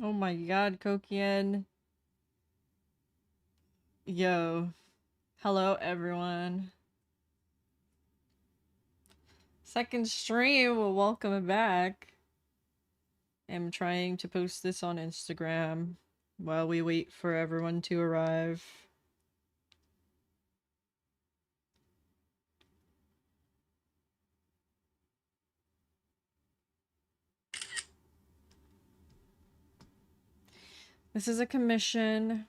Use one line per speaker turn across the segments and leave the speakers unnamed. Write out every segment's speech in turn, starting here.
Oh my god, Kokian. Yo. Hello, everyone. Second stream, well, welcome back. I'm trying to post this on Instagram while we wait for everyone to arrive. This is a commission.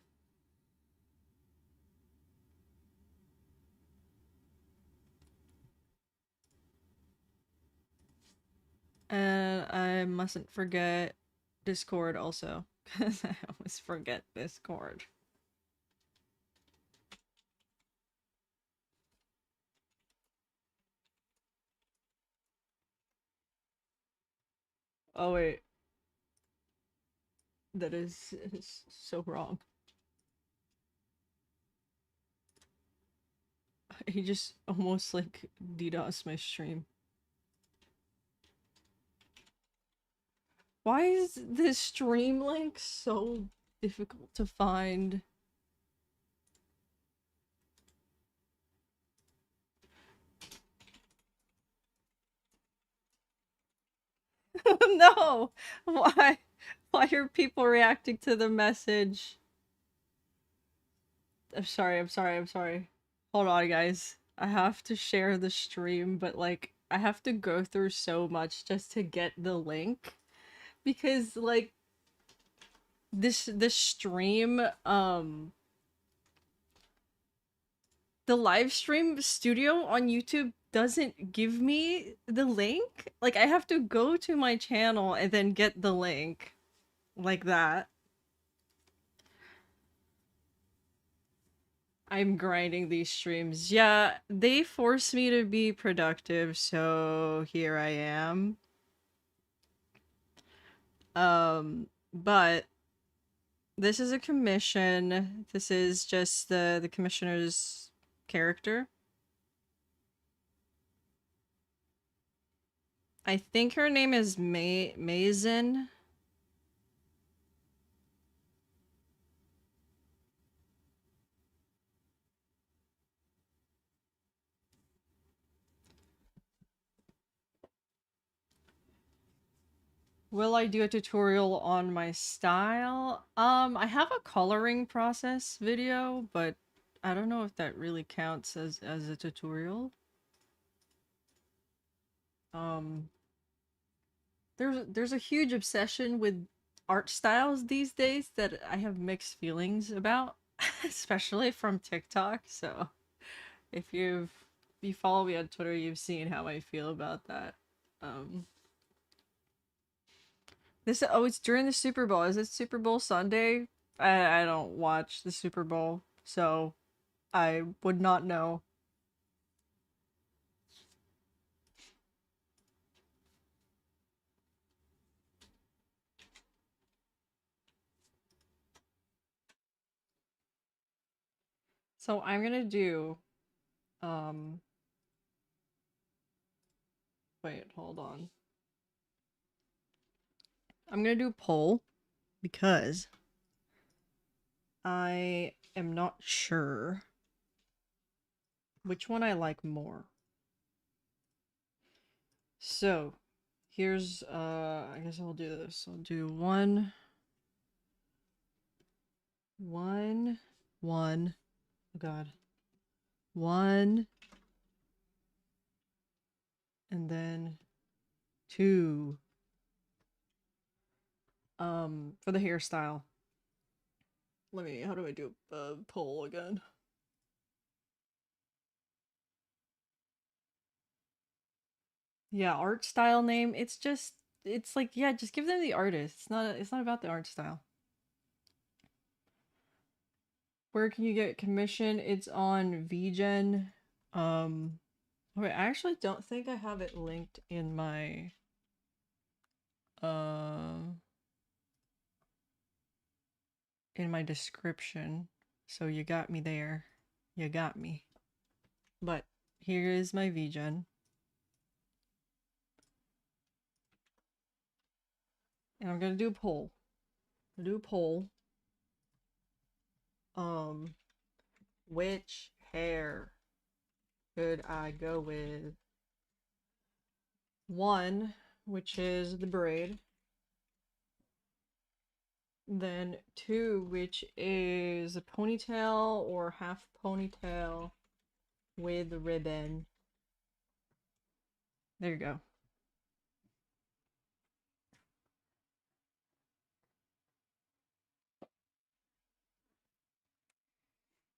And I mustn't forget Discord also, because I always forget Discord. Oh wait. That is so wrong. He just almost like DDoS my stream. Why is this stream link so difficult to find? No! Why? Why are people reacting to the message? I'm sorry, I'm sorry, I'm sorry. Hold on, guys. I have to share the stream, but like, I have to go through so much just to get the link. Because, like, this stream, the live stream studio on YouTube doesn't give me the link. Like, I have to go to my channel and then get the link. Like that. I'm grinding these streams. Yeah, they force me to be productive, so here I am. But this is a commission. This is just the commissioner's character. I think her name is Mazen. Will I do a tutorial on my style? I have a coloring process video, but I don't know if that really counts as a tutorial. Um, there's a huge obsession with art styles these days that I have mixed feelings about, especially from TikTok. So if you follow me on Twitter, you've seen how I feel about that. Um, it's during the Super Bowl. Is it Super Bowl Sunday? I don't watch the Super Bowl, so I would not know. So I'm gonna do um wait, hold on. I'm gonna do a poll because I am not sure which one I like more. So here's I guess I'll do this. I'll do one, oh god. One, and then two. For the hairstyle. How do I do a poll again? Yeah, art style name. It's like, yeah, just give them the artist. It's not about the art style. Where can you get commission? It's on VGen. Wait, I actually don't think I have it linked uh in my description. So you got me there. You got me. But here is my VGen. And I'm gonna do a poll. do poll. Um, which hair should I go with? One, which is the braid. Then two, which is a ponytail or half ponytail with a ribbon. There you go.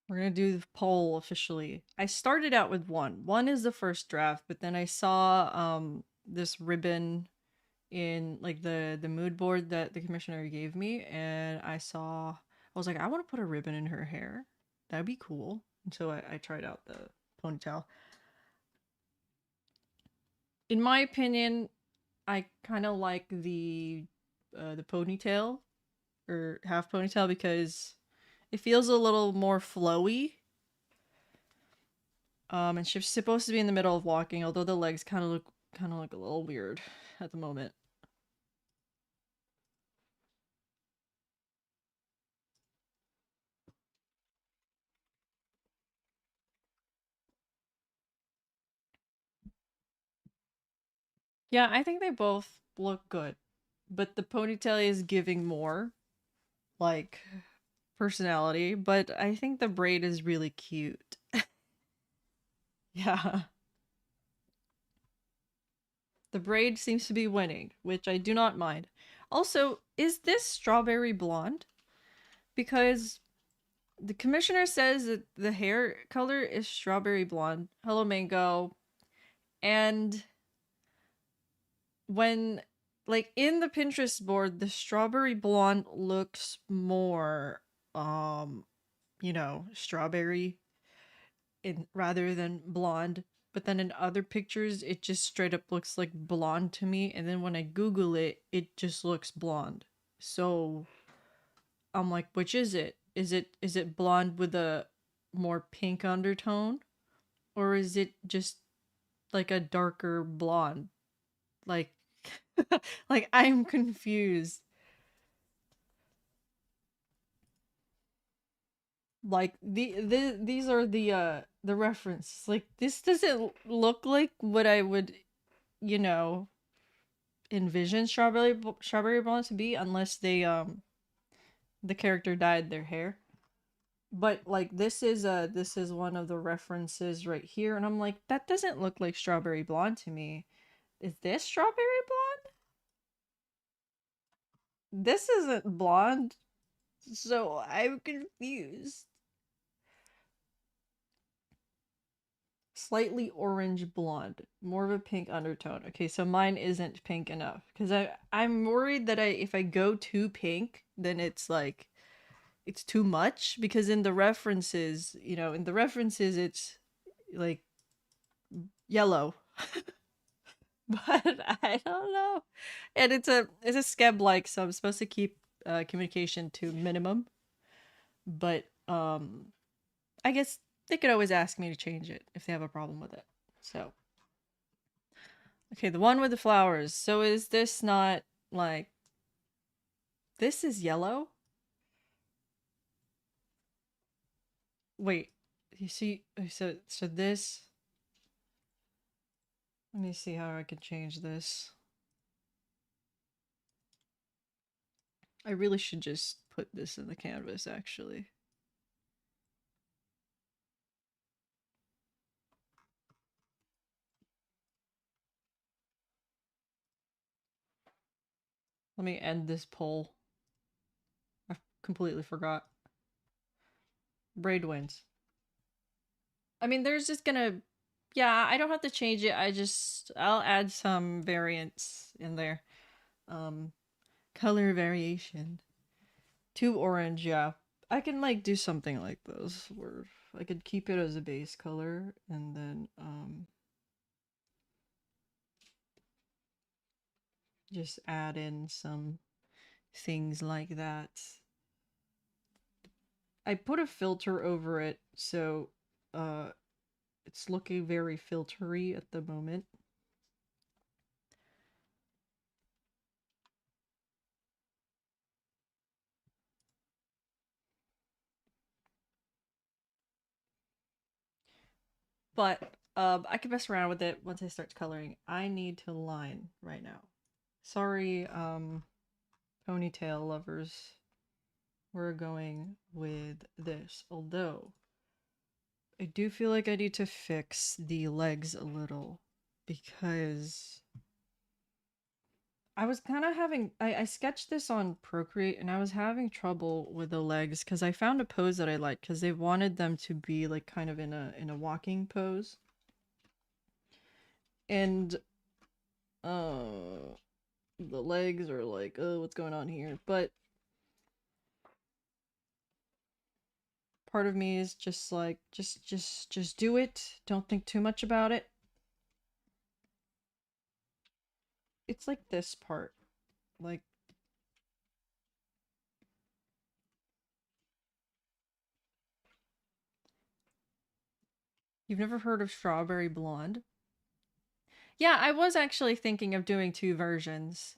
We're gonna do the poll officially. I started out with one. One is the first draft, but then I saw this ribbon in like the mood board that the commissioner gave me, and I was like, I want to put a ribbon in her hair. That'd be cool. And so I tried out the ponytail. In my opinion, I kind of like the ponytail or half ponytail because it feels a little more flowy. And she's supposed to be in the middle of walking, although the legs kind of look a little weird at the moment. Yeah, I think they both look good, but the ponytail is giving more like personality, but I think the braid is really cute. Yeah. The braid seems to be winning, which I do not mind. Also, is this strawberry blonde? Because the commissioner says that the hair color is strawberry blonde. Hello, mango. And when, like, in the Pinterest board, the strawberry blonde looks more, strawberry in rather than blonde. But then in other pictures, it just straight up looks like blonde to me. And then when I Google it, it just looks blonde. So I'm like, which is it? Is it blonde with a more pink undertone? Or is it just like a darker blonde? Like like I'm confused. Like these are the reference. Like this doesn't look like what I would, you know, envision strawberry blonde to be unless they the character dyed their hair. But like this is one of the references right here, and I'm like, that doesn't look like strawberry blonde to me. Is this strawberry blonde? This isn't blonde, so I'm confused. Slightly orange blonde, more of a pink undertone. Okay, so mine isn't pink enough because I'm worried that if I go too pink, then it's like it's too much because in the references, it's like yellow. But I don't know. And it's a skeb like, so I'm supposed to keep communication to minimum. But I guess they could always ask me to change it if they have a problem with it. So okay, the one with the flowers. So is this not like this is yellow? Wait, you see? So this. Let me see how I can change this. I really should just put this in the canvas, actually. Let me end this poll. I completely forgot. Braid wins. I mean, there's just gonna. Yeah, I don't have to change it. I'll add some variants in there. Um, color variation. Two orange, yeah. I can like do something like this where I could keep it as a base color and then just add in some things like that. I put a filter over it, so it's looking very filtery at the moment. But I can mess around with it once I start coloring. I need to line right now. Sorry, ponytail lovers. We're going with this. Although I do feel like I need to fix the legs a little because I was kind of having I sketched this on Procreate and I was having trouble with the legs because I found a pose that I liked because they wanted them to be like kind of in a walking pose. And uh the legs are like, oh, what's going on here? But part of me is just like just do it. Don't think too much about it. It's like this part. Like you've never heard of strawberry blonde? Yeah, I was actually thinking of doing two versions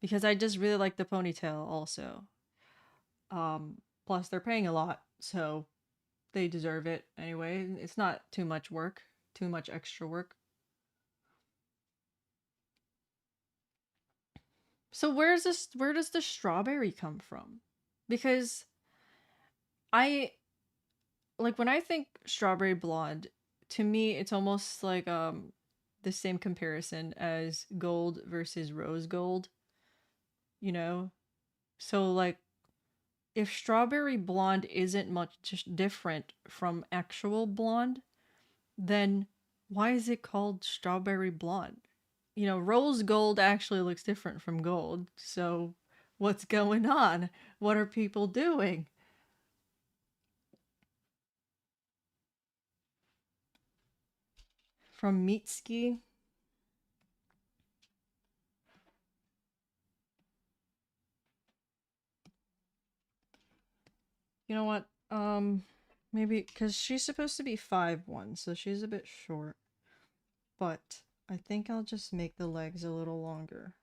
because I just really like the ponytail also. Plus they're paying a lot, so they deserve it anyway. It's not too much work, too much extra work. So where does the strawberry come from? Because I like when I think strawberry blonde, to me it's almost like the same comparison as gold versus rose gold, you know? So like if strawberry blonde isn't much just different from actual blonde, then why is it called strawberry blonde? You know, rose gold actually looks different from gold. So what's going on? What are people doing? From Mitski, you know what? Maybe because she's supposed to be 5'1", so she's a bit short. But I think I'll just make the legs a little longer.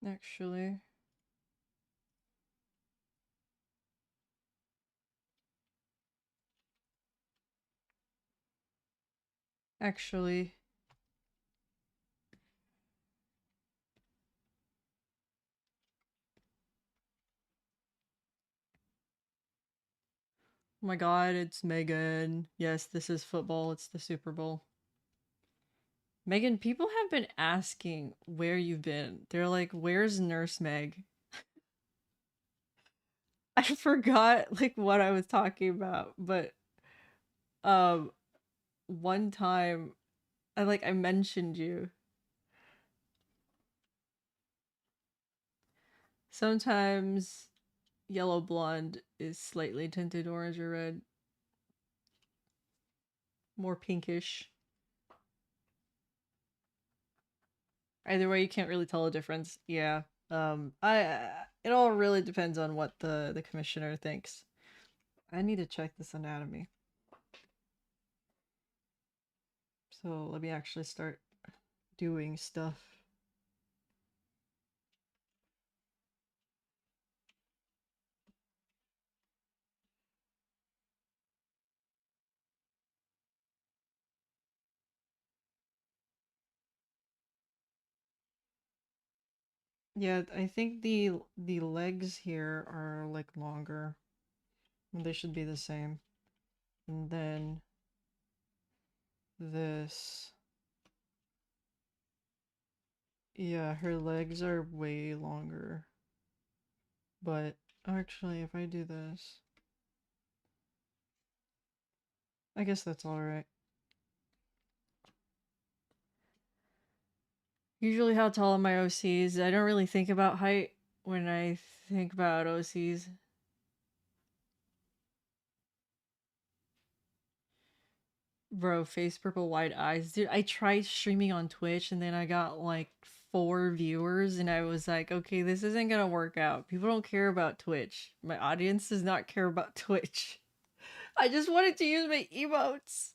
Actually, actually, oh my god, it's Megan. Yes, this is football. It's the Super Bowl. Megan, people have been asking where you've been. They're like, "Where's Nurse Meg?" I forgot like what I was talking about, but um one time I mentioned you. Sometimes yellow blonde is slightly tinted orange or red, more pinkish. Either way, you can't really tell a difference. Yeah. I it all really depends on what the commissioner thinks. I need to check this anatomy. So let me actually start doing stuff. Yeah, I think the legs here are like longer. They should be the same. And then this. Yeah, her legs are way longer. But actually, if I do this, I guess that's alright. Usually how tall are my OCs? I don't really think about height when I think about OCs. Bro, face purple, wide eyes. Dude, I tried streaming on Twitch and then I got like 4 viewers and I was like, okay, this isn't gonna work out. People don't care about Twitch. My audience does not care about Twitch. I just wanted to use my emotes.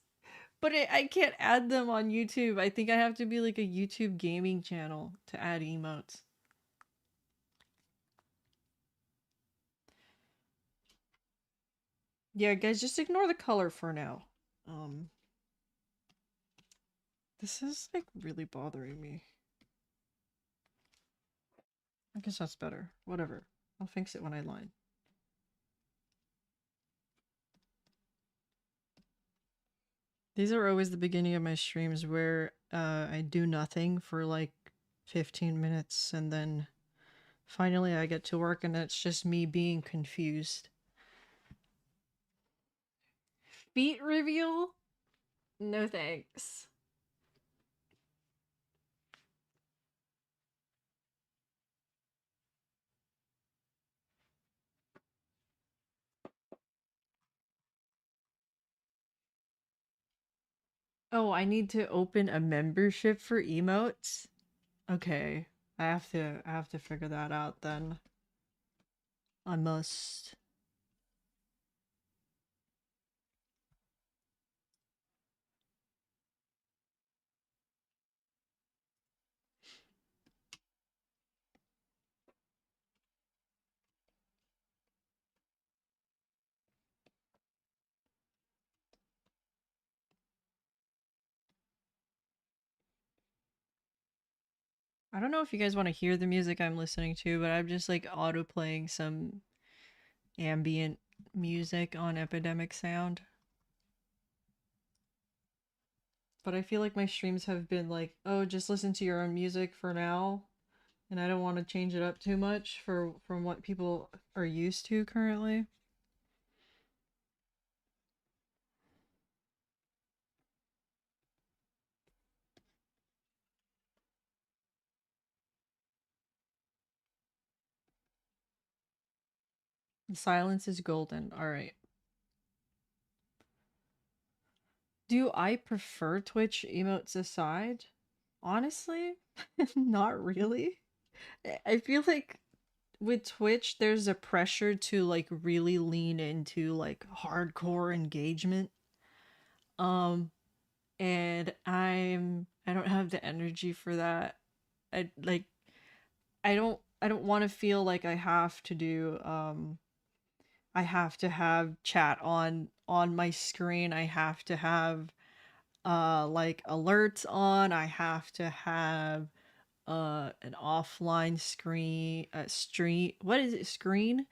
But I can't add them on YouTube. I think I have to be like a YouTube gaming channel to add emotes. Yeah, guys, just ignore the color for now. Um, this is like really bothering me. I guess that's better. Whatever. I'll fix it when I line. These are always the beginning of my streams where I do nothing for like 15 minutes and then finally I get to work and it's just me being confused. Beat reveal? No thanks. Oh, I need to open a membership for emotes? Okay. I have to figure that out then. I must. I don't know if you guys want to hear the music I'm listening to, but I'm just like auto playing some ambient music on Epidemic Sound. But I feel like my streams have been like, oh, just listen to your own music for now, and I don't want to change it up too much for from what people are used to currently. The silence is golden. All right. Do I prefer Twitch emotes aside? Honestly, not really. I feel like with Twitch there's a pressure to like really lean into like hardcore engagement. Um and I don't have the energy for that. I like I don't want to feel like I have to have chat on my screen. I have to have like alerts on. I have to have an offline screen stream. What is it? Screen?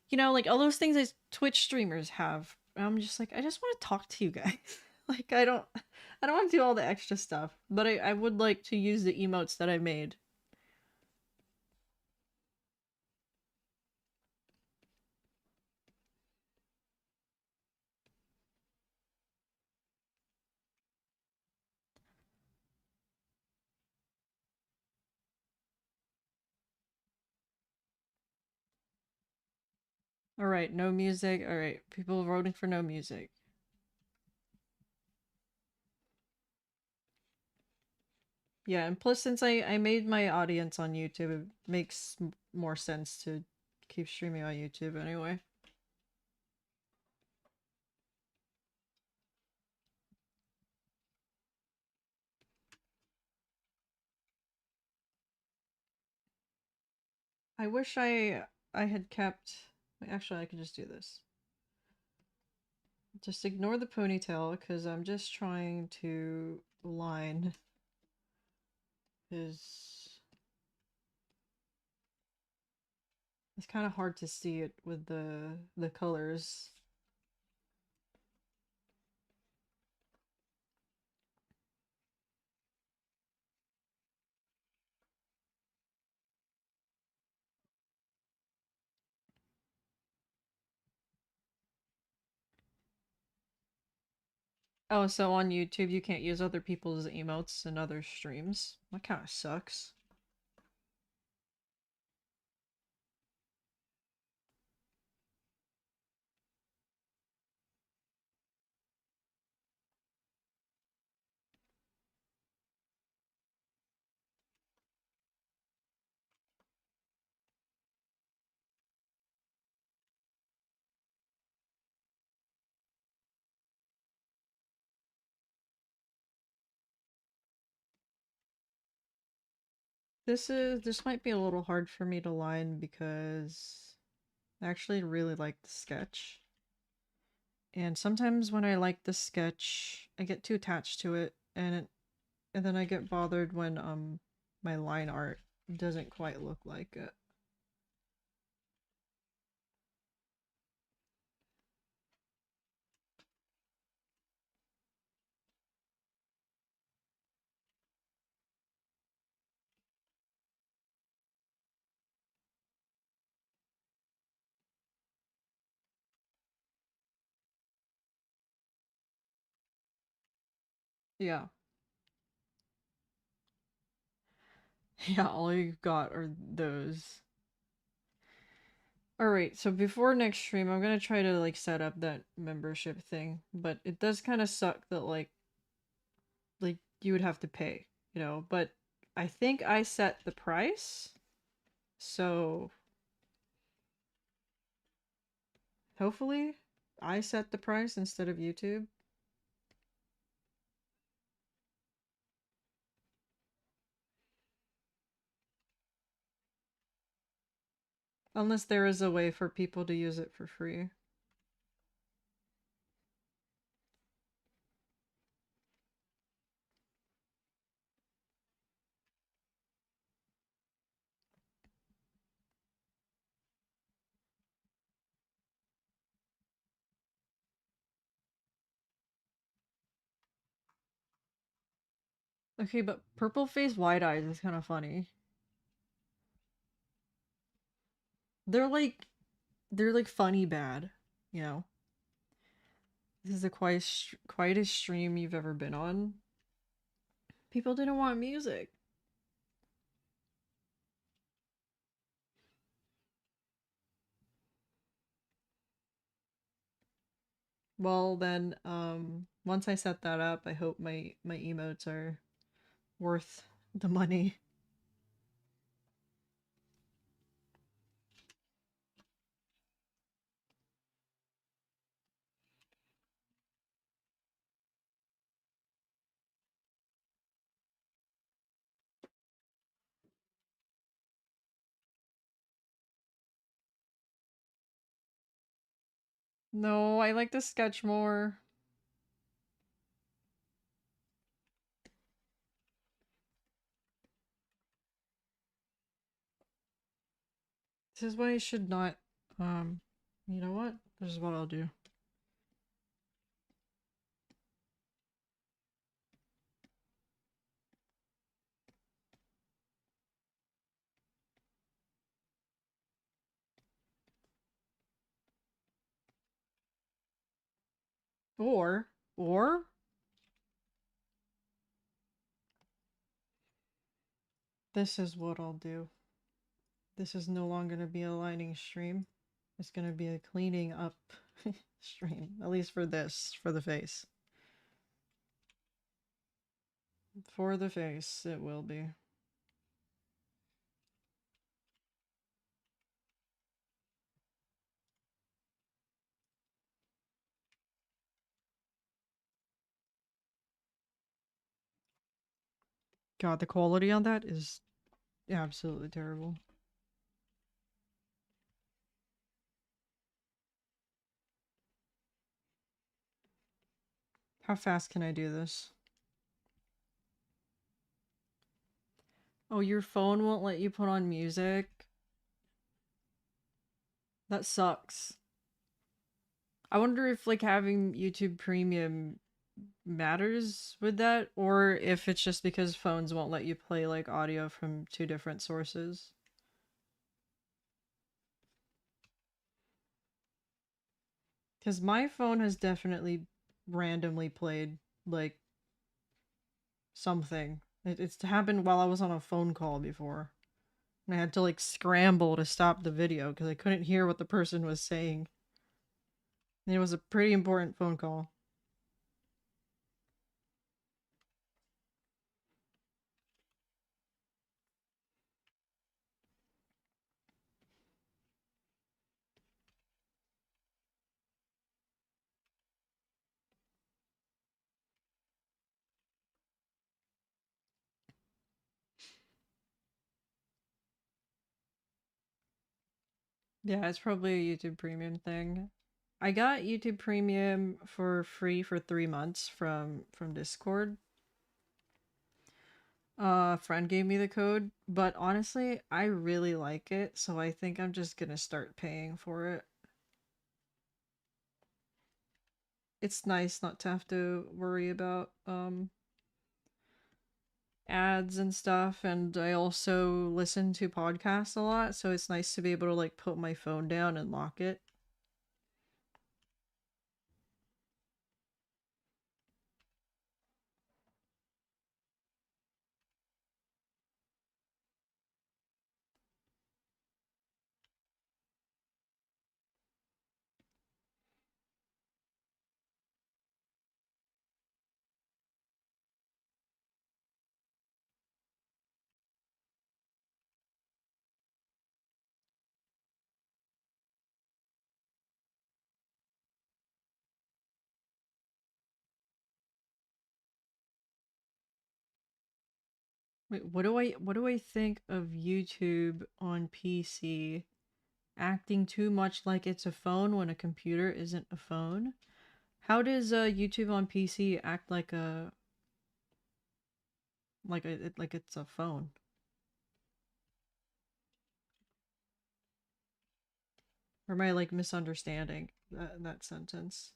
You know, like all those things that Twitch streamers have. And I'm just like, I just want to talk to you guys. Like I don't want to do all the extra stuff, but I would like to use the emotes that I made. All right, no music. All right, people voting for no music. Yeah, and plus, since I made my audience on YouTube, it makes more sense to keep streaming on YouTube anyway. I wish I had kept. Actually, I could just do this. Just ignore the ponytail because I'm just trying to line his. It's kind of hard to see it with the colors. Oh, so on YouTube you can't use other people's emotes in other streams. That kind of sucks. This might be a little hard for me to line because I actually really like the sketch. And sometimes when I like the sketch, I get too attached to it and then I get bothered when my line art doesn't quite look like it. Yeah. Yeah, all you've got are those. Alright, so before next stream, I'm gonna try to like set up that membership thing, but it does kind of suck that like you would have to pay, you know, but I think I set the price, so hopefully I set the price instead of YouTube. Unless there is a way for people to use it for free. Okay, but purple face wide eyes is kind of funny. They're like they're like funny bad, you know. This is the quietest stream you've ever been on. People didn't want music. Well, then, once I set that up, I hope my emotes are worth the money. No, I like the sketch more. This is why I should not. Um, you know what? This is what I'll do. Or this is what I'll do. This is no longer gonna be a lining stream. It's gonna be a cleaning up stream. At least for this, for the face. For the face, it will be. God, the quality on that is absolutely terrible. How fast can I do this? Oh, your phone won't let you put on music? That sucks. I wonder if like having YouTube Premium matters with that, or if it's just because phones won't let you play like audio from two different sources. Because my phone has definitely randomly played like something. It's happened while I was on a phone call before. And I had to like scramble to stop the video because I couldn't hear what the person was saying. And it was a pretty important phone call. Yeah, it's probably a YouTube Premium thing. I got YouTube Premium for free for 3 months from Discord. A friend gave me the code, but honestly, I really like it, so I think I'm just gonna start paying for it. It's nice not to have to worry about ads and stuff, and I also listen to podcasts a lot, so it's nice to be able to like put my phone down and lock it. Wait, what do I think of YouTube on PC acting too much like it's a phone when a computer isn't a phone? How does YouTube on PC act like it's a phone? Or am I like misunderstanding that sentence?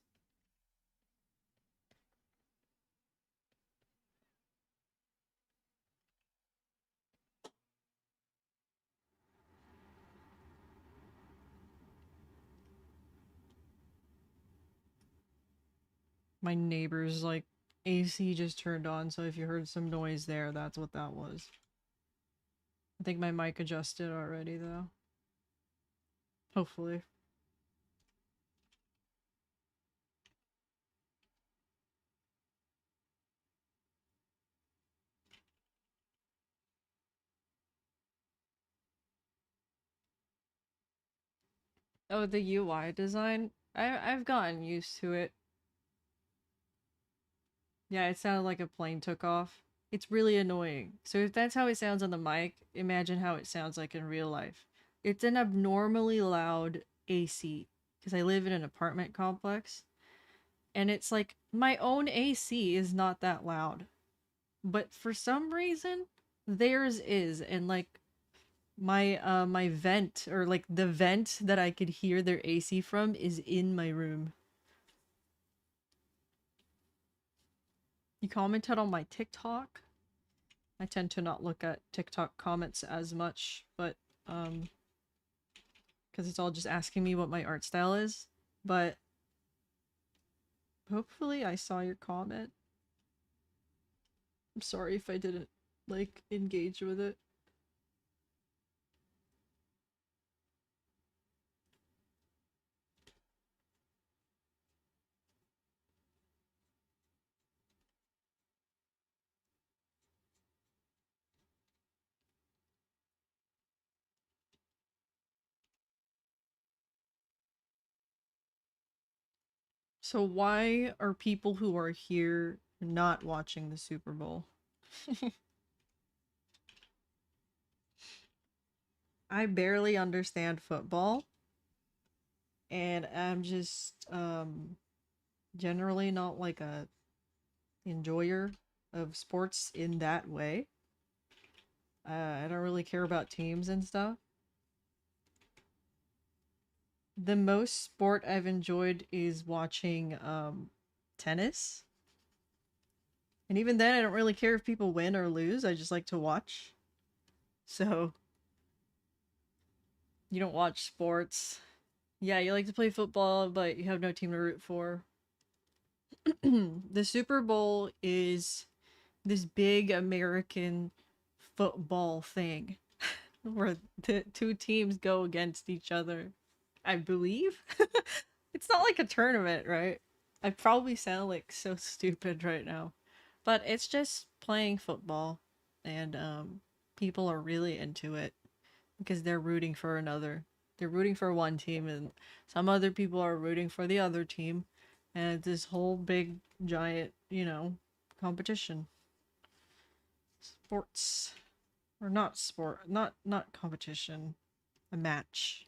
My neighbor's like AC just turned on, so if you heard some noise there, that's what that was. I think my mic adjusted already though. Hopefully. Oh, the UI design. I've gotten used to it. Yeah, it sounded like a plane took off. It's really annoying. So if that's how it sounds on the mic, imagine how it sounds like in real life. It's an abnormally loud AC because I live in an apartment complex, and it's like my own AC is not that loud. But for some reason theirs is, and like my vent, or like the vent that I could hear their AC from, is in my room. You commented on my TikTok. I tend to not look at TikTok comments as much, but because it's all just asking me what my art style is. But hopefully I saw your comment. I'm sorry if I didn't like engage with it. So why are people who are here not watching the Super Bowl? I barely understand football, and I'm just generally not like a enjoyer of sports in that way. I don't really care about teams and stuff. The most sport I've enjoyed is watching tennis. And even then I don't really care if people win or lose. I just like to watch. So, you don't watch sports. Yeah, you like to play football, but you have no team to root for. The Super Bowl is this big American football thing where the two teams go against each other, I believe. It's not like a tournament, right? I probably sound like so stupid right now. But it's just playing football, and people are really into it because they're rooting for another. They're rooting for one team, and some other people are rooting for the other team, and it's this whole big giant, competition. Sports, or not sport, not competition, a match.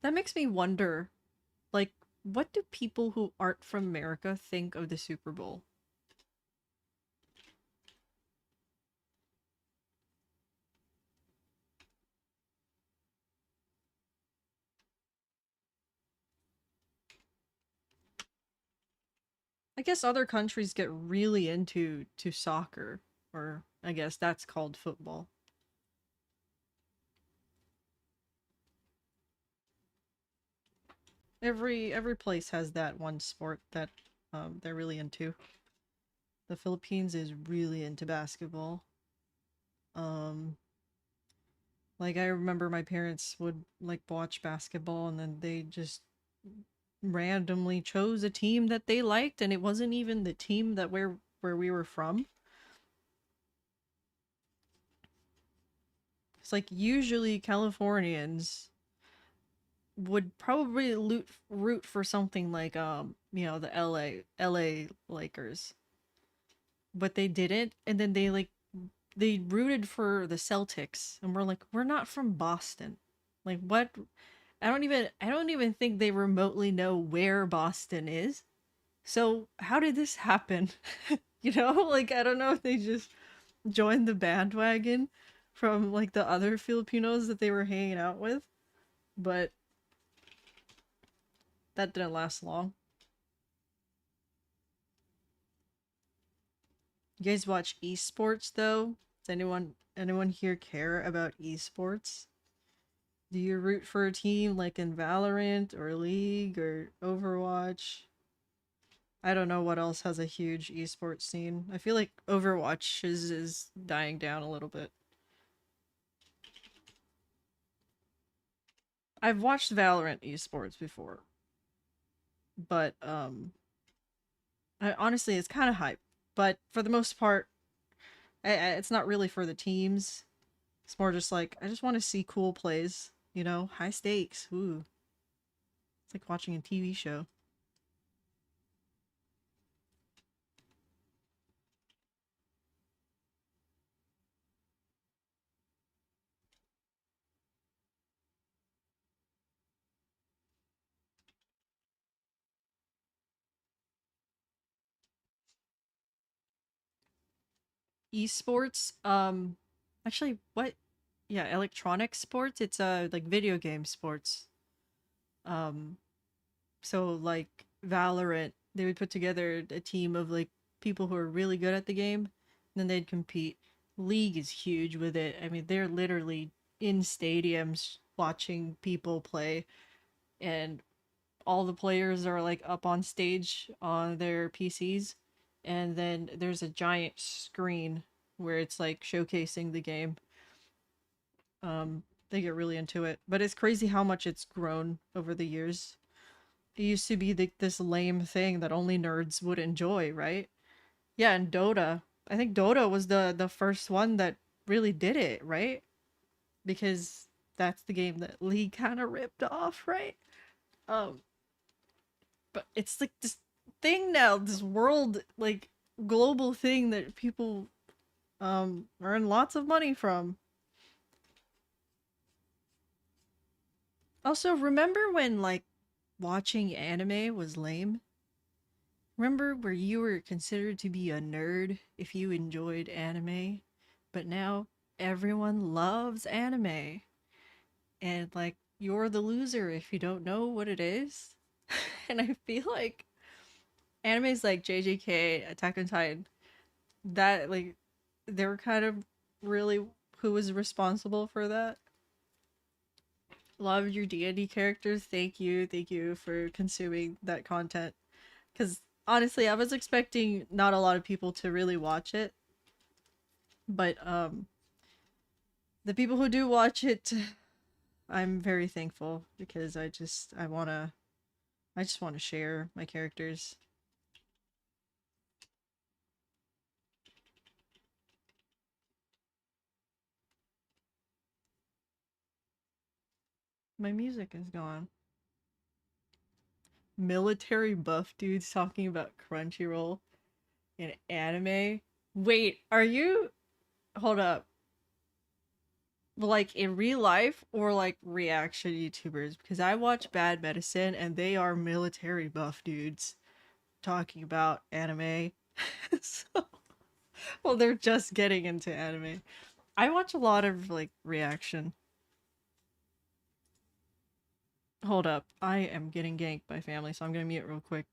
That makes me wonder, like, what do people who aren't from America think of the Super Bowl? I guess other countries get really into soccer, or I guess that's called football. Every place has that one sport that they're really into. The Philippines is really into basketball. Um like I remember my parents would like watch basketball and then they just randomly chose a team that they liked and it wasn't even the team that where we were from. It's like usually Californians would probably root for something like the LA Lakers, but they didn't, and then they rooted for the Celtics, and we're like, we're not from Boston. Like what? I don't even think they remotely know where Boston is. So how did this happen? Like I don't know if they just joined the bandwagon from like the other Filipinos that they were hanging out with, but that didn't last long. You guys watch esports though? Does anyone here care about esports? Do you root for a team like in Valorant or League or Overwatch? I don't know what else has a huge esports scene. I feel like Overwatch is dying down a little bit. I've watched Valorant esports before, but honestly, it's kind of hype. But for the most part, it's not really for the teams. It's more just like I just want to see cool plays. High stakes. Ooh, it's like watching a TV show. Esports. Actually, what? Yeah, electronic sports. It's like video game sports. Um, so like Valorant, they would put together a team of like people who are really good at the game, and then they'd compete. League is huge with it. I mean, they're literally in stadiums watching people play, and all the players are like up on stage on their PCs, and then there's a giant screen where it's like showcasing the game. They get really into it, but it's crazy how much it's grown over the years. It used to be this lame thing that only nerds would enjoy, right? Yeah, and Dota. I think Dota was the first one that really did it, right? Because that's the game that League kind of ripped off, right? Um, but it's like this thing now, this world like global thing that people earn lots of money from. Also, remember when like watching anime was lame? Remember where you were considered to be a nerd if you enjoyed anime? But now everyone loves anime. And like you're the loser if you don't know what it is. And I feel like animes like JJK, Attack on Titan, that like they were kind of really who was responsible for that. Love your D&D characters. Thank you for consuming that content. Because honestly, I was expecting not a lot of people to really watch it, but the people who do watch it, I'm very thankful because I just wanna share my characters. My music is gone. Military buff dudes talking about Crunchyroll in anime. Wait, are you? Hold up. like in real life or like reaction YouTubers? Because I watch Bad Medicine and they are military buff dudes talking about anime. So, well, they're just getting into anime. I watch a lot of like reaction. Hold up, I am getting ganked by family, so I'm gonna mute real quick.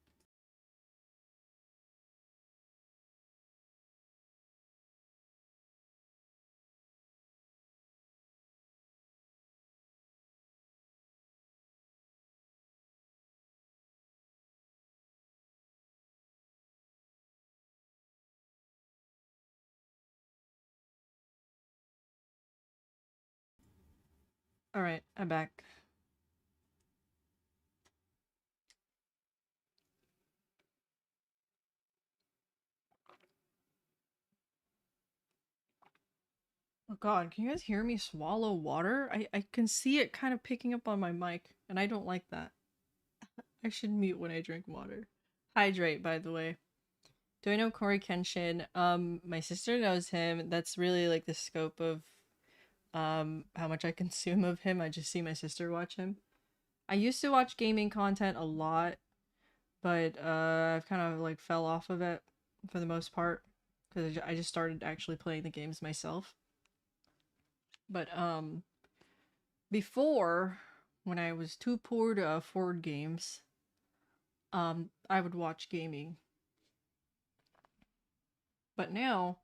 All right, I'm back. Oh god, can you guys hear me swallow water? I can see it kind of picking up on my mic, and I don't like that. I should mute when I drink water. Hydrate, by the way. Do I know Corey Kenshin? My sister knows him. That's really like the scope of how much I consume of him. I just see my sister watch him. I used to watch gaming content a lot, but I've kind of like fell off of it for the most part because I just started actually playing the games myself. But before, when I was too poor to afford games, I would watch gaming. But now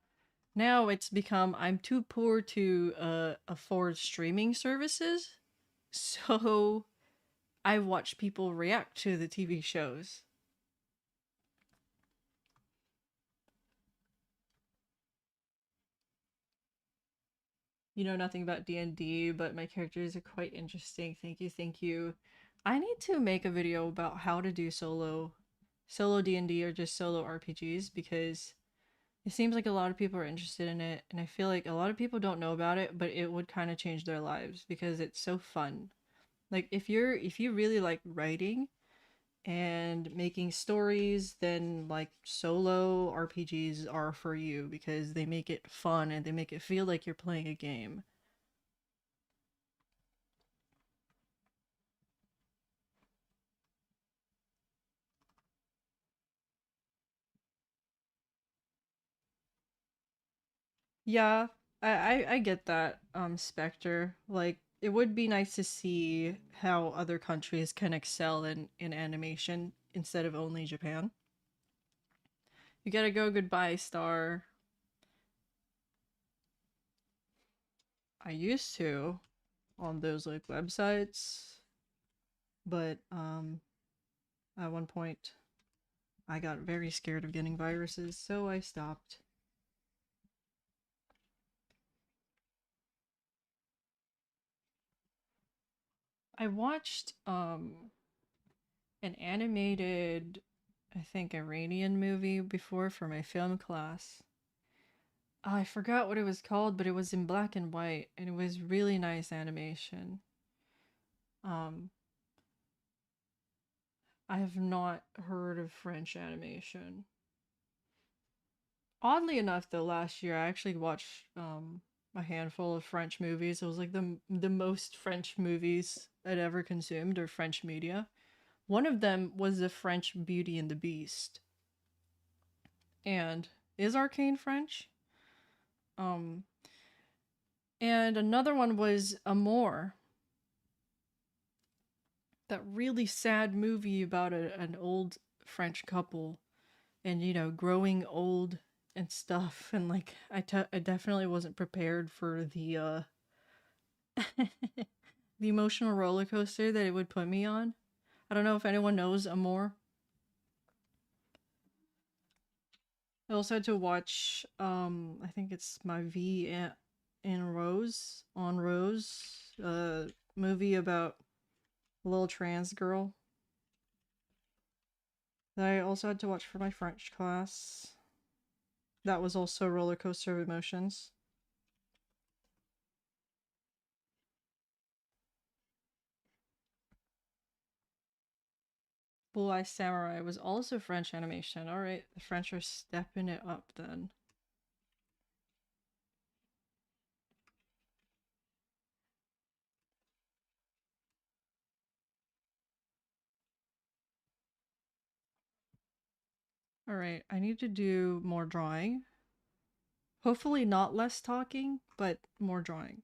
it's become I'm too poor to afford streaming services, so I watch people react to the TV shows. You know nothing about D&D, but my characters are quite interesting. Thank you, thank you. I need to make a video about how to do solo D&D or just solo RPGs because it seems like a lot of people are interested in it, and I feel like a lot of people don't know about it, but it would kind of change their lives because it's so fun. Like if you really like writing and making stories, then like solo RPGs are for you because they make it fun and they make it feel like you're playing a game. Yeah, I get that, Spectre. Like, it would be nice to see how other countries can excel in animation instead of only Japan. You gotta go goodbye, Star. I used to on those like websites, but at one point I got very scared of getting viruses, so I stopped. I watched an animated I think Iranian movie before for my film class. I forgot what it was called, but it was in black and white and it was really nice animation. Um I have not heard of French animation. Oddly enough though, last year I actually watched a handful of French movies. It was like the most French movies I'd ever consumed or French media. One of them was the French Beauty and the Beast. And is Arcane French? Um and another one was Amour, that really sad movie about an old French couple and growing old and stuff, and like I definitely wasn't prepared for the the emotional roller coaster that it would put me on. I don't know if anyone knows Amour. I also had to watch I think it's my V in Rose on Rose, movie about a little trans girl that I also had to watch for my French class. That was also a roller coaster of emotions. Blue Eye Samurai was also French animation. Alright, the French are stepping it up then. All right, I need to do more drawing. Hopefully, not less talking, but more drawing.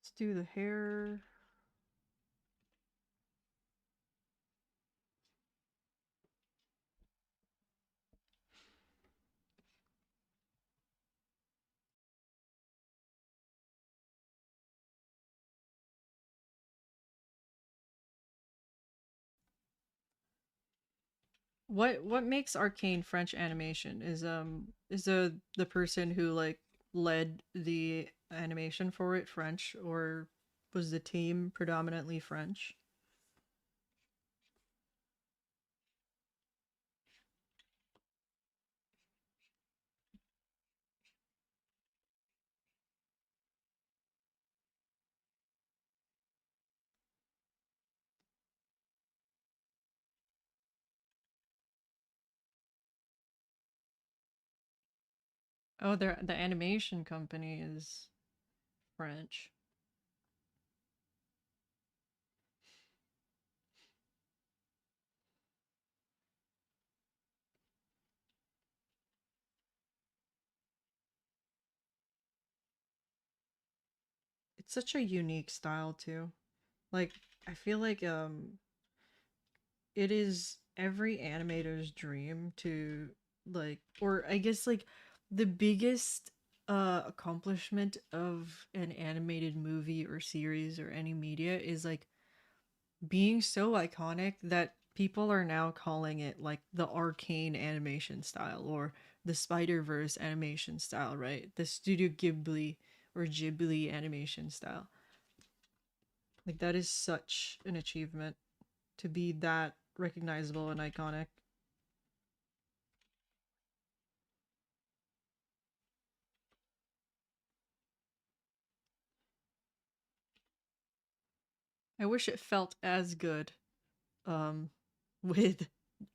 Let's do the hair. What makes Arcane French animation is the person who like led the animation for it French, or was the team predominantly French? Oh, the animation company is French. It's such a unique style too. Like I feel like it is every animator's dream to like, or I guess like the biggest accomplishment of an animated movie or series or any media is like being so iconic that people are now calling it like the arcane animation style or the Spider-Verse animation style, right? The Studio Ghibli or Ghibli animation style. Like that is such an achievement to be that recognizable and iconic. I wish it felt as good um with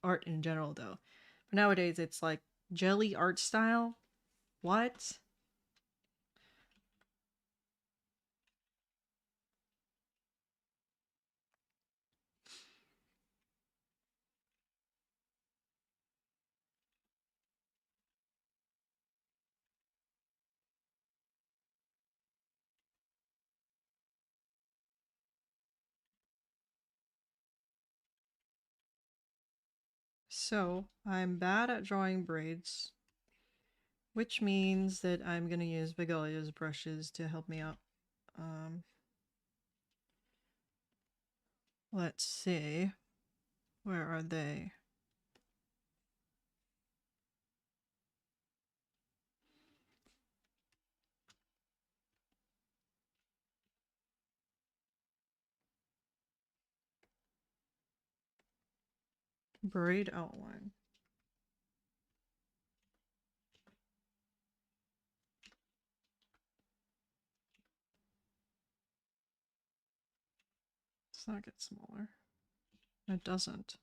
art in general though. But nowadays it's like jelly art style. What? So, I'm bad at drawing braids, which means that I'm gonna use Begalia's brushes to help me out. Um, let's see. Where are they? Braid outline. Does not get smaller. It doesn't.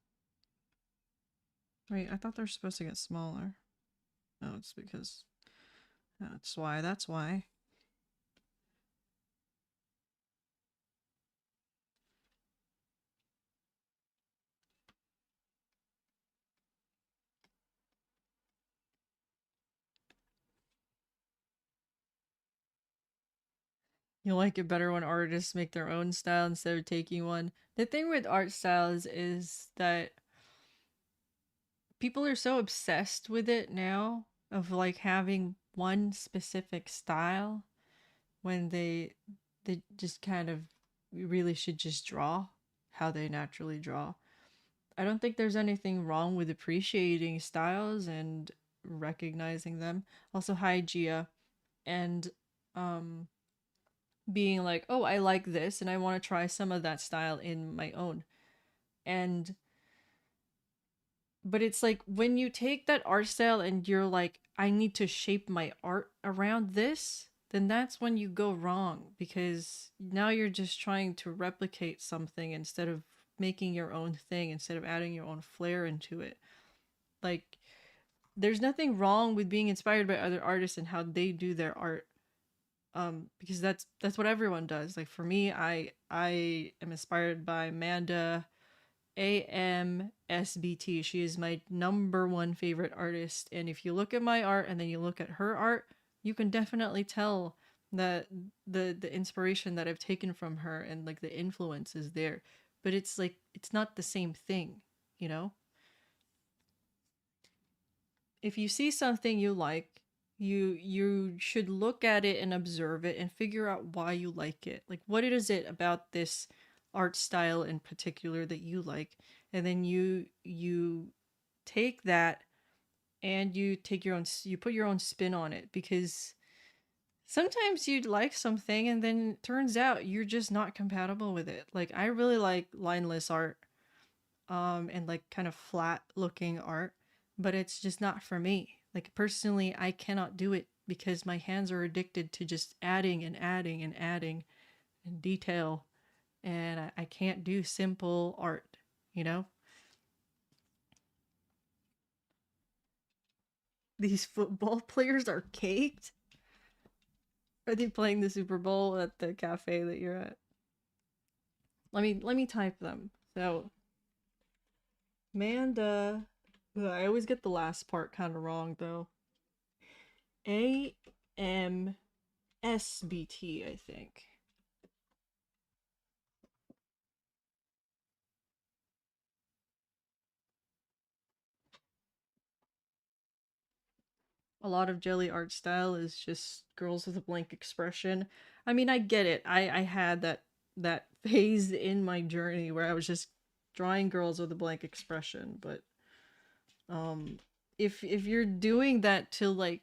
Wait, I thought they're supposed to get smaller. No, it's because that's why. That's why. You like it better when artists make their own style instead of taking one. The thing with art styles is that people are so obsessed with it now of like having one specific style when they just kind of really should just draw how they naturally draw. I don't think there's anything wrong with appreciating styles and recognizing them. Also, hi Gia, and um being like, "Oh, I like this and I want to try some of that style in my own." And but it's like when you take that art style and you're like, I need to shape my art around this, then that's when you go wrong because now you're just trying to replicate something instead of making your own thing, instead of adding your own flair into it. Like, there's nothing wrong with being inspired by other artists and how they do their art. Because that's what everyone does. Like for me, I am inspired by Amanda AMSBT. She is my number one favorite artist. And if you look at my art and then you look at her art, you can definitely tell that the inspiration that I've taken from her and like the influence is there. But it's like it's not the same thing, you know? If you see something you like, you should look at it and observe it and figure out why you like it. Like what is it about this art style in particular that you like? And then you take that and you take your own you put your own spin on it, because sometimes you'd like something and then it turns out you're just not compatible with it. Like I really like lineless art, and like kind of flat looking art, but it's just not for me. Like personally, I cannot do it because my hands are addicted to just adding and adding and adding and detail, and I can't do simple art, you know? These football players are caked. Are they playing the Super Bowl at the cafe that you're at? Let me type them. So Manda, I always get the last part kind of wrong though. AMSBT, I think. A lot of jelly art style is just girls with a blank expression. I mean, I get it. I had that phase in my journey where I was just drawing girls with a blank expression, but um if you're doing that to like,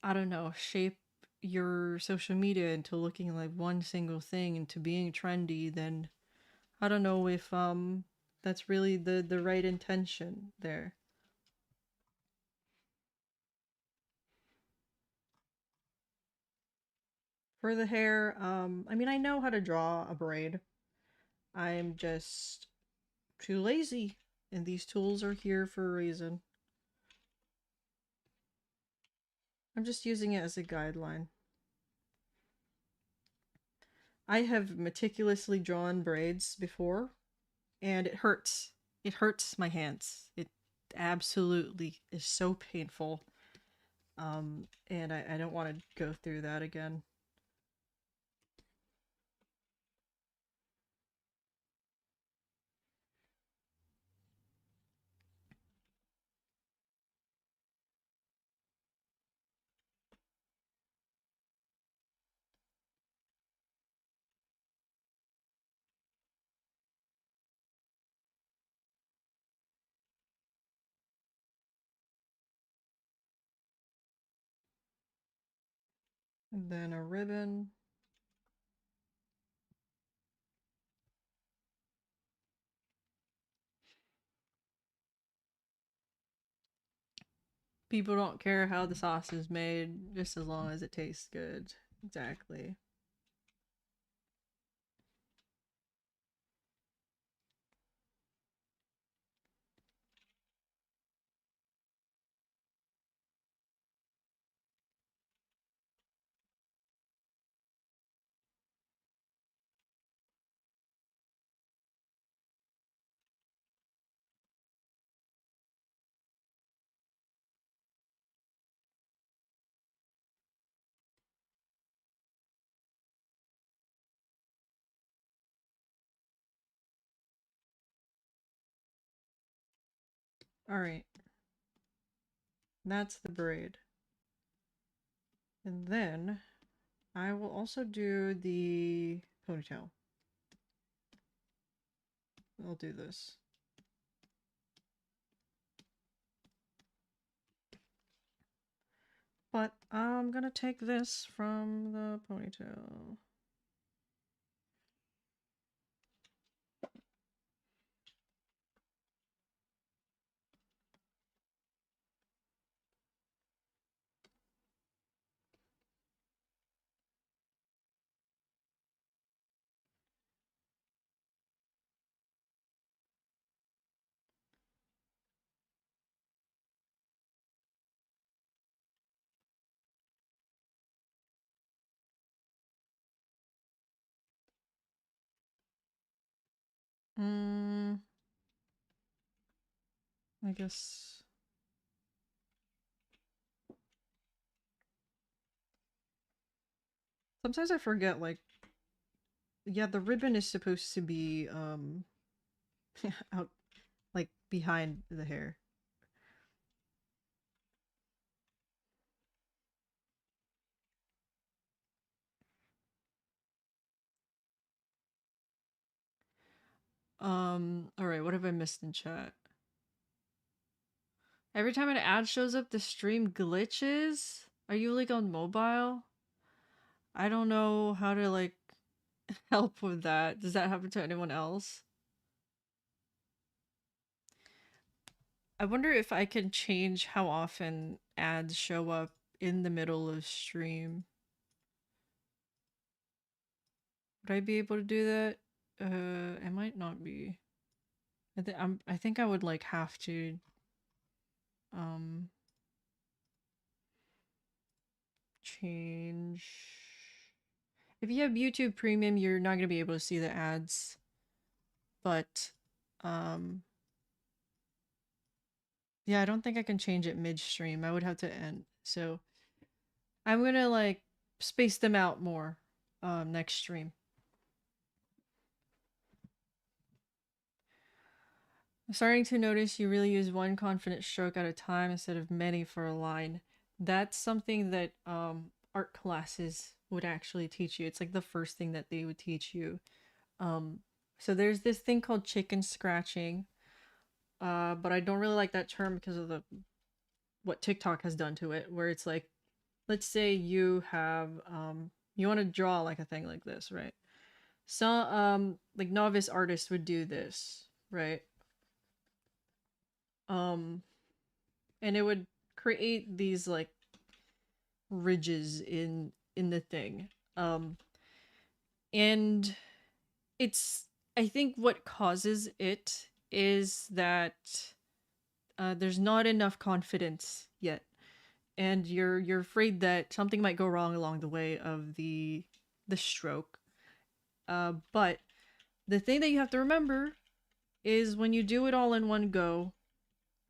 I don't know, shape your social media into looking like one single thing, into being trendy, then I don't know if that's really the right intention there. For the hair, I mean, I know how to draw a braid. I'm just too lazy, and these tools are here for a reason. I'm just using it as a guideline. I have meticulously drawn braids before, and it hurts. It hurts my hands. It absolutely is so painful. And I don't want to go through that again. And then a ribbon. People don't care how the sauce is made, just as long as it tastes good. Exactly. All right, that's the braid. And then I will also do the ponytail. I'll do this. But I'm gonna take this from the ponytail. Mm, I guess. Sometimes I forget, like, yeah, the ribbon is supposed to be, out, like, behind the hair. Alright, what have I missed in chat? Every time an ad shows up, the stream glitches? Are you, like, on mobile? I don't know how to, like, help with that. Does that happen to anyone else? I wonder if I can change how often ads show up in the middle of stream. Would I be able to do that? I might not be. I think I would like have to um change. If you have YouTube Premium, you're not gonna be able to see the ads, but um yeah, I don't think I can change it midstream. I would have to end. So I'm gonna like space them out more next stream. I'm starting to notice you really use one confident stroke at a time instead of many for a line. That's something that art classes would actually teach you. It's like the first thing that they would teach you. Um so there's this thing called chicken scratching. But I don't really like that term because of the what TikTok has done to it, where it's like, let's say you have you want to draw like a thing like this, right? So like novice artists would do this, right? Um and it would create these like ridges in the thing. Um and it's I think what causes it is that there's not enough confidence yet, and you're afraid that something might go wrong along the way of the stroke. But the thing that you have to remember is when you do it all in one go,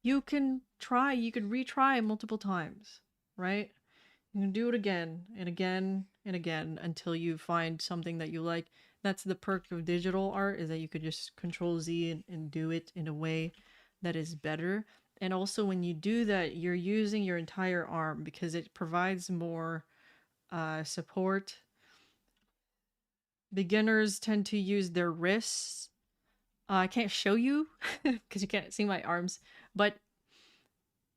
you could retry multiple times, right? You can do it again and again and again until you find something that you like. That's the perk of digital art, is that you could just control Z and do it in a way that is better. And also when you do that, you're using your entire arm because it provides more support. Beginners tend to use their wrists. I can't show you because you can't see my arms, but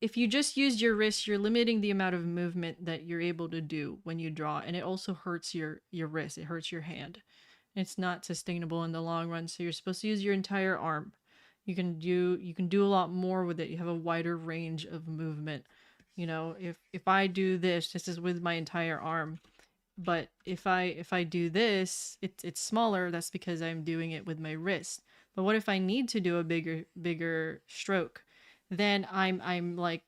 if you just use your wrist, you're limiting the amount of movement that you're able to do when you draw, and it also hurts your wrist. It hurts your hand. It's not sustainable in the long run. So you're supposed to use your entire arm. You can do a lot more with it. You have a wider range of movement. You know, if I do this is with my entire arm. But if I do this, it's smaller. That's because I'm doing it with my wrist. But what if I need to do a bigger stroke? Then I'm like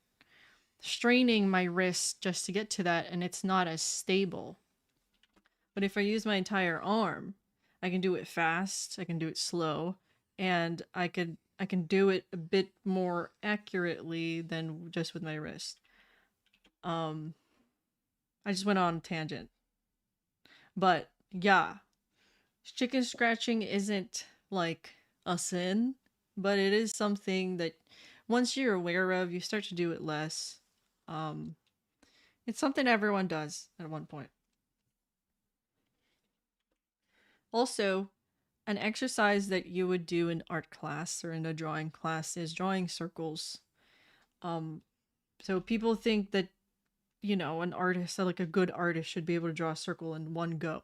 straining my wrist just to get to that, and it's not as stable. But if I use my entire arm, I can do it fast, I can do it slow, and I can do it a bit more accurately than just with my wrist. Um I just went on a tangent. But yeah, chicken scratching isn't like a sin, but it is something that once you're aware of, you start to do it less. Um it's something everyone does at one point. Also, an exercise that you would do in art class or in a drawing class is drawing circles. Um, so people think that, you know, an artist, like a good artist, should be able to draw a circle in one go.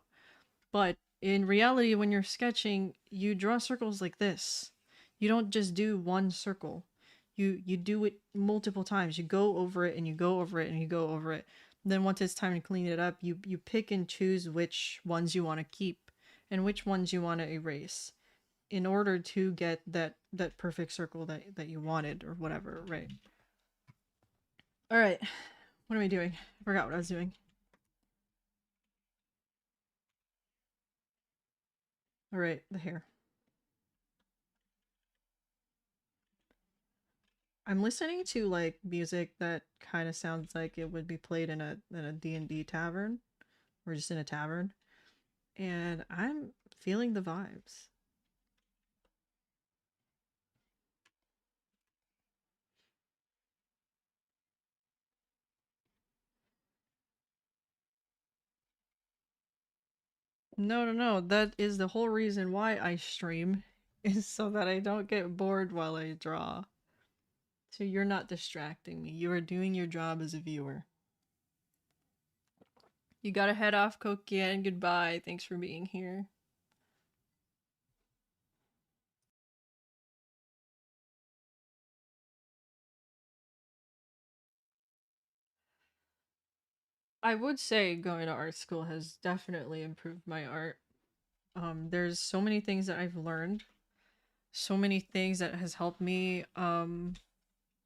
But in reality, when you're sketching, you draw circles like this. You don't just do one circle. You do it multiple times. You go over it and you go over it and you go over it. Then once it's time to clean it up, you pick and choose which ones you want to keep and which ones you want to erase in order to get that perfect circle that you wanted or whatever, right? All right. What am I doing? I forgot what I was doing. All right, the hair. I'm listening to like music that kind of sounds like it would be played in a D&D tavern or just in a tavern, and I'm feeling the vibes. No, no, no. That is the whole reason why I stream is so that I don't get bored while I draw. So you're not distracting me. You are doing your job as a viewer. You gotta head off, Kokian. Goodbye. Thanks for being here. I would say going to art school has definitely improved my art. There's so many things that I've learned, so many things that has helped me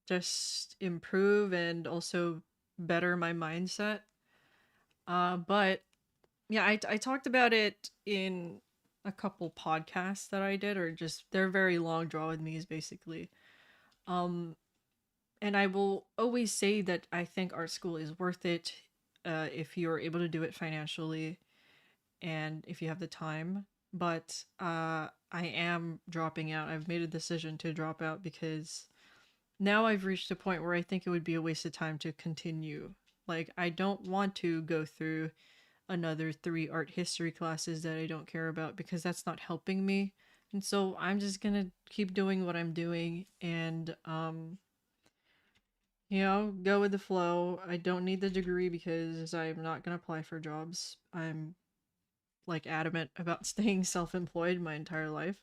just improve and also better my mindset. But yeah, I talked about it in a couple podcasts that I did, or just they're very long draw with me's basically. Um, and I will always say that I think art school is worth it if you're able to do it financially and if you have the time. But I am dropping out. I've made a decision to drop out because now I've reached a point where I think it would be a waste of time to continue. Like, I don't want to go through another 3 art history classes that I don't care about because that's not helping me. And so I'm just gonna keep doing what I'm doing and go with the flow. I don't need the degree because I'm not gonna apply for jobs. I'm like adamant about staying self-employed my entire life.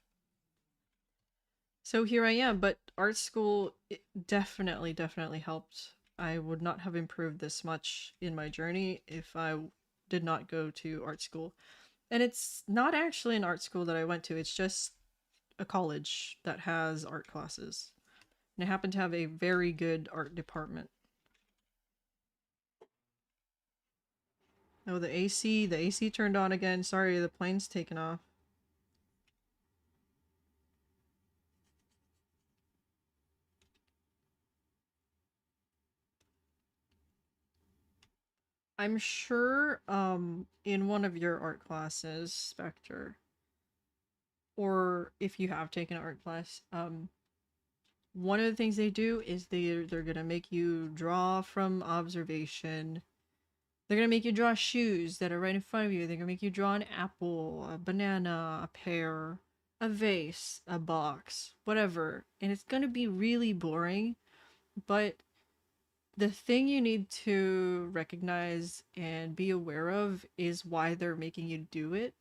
So here I am, but art school it definitely helped. I would not have improved this much in my journey if I did not go to art school. And it's not actually an art school that I went to, it's just a college that has art classes. And I happen to have a very good art department. Oh, the AC turned on again. Sorry, the plane's taken off. I'm sure in one of your art classes, Spectre, or if you have taken an art class, one of the things they do is they're gonna make you draw from observation. They're gonna make you draw shoes that are right in front of you. They're gonna make you draw an apple, a banana, a pear, a vase, a box, whatever. And it's gonna be really boring, but the thing you need to recognize and be aware of is why they're making you do it.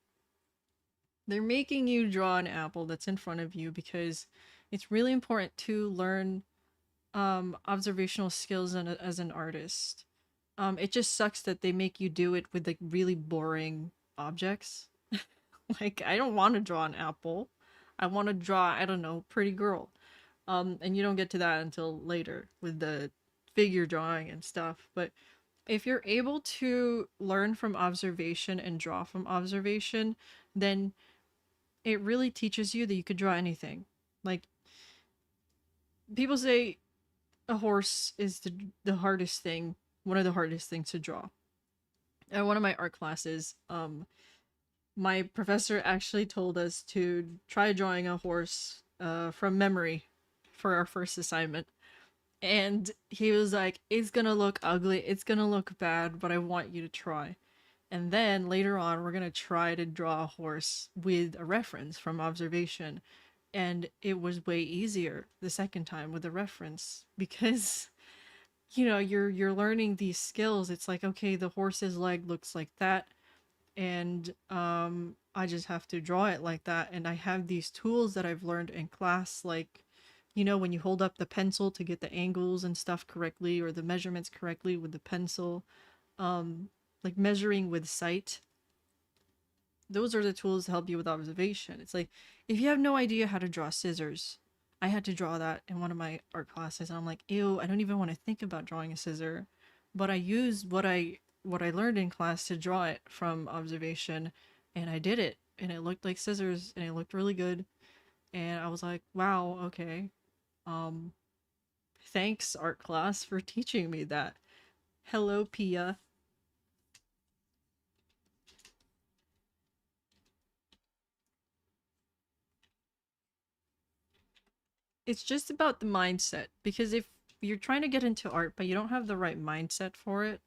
They're making you draw an apple that's in front of you because it's really important to learn observational skills as an artist. It just sucks that they make you do it with like really boring objects. Like, I don't want to draw an apple. I want to draw, I don't know, pretty girl. And you don't get to that until later with the figure drawing and stuff. But if you're able to learn from observation and draw from observation, then it really teaches you that you could draw anything. Like, people say a horse is the hardest thing, one of the hardest things to draw. At one of my art classes, my professor actually told us to try drawing a horse from memory for our first assignment. And he was like, it's gonna look ugly, it's gonna look bad, but I want you to try. And then later on, we're gonna try to draw a horse with a reference from observation. And it was way easier the second time with a reference because you're learning these skills. It's like, okay, the horse's leg looks like that, and I just have to draw it like that. And I have these tools that I've learned in class, like when you hold up the pencil to get the angles and stuff correctly or the measurements correctly with the pencil, um like measuring with sight. Those are the tools to help you with observation. It's like, if you have no idea how to draw scissors, I had to draw that in one of my art classes, and I'm like, ew, I don't even want to think about drawing a scissor. But I used what I learned in class to draw it from observation, and I did it, and it looked like scissors, and it looked really good. And I was like, wow, okay. Um, Thanks, art class, for teaching me that. Hello, Pia. It's just about the mindset, because if you're trying to get into art but you don't have the right mindset for it,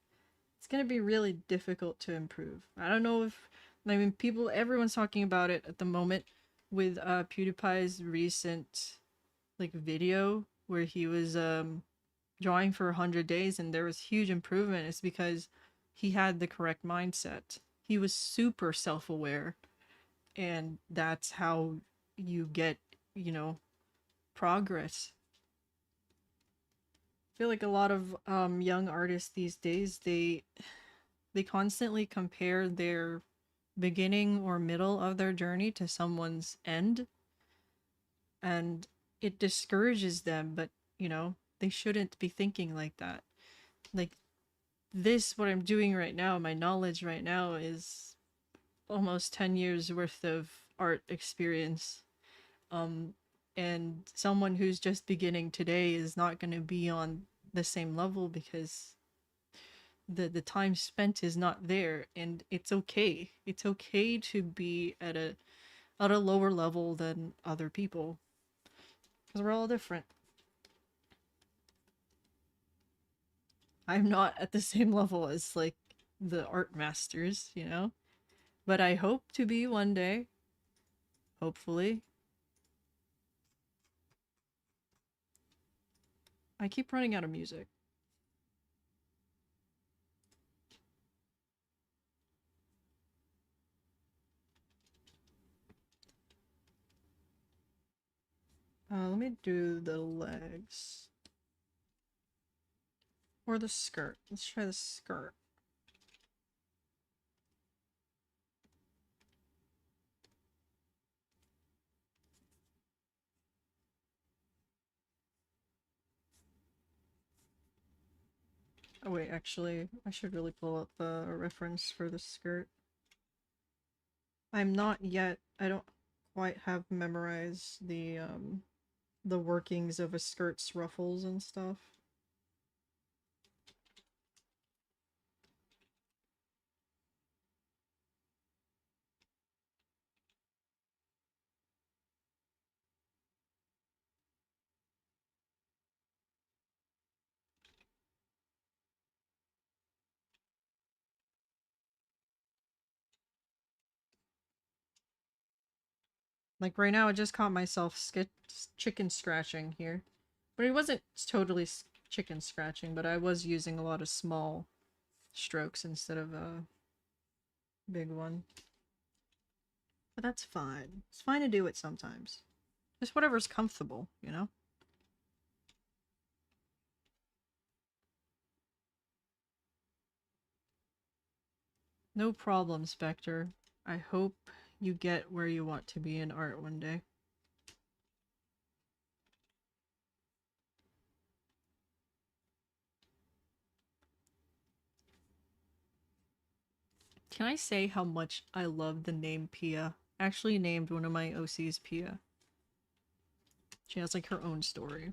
it's going to be really difficult to improve. I don't know if, I mean, people, everyone's talking about it at the moment with PewDiePie's recent like video where he was drawing for 100 days and there was huge improvement. It's because he had the correct mindset. He was super self-aware, and that's how you get, you know, progress. I feel like a lot of young artists these days, they constantly compare their beginning or middle of their journey to someone's end, and it discourages them. But you know, they shouldn't be thinking like that. Like, this, what I'm doing right now, my knowledge right now, is almost 10 years worth of art experience. um and someone who's just beginning today is not going to be on the same level because the time spent is not there. And it's okay, it's okay to be at a lower level than other people, because we're all different. I'm not at the same level as like the art masters, you know, but I hope to be one day, hopefully. I keep running out of music. Let me do the legs or the skirt. Let's try the skirt. Oh wait, actually, I should really pull up the reference for the skirt. I'm not yet. I don't quite have memorized the workings of a skirt's ruffles and stuff. Like right now, I just caught myself chicken scratching here, but it wasn't totally chicken scratching. But I was using a lot of small strokes instead of a big one. But that's fine. It's fine to do it sometimes. Just whatever's comfortable, you know? No problem, Spectre. I hope you get where you want to be in art one day. Can I say how much I love the name Pia? I actually named one of my OCs Pia. She has like her own story.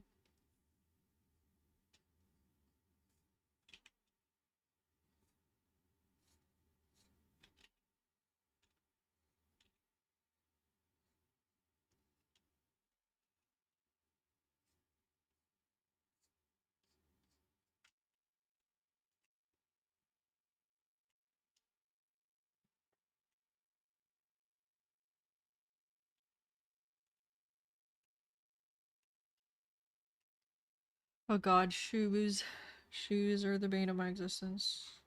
Oh god, shoes. Shoes are the bane of my existence.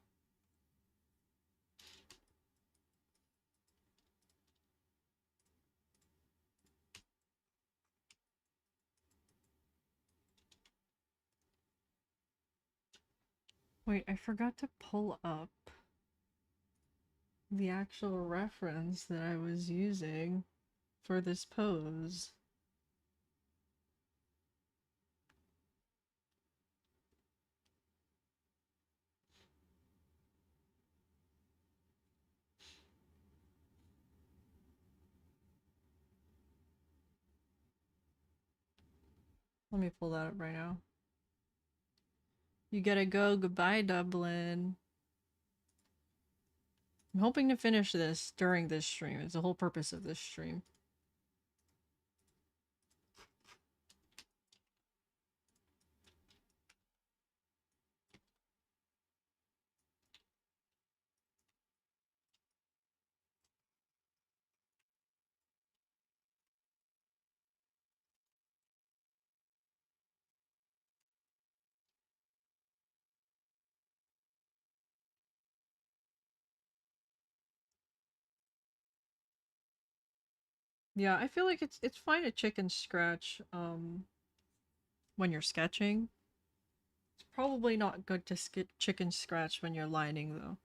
Wait, I forgot to pull up the actual reference that I was using for this pose. Let me pull that up right now. You gotta go. Goodbye, Dublin. I'm hoping to finish this during this stream. It's the whole purpose of this stream. Yeah, I feel like it's fine to chicken scratch when you're sketching. It's probably not good to chicken scratch when you're lining though.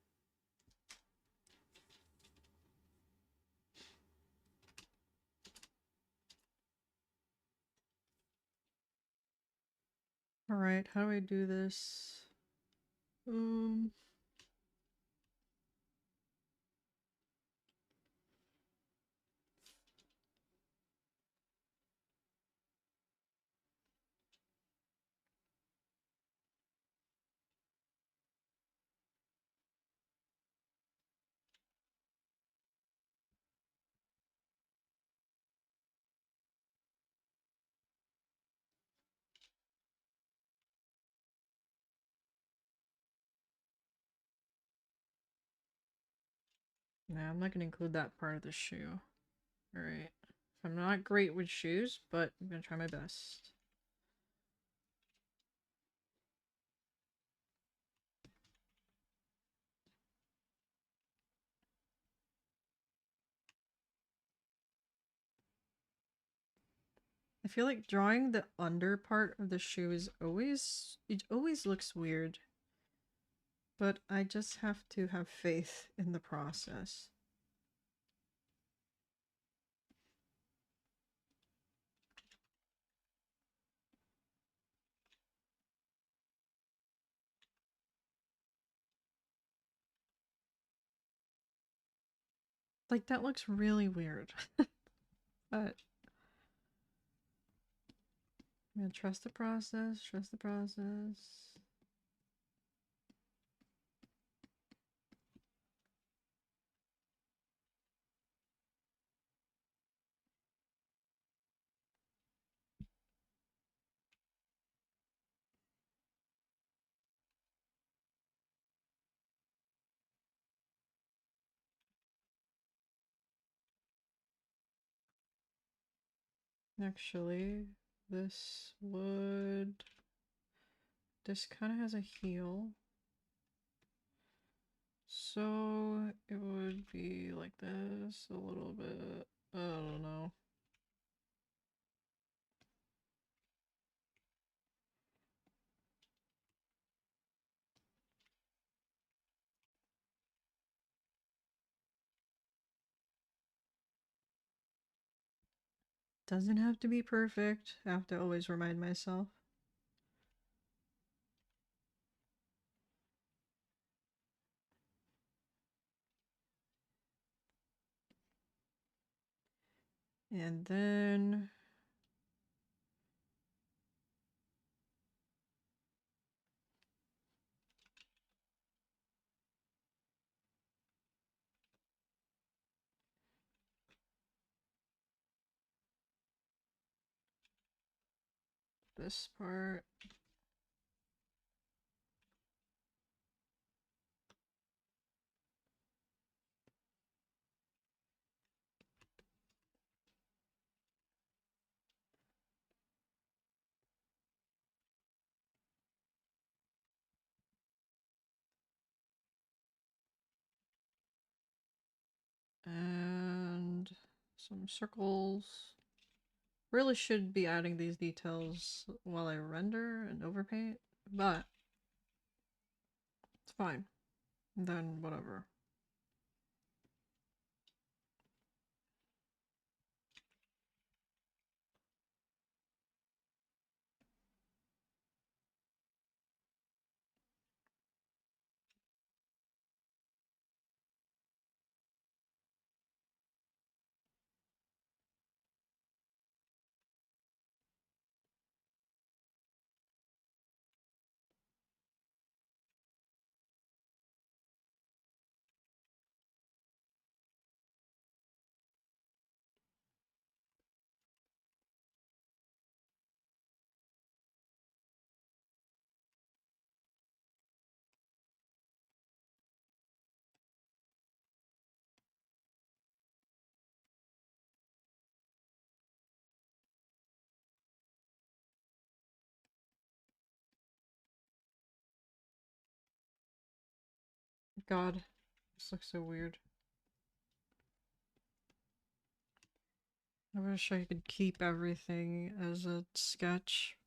All right, how do I do this? Um Nah, I'm not gonna include that part of the shoe. Alright. I'm not great with shoes, but I'm gonna try my best. I feel like drawing the under part of the shoe is always... it always looks weird. But I just have to have faith in the process. Like, that looks really weird. But I'm gonna trust the process, trust the process. Actually, this would... this kind of has a heel. So it would be like this a little bit. I don't know. Doesn't have to be perfect. I have to always remind myself. And then this part. And some circles. Really should be adding these details while I render and overpaint, but it's fine. Then whatever. God, this looks so weird. I wish I could keep everything as a sketch.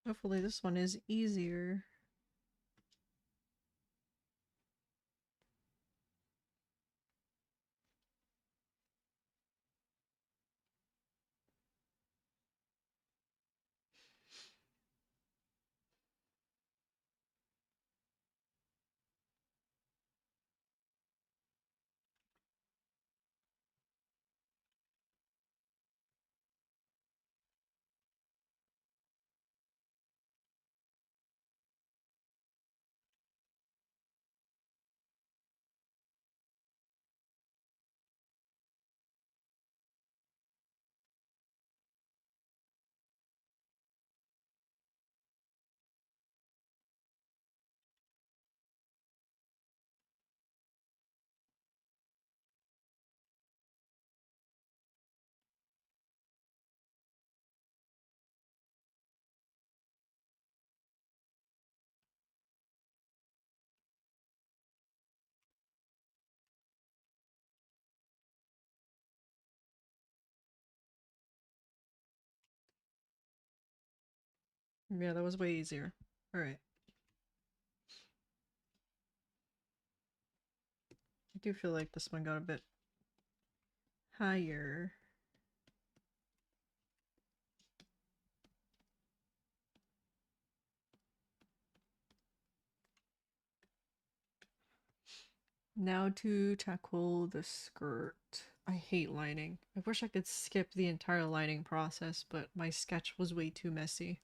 Hopefully this one is easier. Yeah, that was way easier. Alright. I do feel like this one got a bit higher. Now to tackle the skirt. I hate lining. I wish I could skip the entire lining process, but my sketch was way too messy.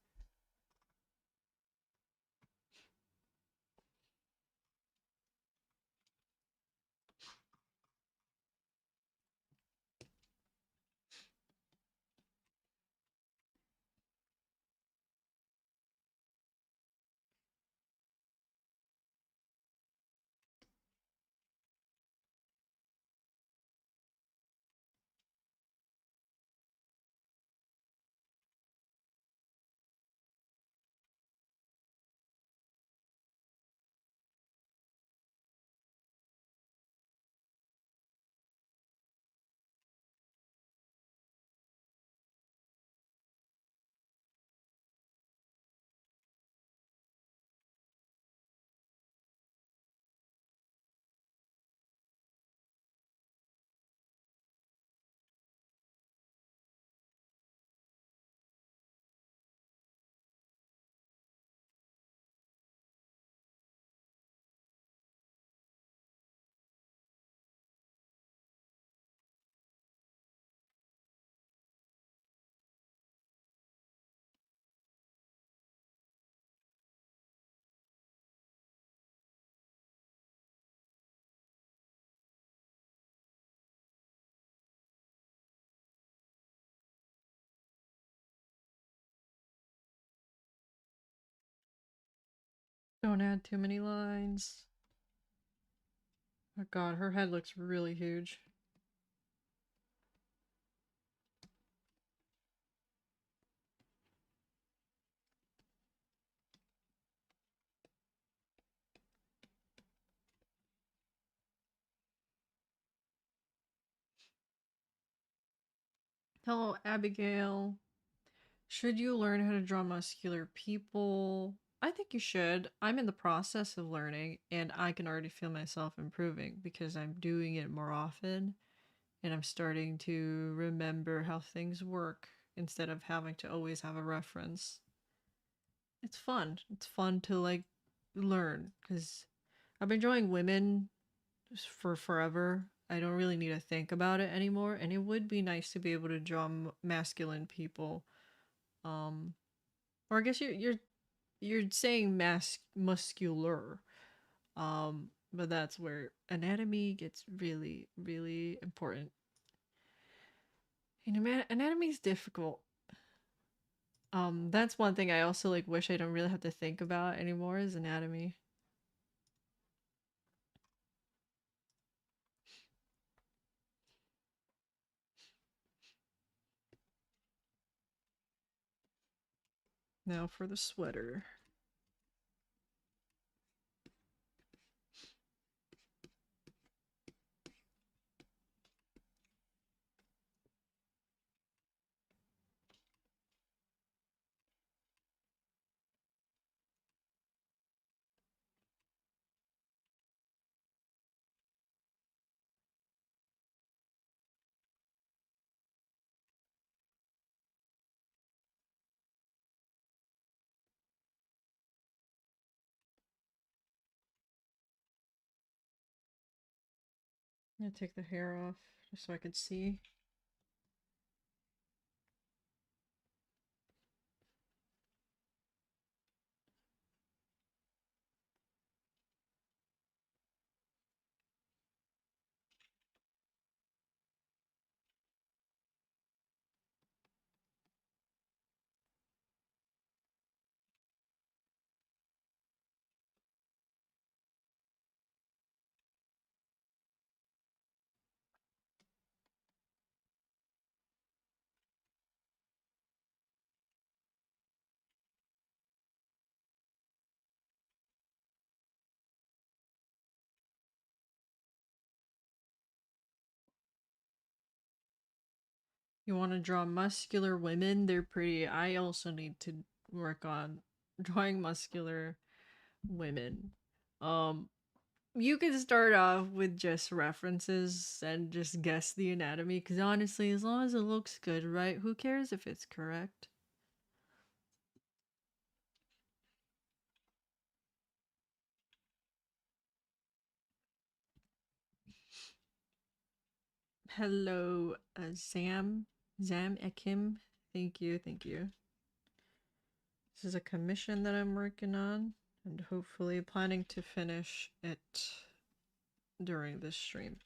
Don't add too many lines. Oh god, her head looks really huge. Hello, Abigail. Should you learn how to draw muscular people? I think you should. I'm in the process of learning, and I can already feel myself improving because I'm doing it more often and I'm starting to remember how things work instead of having to always have a reference. It's fun. It's fun to like learn because I've been drawing women for forever. I don't really need to think about it anymore, and it would be nice to be able to draw masculine people. Um, or I guess you're saying muscular. But that's where anatomy gets really important. Anatomy is difficult. That's one thing I also like wish I don't really have to think about anymore is anatomy. Now for the sweater. I'm gonna take the hair off just so I could see. You want to draw muscular women? They're pretty. I also need to work on drawing muscular women. Um, you can start off with just references and just guess the anatomy, because honestly, as long as it looks good, right? Who cares if it's correct? Hello, Zam Ekim. Thank you, thank you. This is a commission that I'm working on, and hopefully planning to finish it during this stream.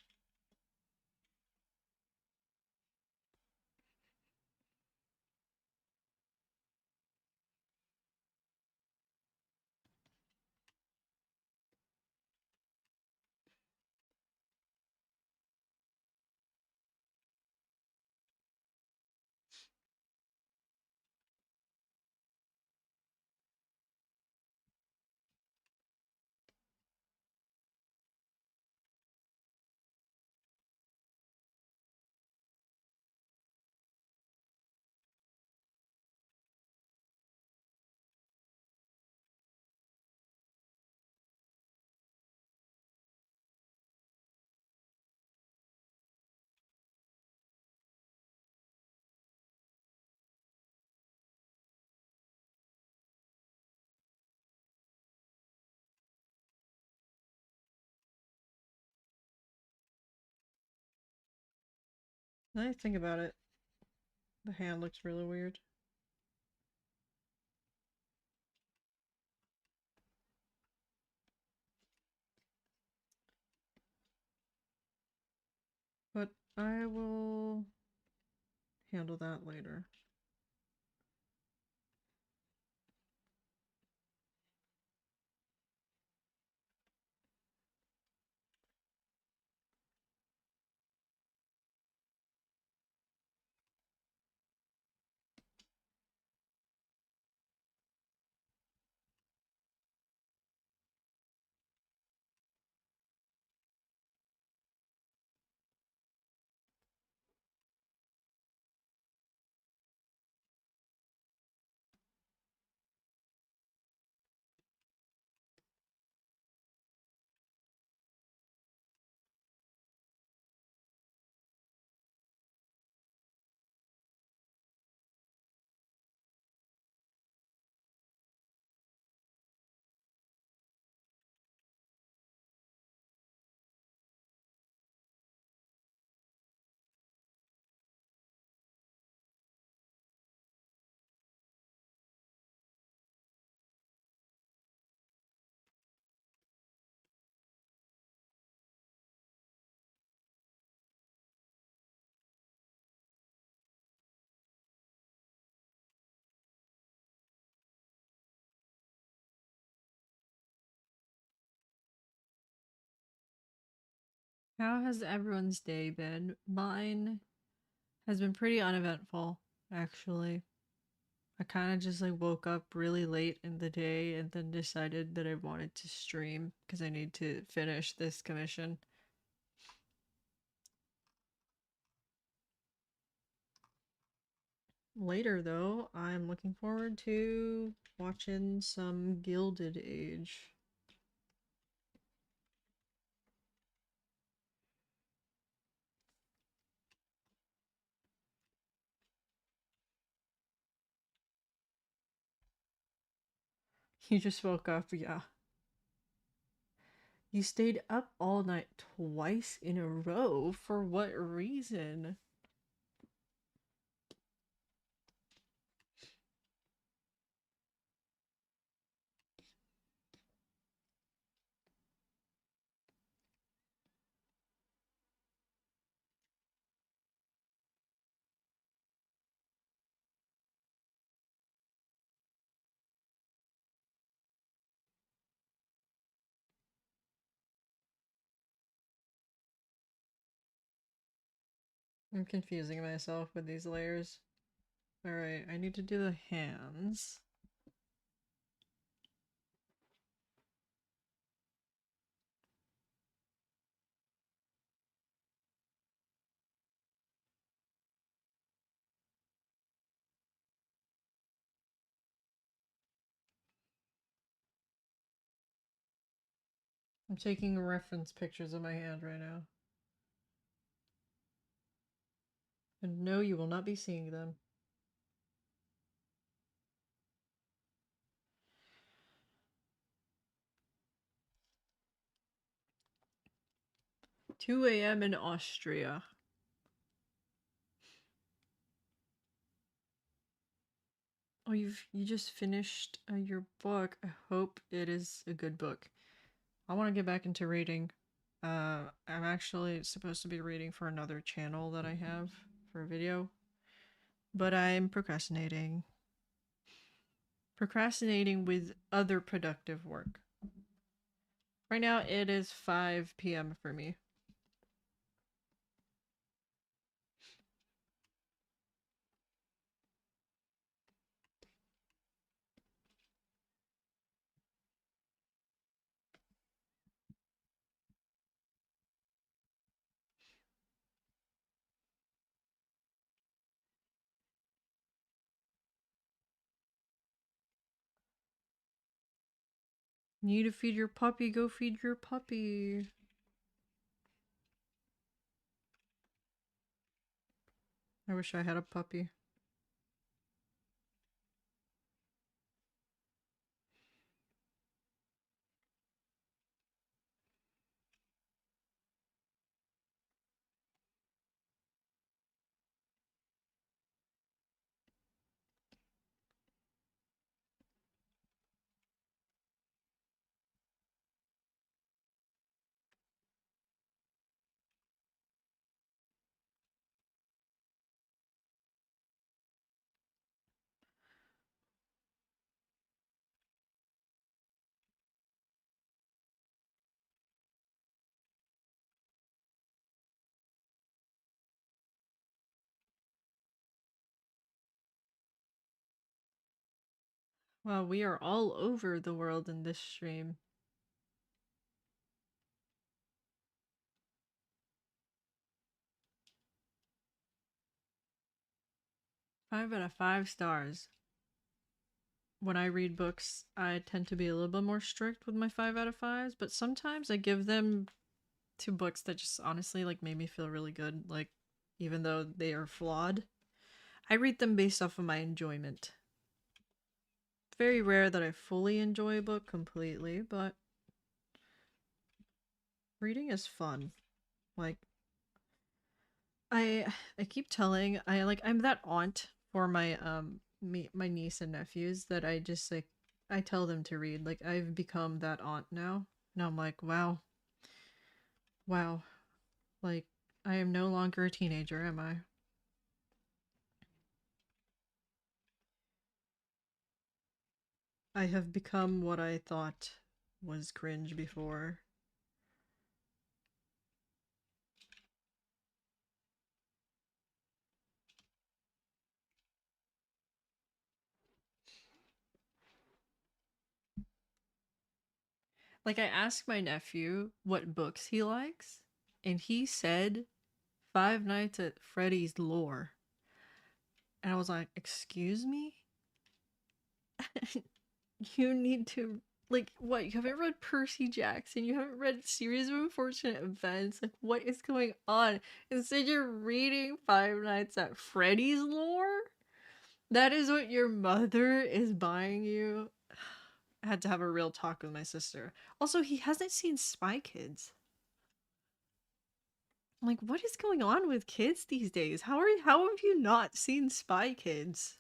Now I think about it, the hand looks really weird. But I will handle that later. How has everyone's day been? Mine has been pretty uneventful, actually. I kind of just like woke up really late in the day and then decided that I wanted to stream because I need to finish this commission. Later, though, I'm looking forward to watching some Gilded Age. You just woke up, yeah. You stayed up all night twice in a row. For what reason? I'm confusing myself with these layers. Alright, I need to do the hands. I'm taking reference pictures of my hand right now. And no, you will not be seeing them. 2 a.m. in Austria. Oh, you just finished your book. I hope it is a good book. I want to get back into reading. I'm actually supposed to be reading for another channel that I have for a video, but I'm procrastinating. Procrastinating with other productive work. Right now it is 5 p.m. for me. Need to feed your puppy, go feed your puppy. I wish I had a puppy. Wow, we are all over the world in this stream. 5 out of 5 stars. When I read books, I tend to be a little bit more strict with my 5 out of 5s, but sometimes I give them to books that just honestly like made me feel really good. Like, even though they are flawed, I read them based off of my enjoyment. Very rare that I fully enjoy a book completely, but reading is fun. Like, I keep telling I'm that aunt for my niece and nephews that I just like I tell them to read. Like, I've become that aunt now. And I'm like, wow. Wow. Like, I am no longer a teenager, am I? I have become what I thought was cringe before. Like, I asked my nephew what books he likes, and he said Five Nights at Freddy's lore. And I was like, excuse me? You need to, like, what? You haven't read Percy Jackson, you haven't read Series of Unfortunate Events. Like, what is going on? Instead, you're reading Five Nights at Freddy's lore? That is what your mother is buying you? I had to have a real talk with my sister. Also, he hasn't seen Spy Kids. I'm like, what is going on with kids these days? How have you not seen Spy Kids?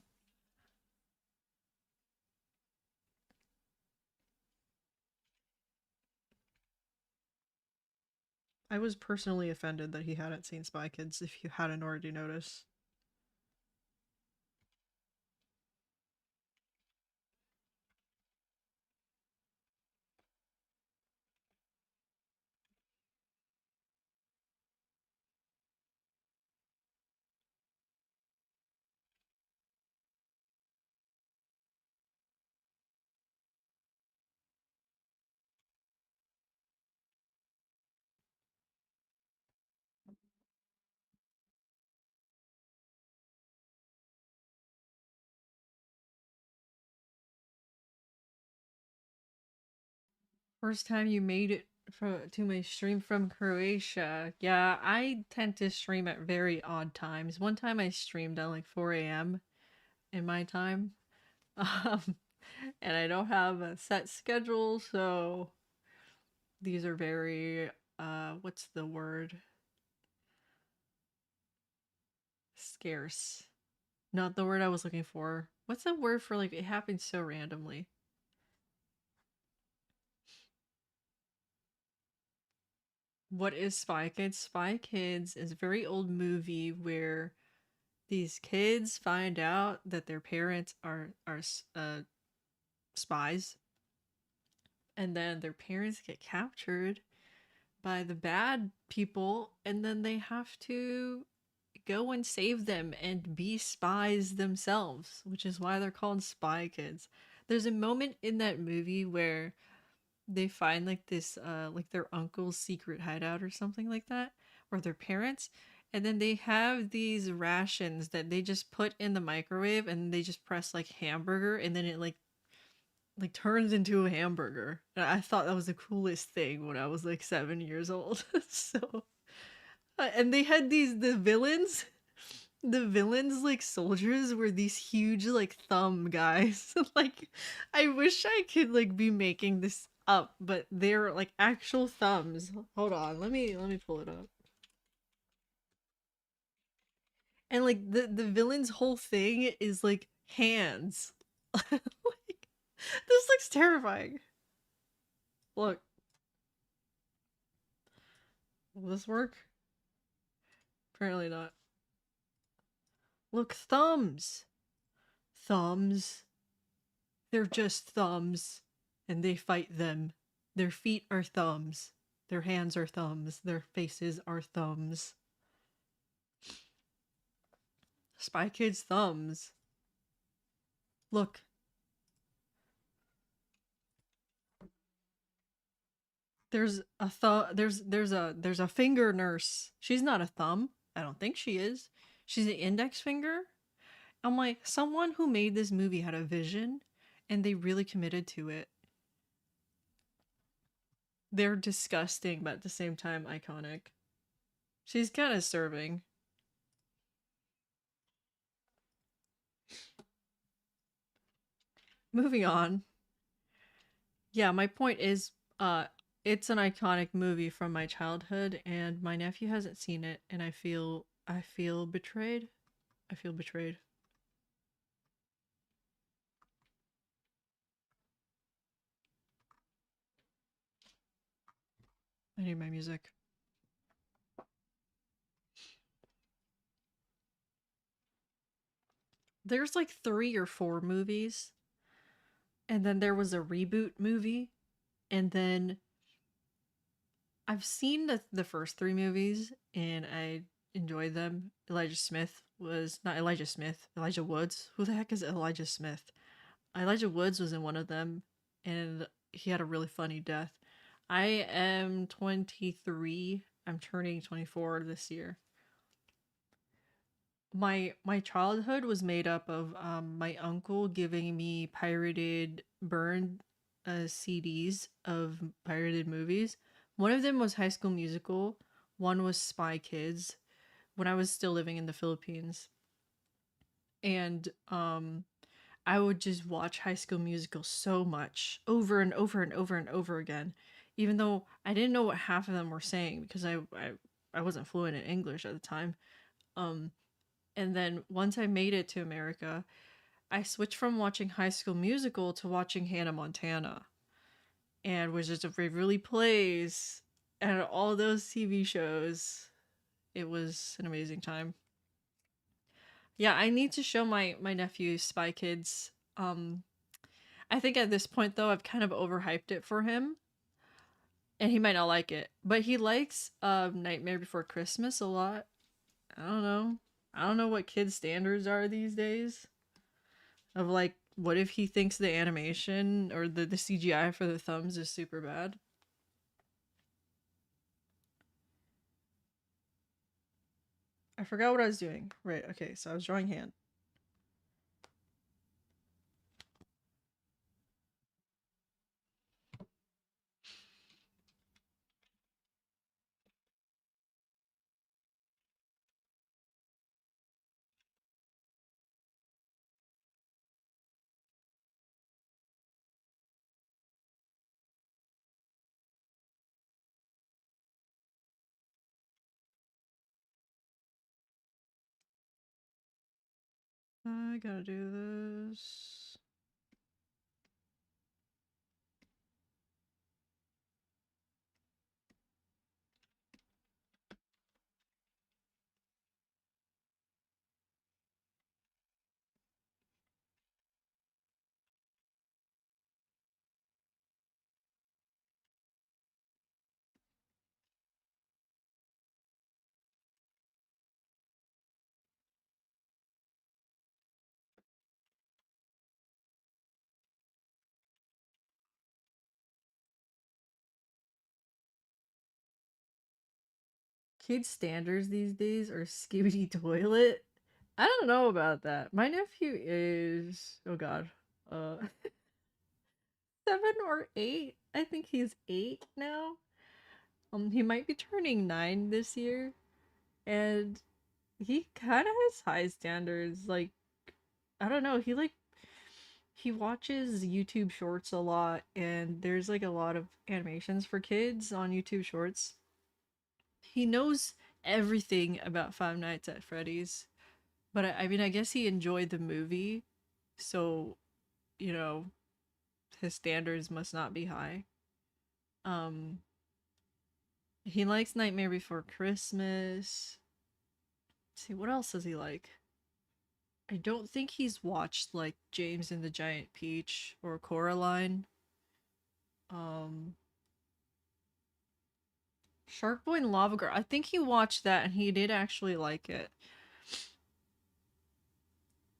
I was personally offended that he hadn't seen Spy Kids if you hadn't already noticed. First time you made it to my stream from Croatia. Yeah, I tend to stream at very odd times. One time I streamed at like 4 a.m. in my time. Um, and I don't have a set schedule, so these are very what's the word? Scarce. Not the word I was looking for. What's the word for like it happens so randomly? What is Spy Kids? Spy Kids is a very old movie where these kids find out that their parents are spies, and then their parents get captured by the bad people, and then they have to go and save them and be spies themselves, which is why they're called Spy Kids. There's a moment in that movie where they find like this like their uncle's secret hideout or something like that, or their parents, and then they have these rations that they just put in the microwave and they just press like hamburger, and then it like turns into a hamburger. And I thought that was the coolest thing when I was like 7 years old. So and they had the villains like soldiers were these huge like thumb guys. Like I wish I could like be making this up, but they're like actual thumbs. Hold on, let me pull it up. And like the villain's whole thing is like hands. Like this looks terrifying. Look, will this work? Apparently not. Look, thumbs. Thumbs. They're just thumbs, and they fight them. Their feet are thumbs. Their hands are thumbs. Their faces are thumbs. Spy Kids thumbs. Look, there's a finger nurse. She's not a thumb. I don't think she is. She's an index finger. I'm like, someone who made this movie had a vision and they really committed to it. They're disgusting, but at the same time iconic. She's kind of serving. Moving on. Yeah, my point is, it's an iconic movie from my childhood, and my nephew hasn't seen it, and I feel betrayed. I feel betrayed. I need my music. There's like 3 or 4 movies, and then there was a reboot movie, and then I've seen the first 3 movies, and I enjoyed them. Elijah Smith was not Elijah Smith, Elijah Woods. Who the heck is Elijah Smith? Elijah Woods was in one of them, and he had a really funny death. I am 23. I'm turning 24 this year. My childhood was made up of my uncle giving me pirated burned CDs of pirated movies. One of them was High School Musical, one was Spy Kids when I was still living in the Philippines. And I would just watch High School Musical so much over and over and over and over again, even though I didn't know what half of them were saying because I wasn't fluent in English at the time. Um, and then once I made it to America, I switched from watching High School Musical to watching Hannah Montana and was just a Waverly Place and all those TV shows. It was an amazing time. Yeah, I need to show my nephew Spy Kids. I think at this point though, I've kind of overhyped it for him, and he might not like it, but he likes Nightmare Before Christmas a lot. I don't know. I don't know what kids' standards are these days. Of like, what if he thinks the animation or the CGI for the thumbs is super bad? I forgot what I was doing. Right. Okay. So I was drawing hand. I gotta do this. Kids' standards these days are Skibidi Toilet. I don't know about that. My nephew is, oh god, uh 7 or 8. I think he's 8 now. He might be turning 9 this year, and he kind of has high standards. Like, I don't know, he watches YouTube Shorts a lot, and there's like a lot of animations for kids on YouTube Shorts. He knows everything about Five Nights at Freddy's, but I mean, I guess he enjoyed the movie, so you know his standards must not be high. Um, he likes Nightmare Before Christmas. Let's see, what else does he like? I don't think he's watched like James and the Giant Peach or Coraline. Um, Shark Boy and Lava Girl. I think he watched that and he did actually like it.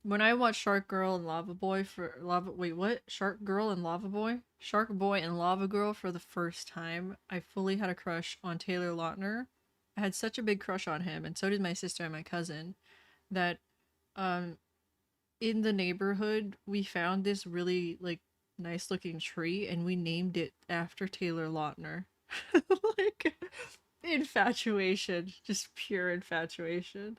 When I watched Shark Girl and Lava Boy for Lava wait, what? Shark Girl and Lava Boy? Shark Boy and Lava Girl for the first time, I fully had a crush on Taylor Lautner. I had such a big crush on him, and so did my sister and my cousin, that um in the neighborhood we found this really like nice looking tree and we named it after Taylor Lautner. Like infatuation, just pure infatuation.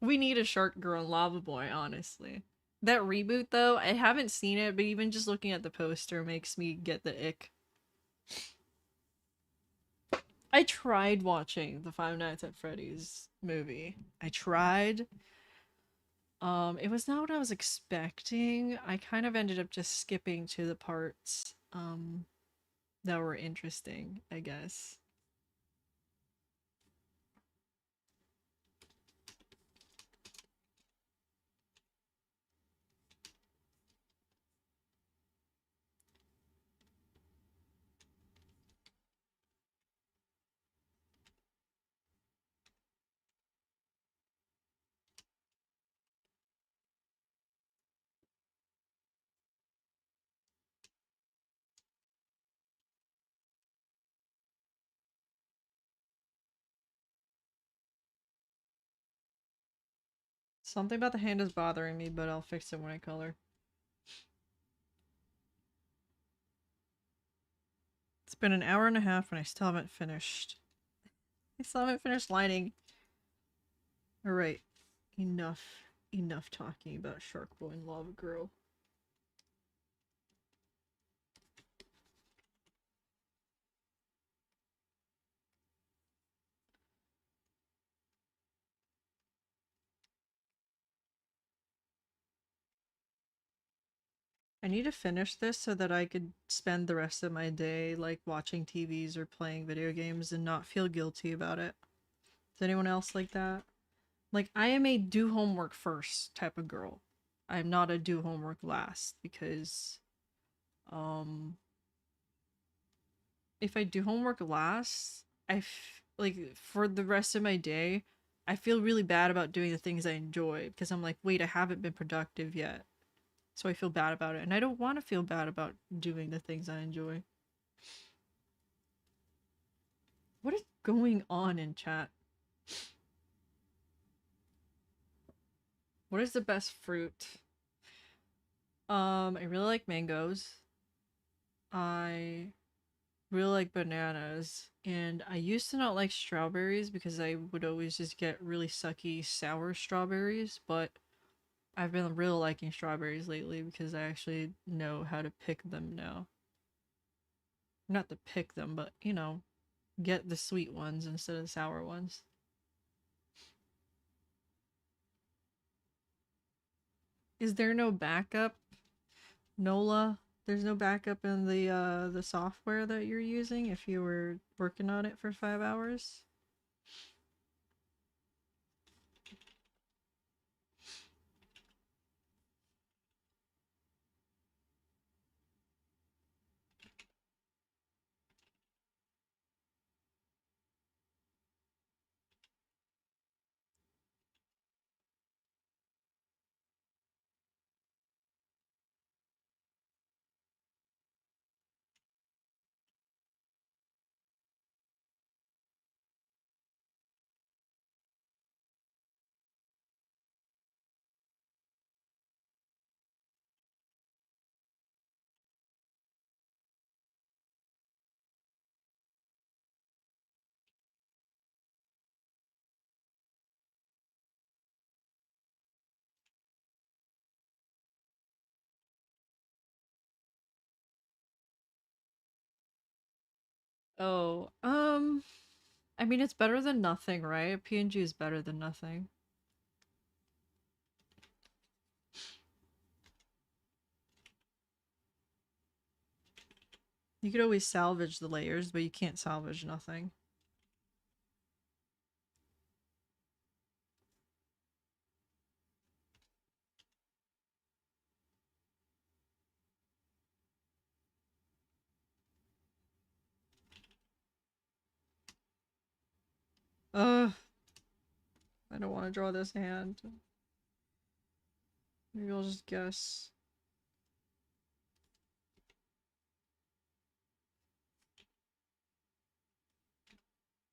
We need a Shark Girl and Lava Boy, honestly. That reboot though, I haven't seen it, but even just looking at the poster makes me get the ick. I tried watching the Five Nights at Freddy's movie. I tried. It was not what I was expecting. I kind of ended up just skipping to the parts that were interesting, I guess. Something about the hand is bothering me, but I'll fix it when I color. It's been an hour and a half and I still haven't finished. I still haven't finished lining. Alright. Enough. Enough talking about Shark Boy and Lava Girl. I need to finish this so that I could spend the rest of my day like watching TVs or playing video games and not feel guilty about it. Is anyone else like that? Like, I am a do homework first type of girl. I'm not a do homework last because um if I do homework last, like for the rest of my day, I feel really bad about doing the things I enjoy because I'm like, wait, I haven't been productive yet. So I feel bad about it. And I don't want to feel bad about doing the things I enjoy. What is going on in chat? What is the best fruit? I really like mangoes. I really like bananas. And I used to not like strawberries because I would always just get really sucky sour strawberries, but I've been really liking strawberries lately because I actually know how to pick them now. Not to pick them, but you know, get the sweet ones instead of the sour ones. Is there no backup, Nola? There's no backup in the software that you're using if you were working on it for 5 hours? Oh, I mean it's better than nothing, right? PNG is better than nothing. You could always salvage the layers, but you can't salvage nothing. Ugh, I don't want to draw this hand. Maybe I'll just guess.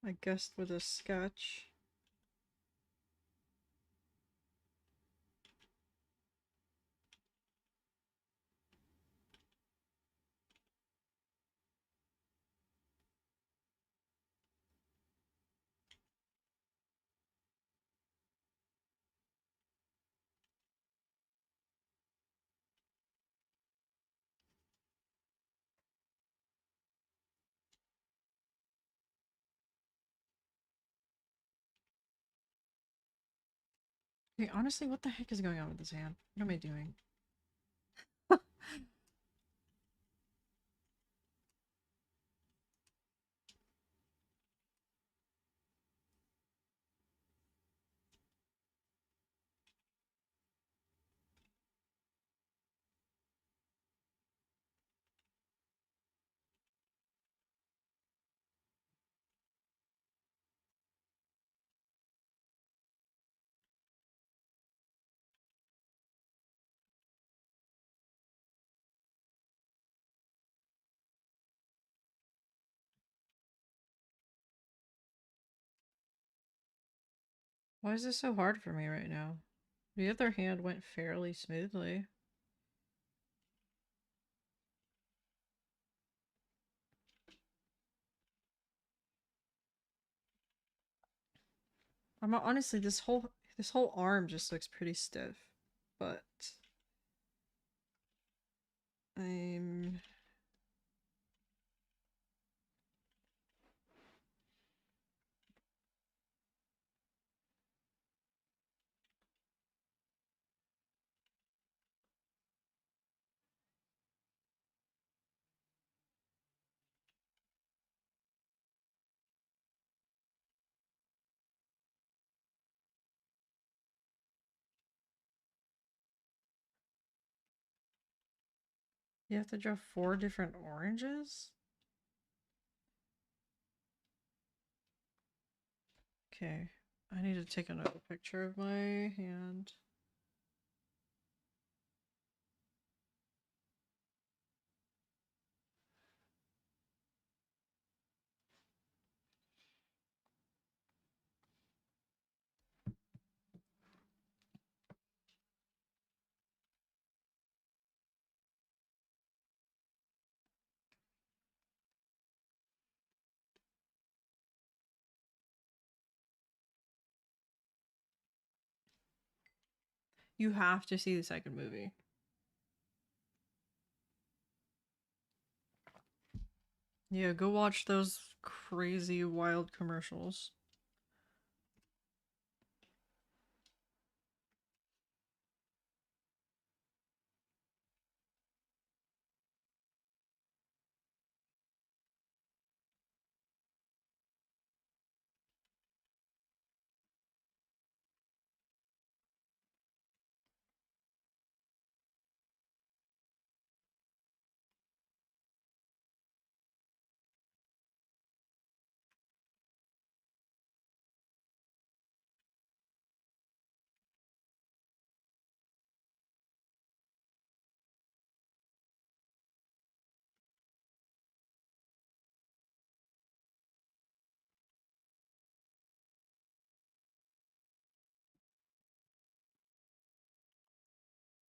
I guessed with a sketch. Okay, honestly, what the heck is going on with this hand? What am I doing? Why is this so hard for me right now? The other hand went fairly smoothly. Honestly, this whole arm just looks pretty stiff, but I'm you have to draw 4 different oranges? Okay. I need to take another picture of my hand. You have to see the second movie. Yeah, go watch those crazy wild commercials.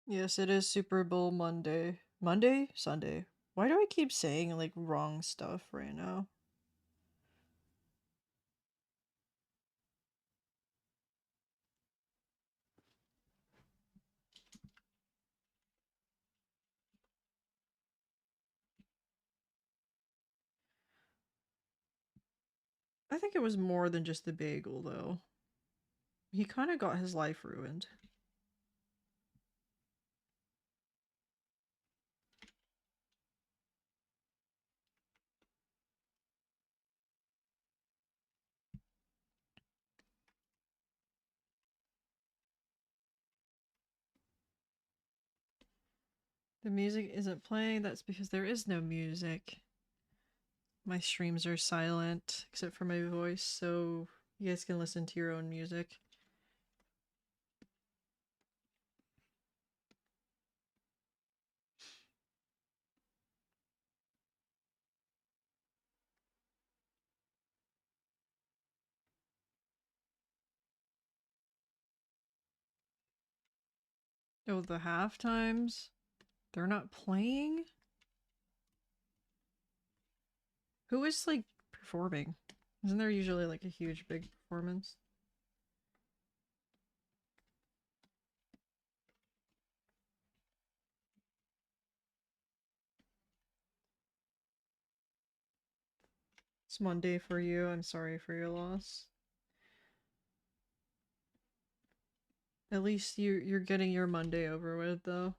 Yes, it is Super Bowl Monday. Monday? Sunday. Why do I keep saying like wrong stuff right now? I think it was more than just the bagel though. He kind of got his life ruined. The music isn't playing, that's because there is no music. My streams are silent except for my voice, so you guys can listen to your own music. Oh, the half times? They're not playing? Who is like performing? Isn't there usually like a huge big performance? It's Monday for you. I'm sorry for your loss. At least you're getting your Monday over with though.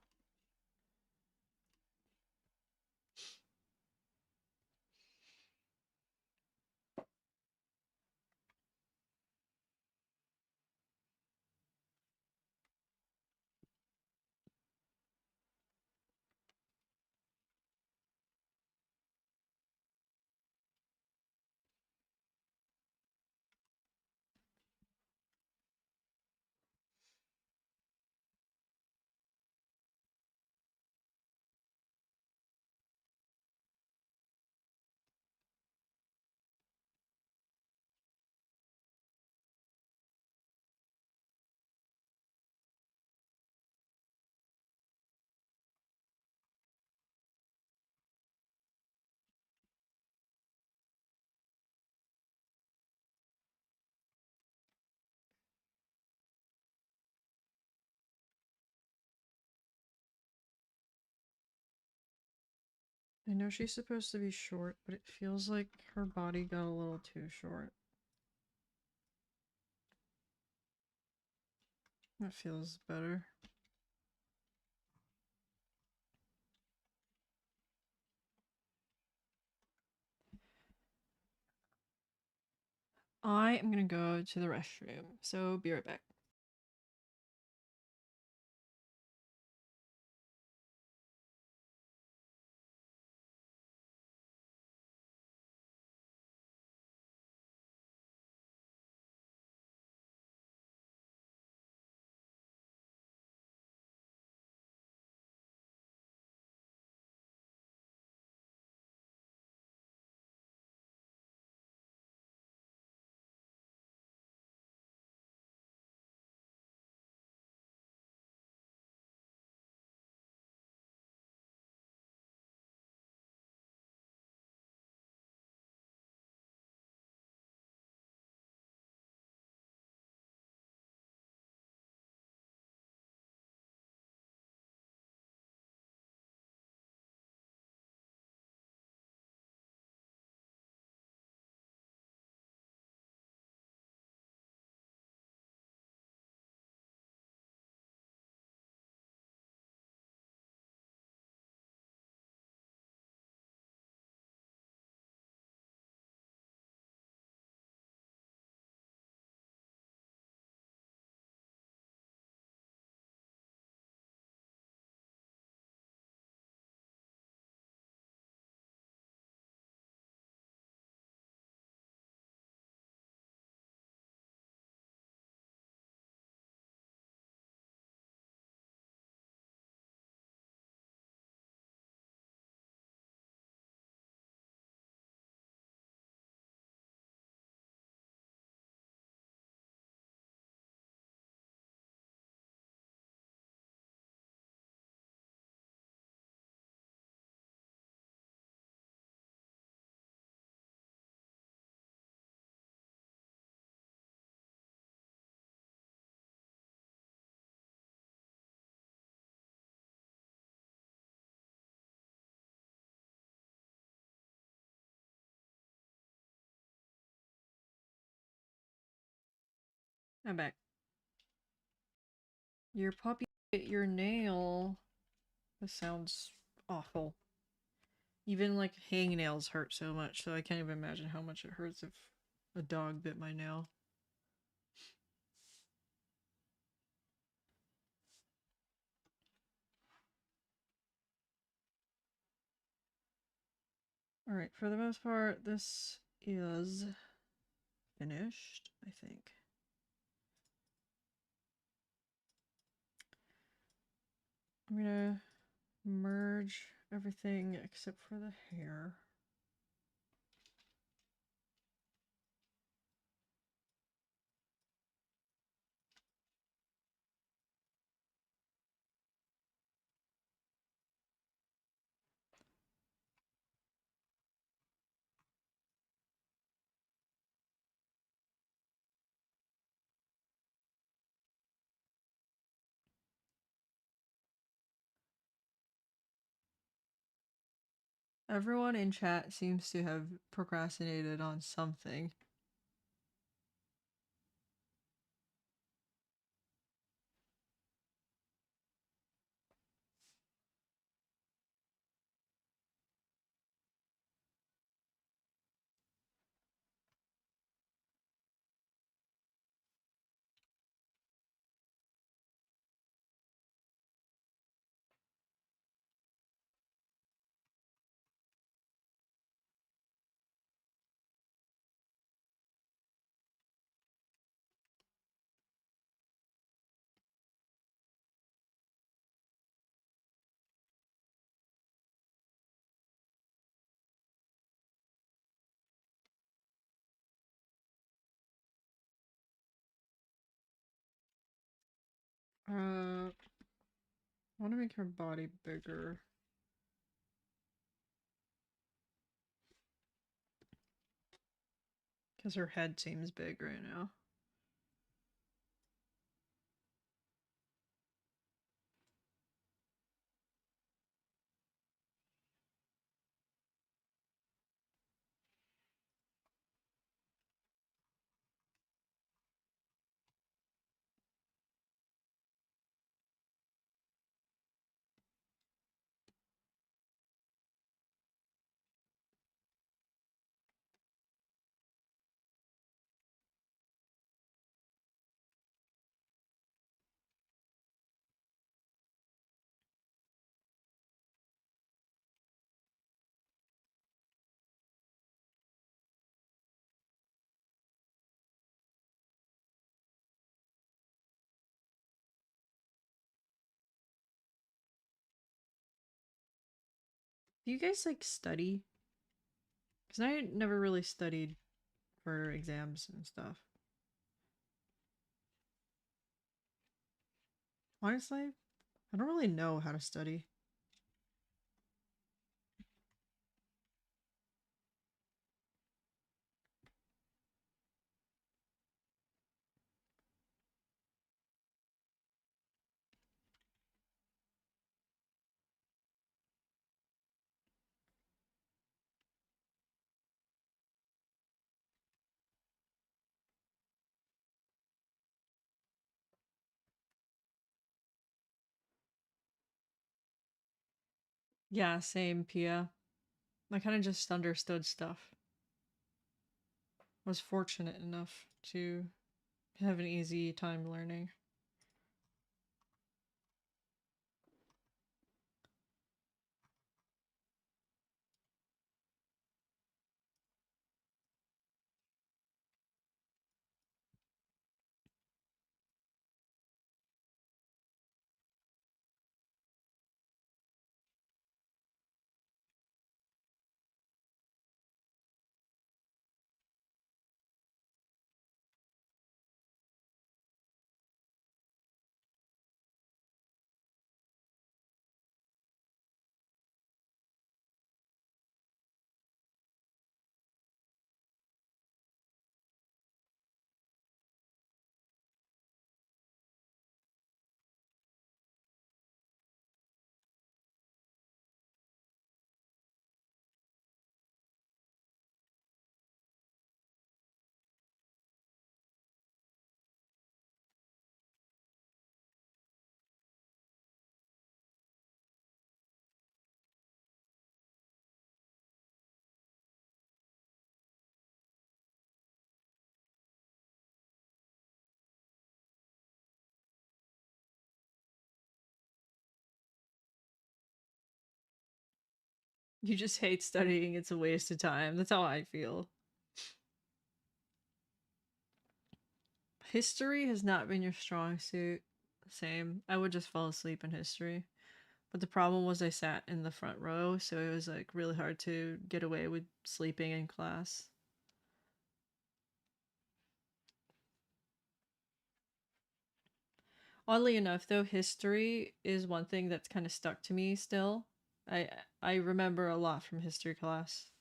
I know she's supposed to be short, but it feels like her body got a little too short. That feels better. I am gonna go to the restroom, so be right back. I'm back. Your puppy bit your nail. This sounds awful. Even like hangnails hurt so much, so I can't even imagine how much it hurts if a dog bit my nail. Alright, for the most part, this is finished, I think. I'm gonna merge everything except for the hair. Everyone in chat seems to have procrastinated on something. I want to make her body bigger. Because her head seems big right now. Do you guys like study? Because I never really studied for exams and stuff. Honestly, I don't really know how to study. Yeah, same, Pia. I kind of just understood stuff. Was fortunate enough to have an easy time learning. You just hate studying, it's a waste of time. That's how I feel. History has not been your strong suit. Same. I would just fall asleep in history. But the problem was I sat in the front row, so it was like really hard to get away with sleeping in class. Oddly enough, though, history is one thing that's kind of stuck to me still. I I remember a lot from history class,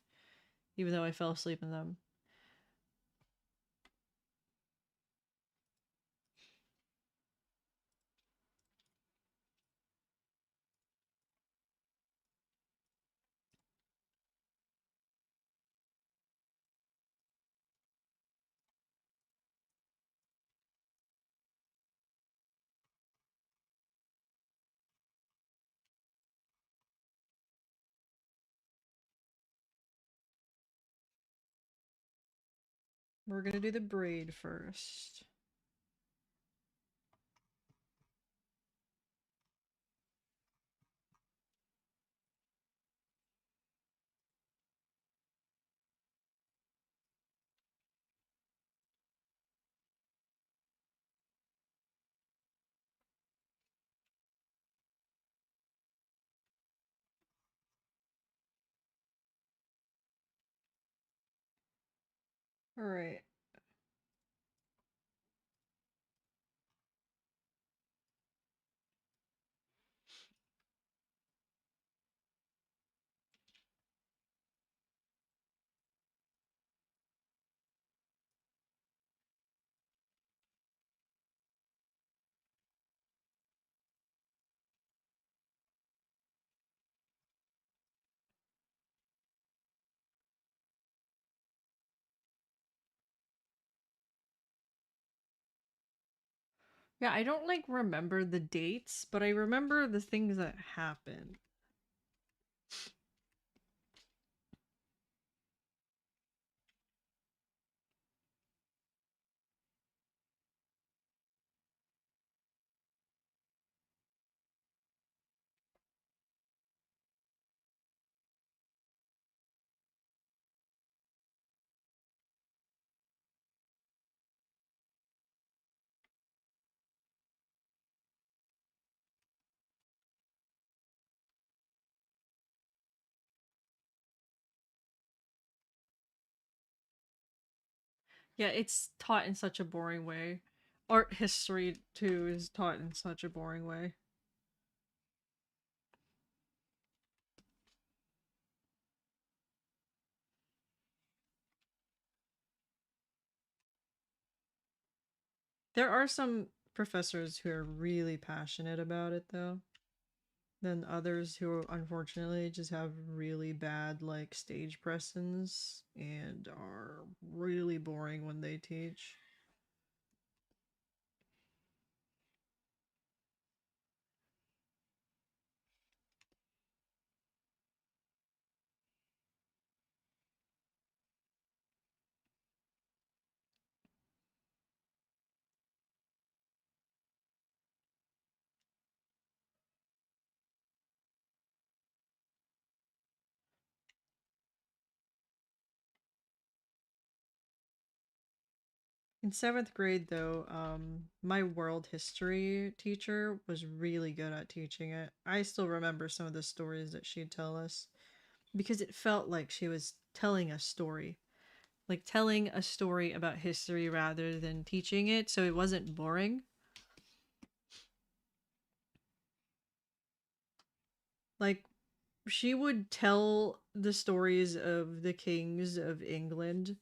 even though I fell asleep in them. We're gonna do the braid first. All right. Yeah, I don't like remember the dates, but I remember the things that happened. Yeah, it's taught in such a boring way. Art history too is taught in such a boring way. There are some professors who are really passionate about it though. Then others who unfortunately just have really bad like stage presence and are really boring when they teach. In seventh grade, though, my world history teacher was really good at teaching it. I still remember some of the stories that she'd tell us because it felt like she was telling a story, like telling a story about history rather than teaching it, so it wasn't boring. Like, she would tell the stories of the kings of England,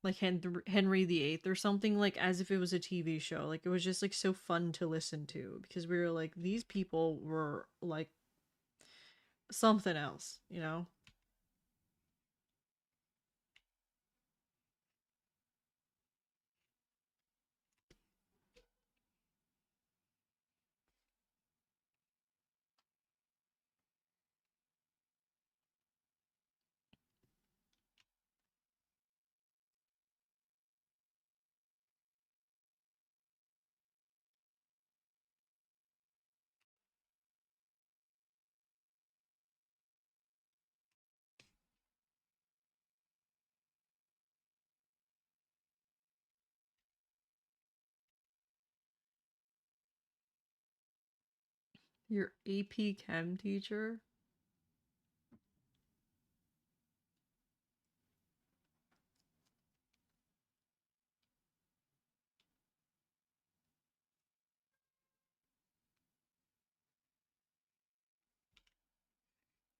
like Henry VIII or something, like as if it was a TV show. Like, it was just like so fun to listen to because we were like, these people were like something else, you know? Your AP Chem teacher.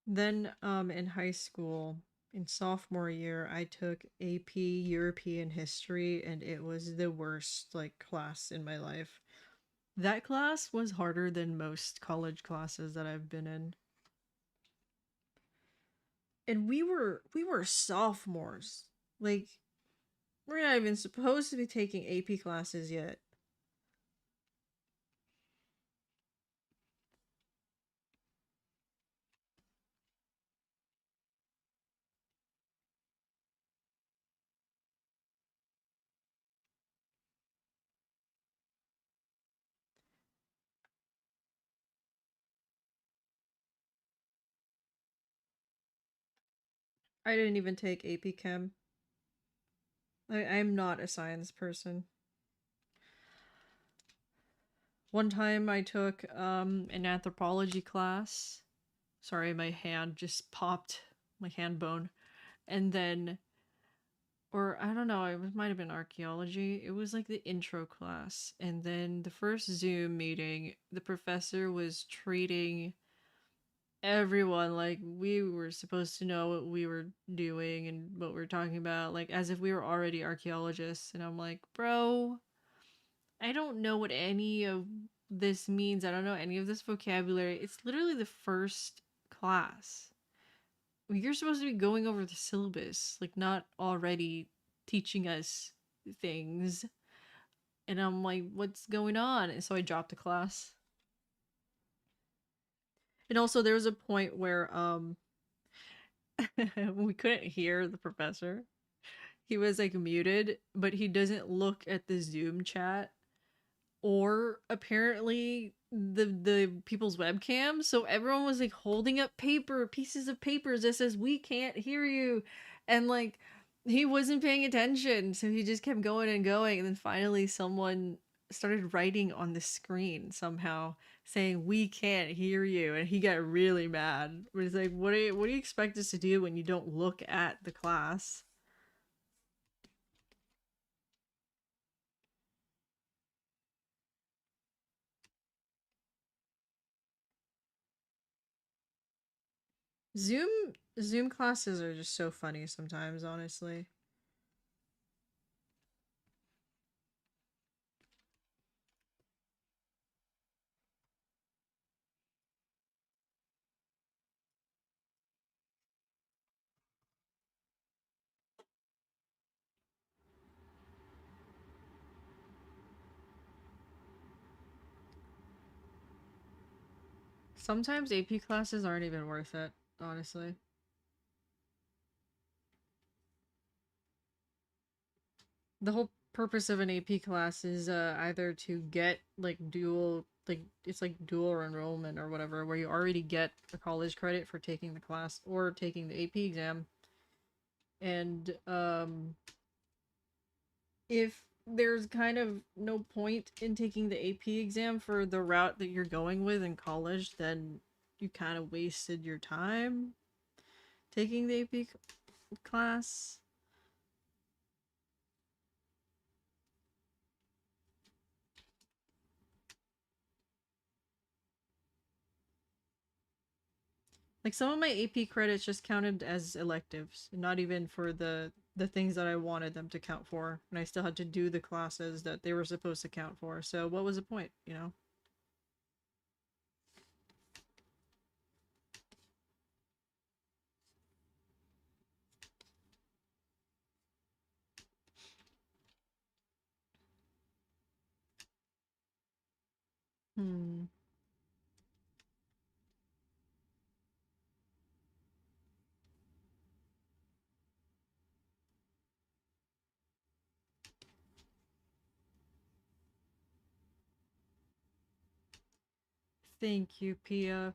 Then, in high school, in sophomore year, I took AP European History, and it was the worst like class in my life. That class was harder than most college classes that I've been in. And we were sophomores. Like, we're not even supposed to be taking AP classes yet. I didn't even take AP Chem. I'm not a science person. One time I took an anthropology class. Sorry, my hand just popped, my hand bone. And then, or I don't know, it might have been archaeology. It was like the intro class. And then the first Zoom meeting, the professor was treating everyone like we were supposed to know what we were doing and what we are talking about, like as if we were already archaeologists. And I'm like, bro, I don't know what any of this means. I don't know any of this vocabulary. It's literally the first class. You're supposed to be going over the syllabus, like not already teaching us things. And I'm like, what's going on? And so I dropped the class. And also there was a point where we couldn't hear the professor. He was like muted, but he doesn't look at the Zoom chat or apparently the people's webcams. So everyone was like holding up pieces of papers that says we can't hear you, and like he wasn't paying attention, so he just kept going and going, and then finally someone started writing on the screen somehow saying we can't hear you, and he got really mad. He's like, what do you expect us to do when you don't look at the class? Zoom Zoom classes are just so funny sometimes, honestly. Sometimes AP classes aren't even worth it, honestly. The whole purpose of an AP class is either to get like dual like it's like dual enrollment or whatever, where you already get a college credit for taking the class or taking the AP exam. And if there's kind of no point in taking the AP exam for the route that you're going with in college, then you kind of wasted your time taking the AP class. Like some of my AP credits just counted as electives, not even for the things that I wanted them to count for, and I still had to do the classes that they were supposed to count for. So what was the point, you know? Hmm. Thank you, Pia.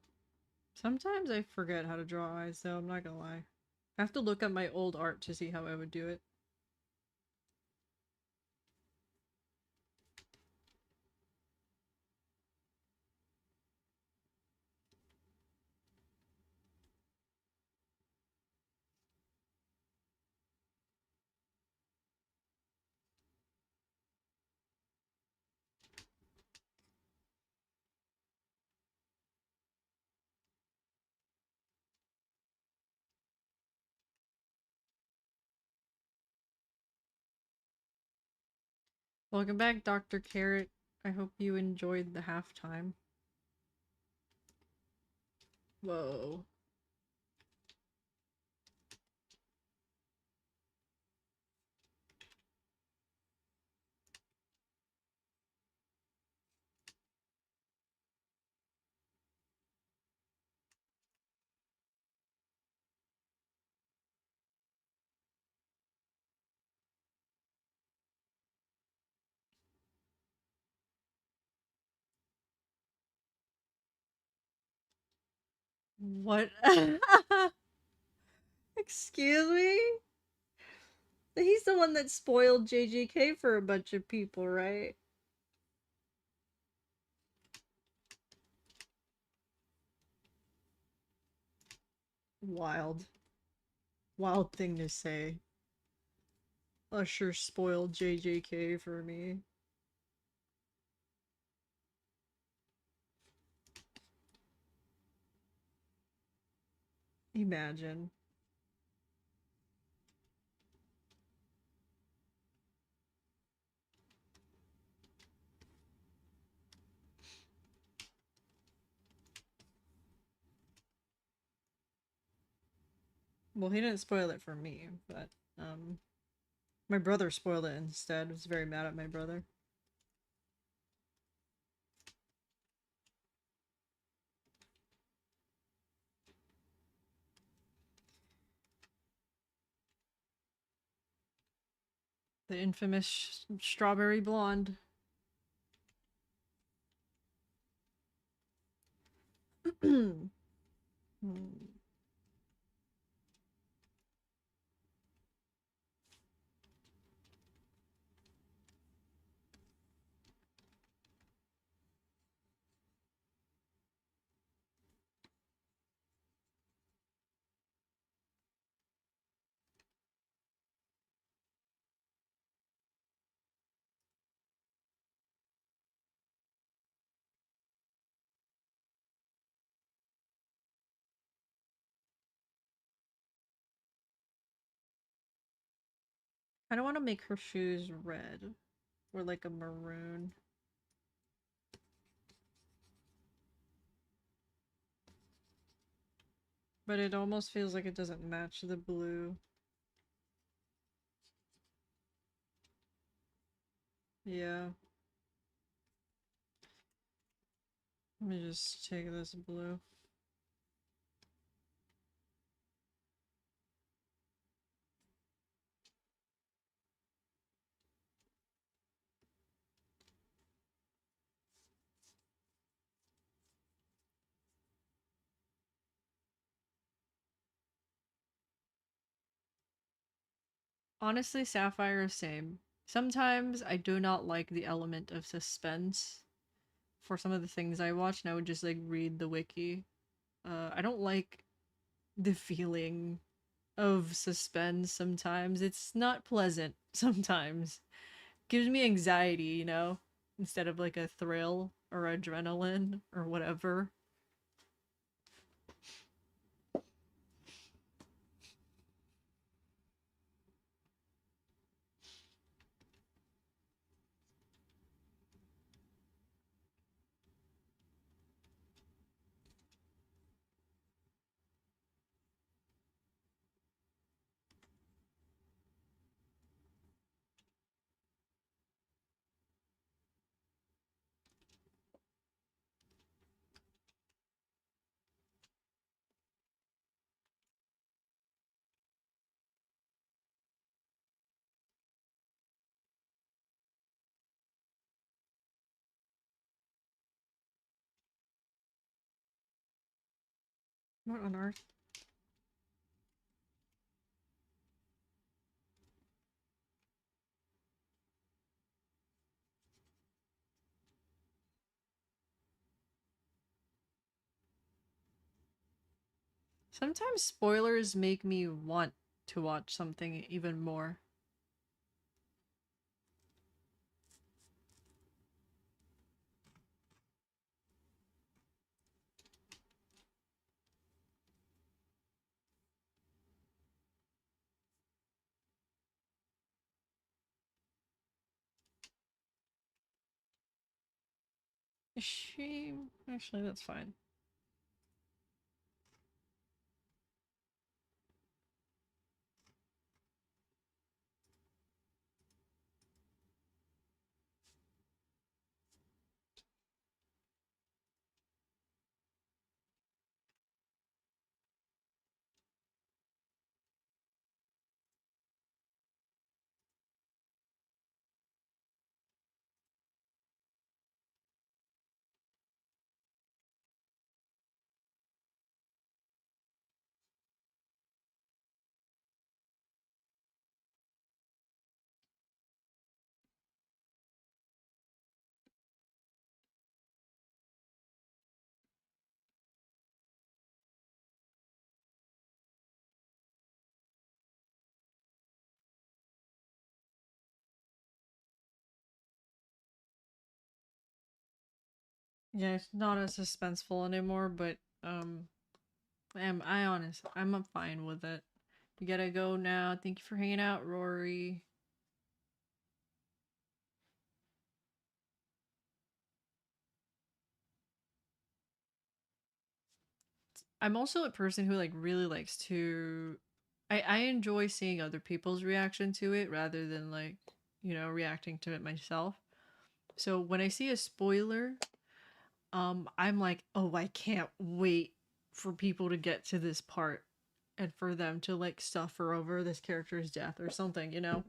Sometimes I forget how to draw eyes, though. I'm not gonna lie. I have to look at my old art to see how I would do it. Welcome back, Dr. Carrot. I hope you enjoyed the halftime. Whoa. What? Excuse me? He's the one that spoiled JJK for a bunch of people, right? Wild. Wild thing to say. Usher spoiled JJK for me. Imagine. Well, he didn't spoil it for me, but, my brother spoiled it instead. I was very mad at my brother. The infamous strawberry blonde. Hmm. kind of want to make her shoes red or like a maroon. But it almost feels like it doesn't match the blue. Yeah. Let me just take this blue. Honestly, Sapphire is same. Sometimes I do not like the element of suspense for some of the things I watch, and I would just like read the wiki. I don't like the feeling of suspense sometimes. It's not pleasant sometimes. Gives me anxiety, you know, instead of like a thrill or adrenaline or whatever. What on earth? Sometimes spoilers make me want to watch something even more. Is she actually that's fine. Yeah, it's not as suspenseful anymore, but I'm fine with it. We gotta go now. Thank you for hanging out, Rory. I'm also a person who like really likes to I enjoy seeing other people's reaction to it rather than like, you know, reacting to it myself. So when I see a spoiler, I'm like, "Oh, I can't wait for people to get to this part and for them to like suffer over this character's death or something, you know?"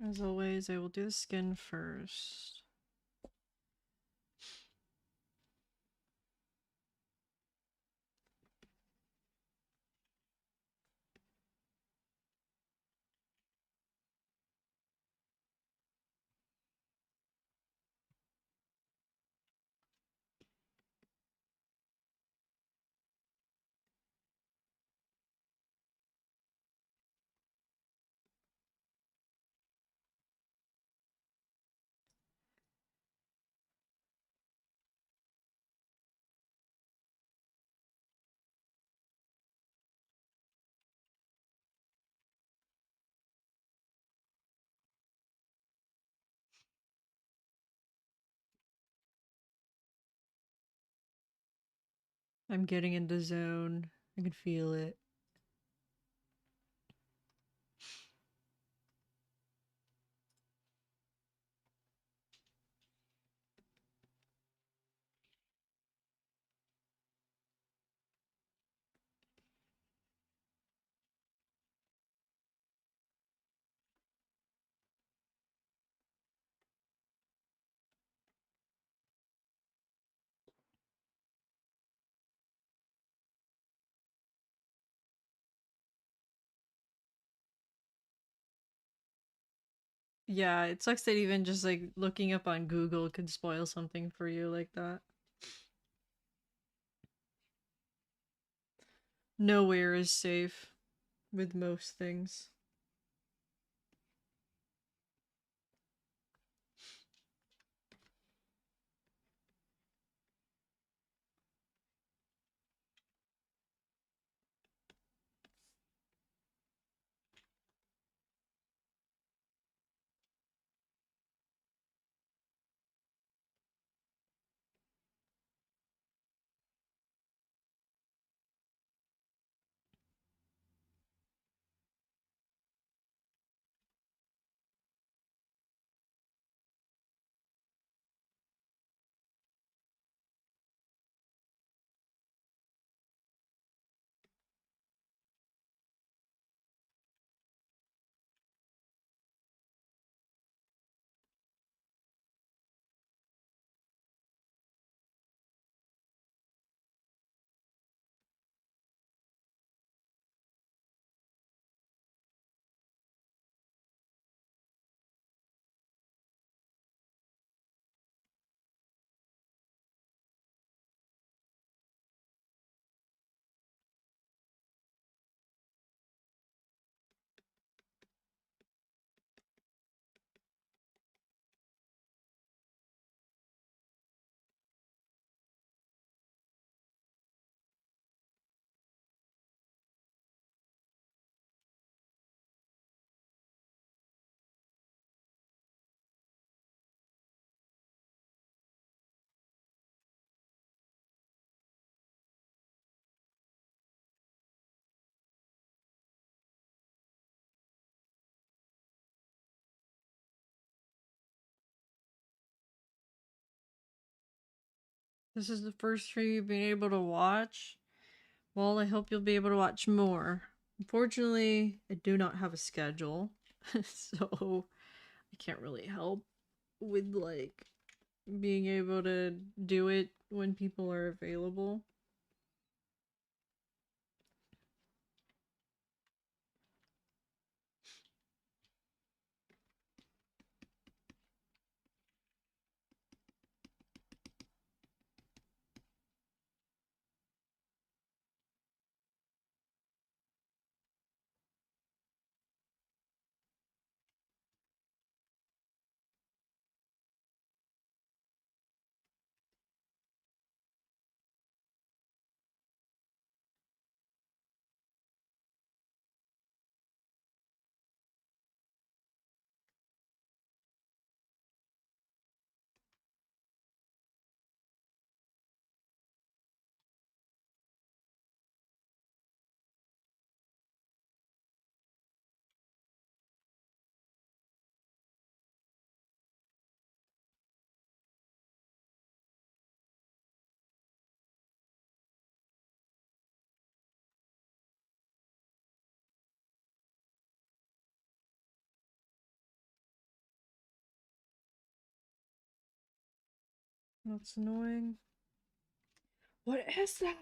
As always, I will do the skin first. I'm getting in the zone. I can feel it. Yeah, it sucks that even just like looking up on Google could spoil something for you like that. Nowhere is safe with most things. This is the first stream you've been able to watch. Well, I hope you'll be able to watch more. Unfortunately, I do not have a schedule, so I can't really help with like being able to do it when people are available. That's annoying. What is that?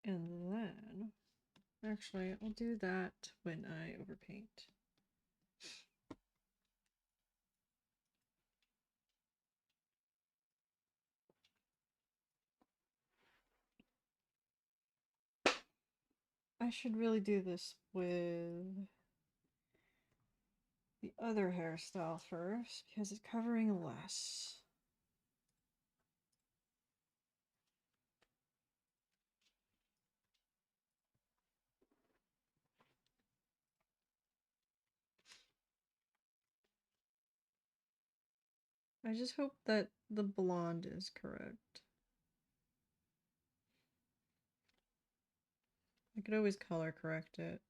And then, actually, I'll do that when I overpaint. I should really do this with the other hairstyle first because it's covering less. I just hope that the blonde is correct. I could always color correct it.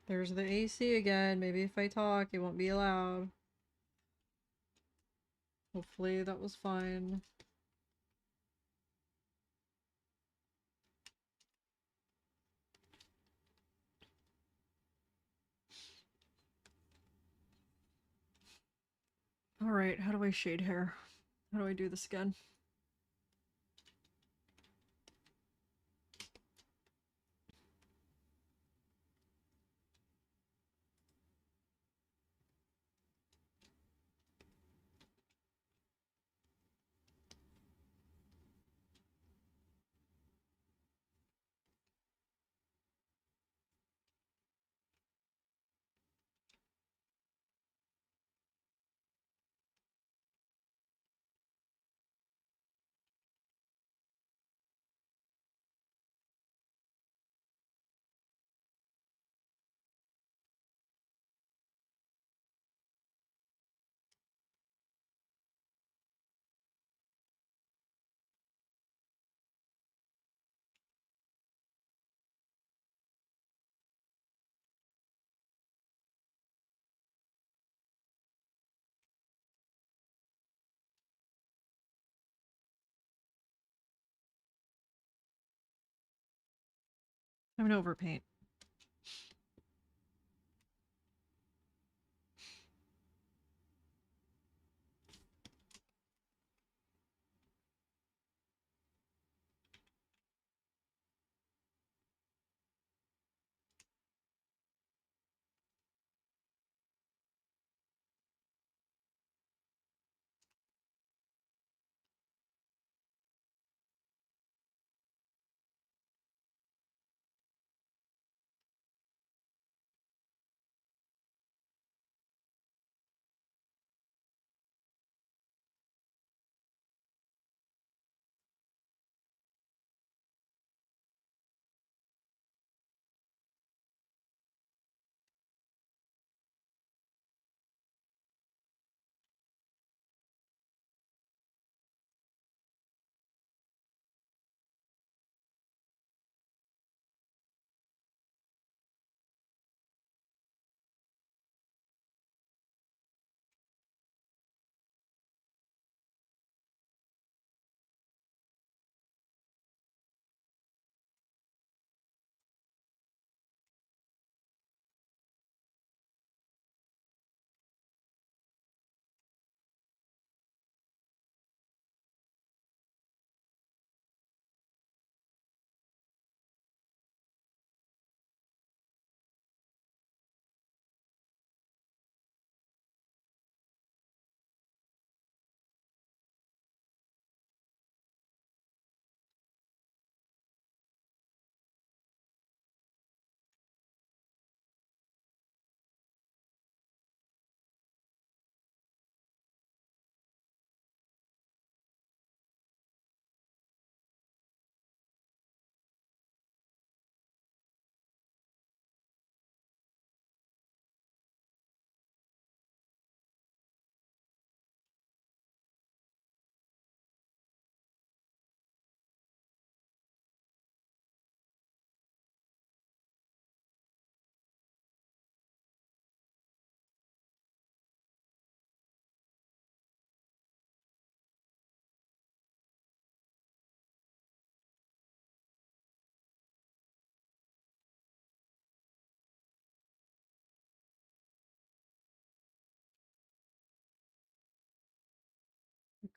There's the AC again. Maybe if I talk, it won't be loud. Hopefully that was fine. Alright, how do I shade hair? How do I do this again? I'm gonna overpaint.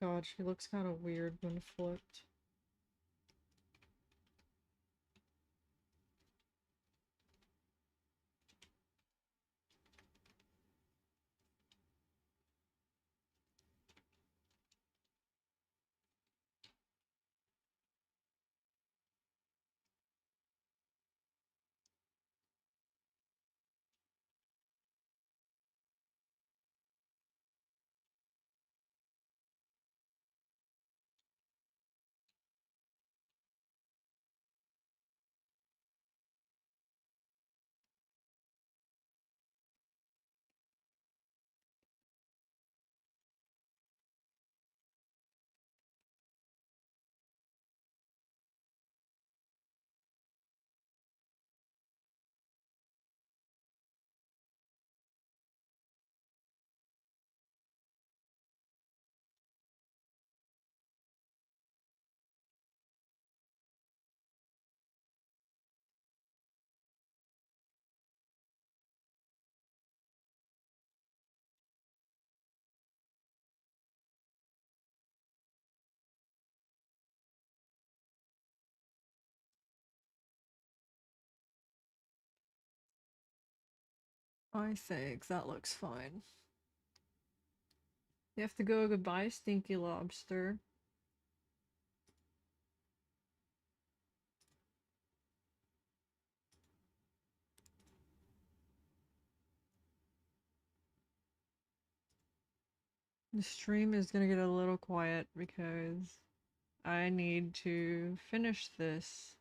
god, she looks kind of weird when flipped. I think that looks fine. You have to go goodbye, stinky lobster. The stream is gonna get a little quiet because I need to finish this.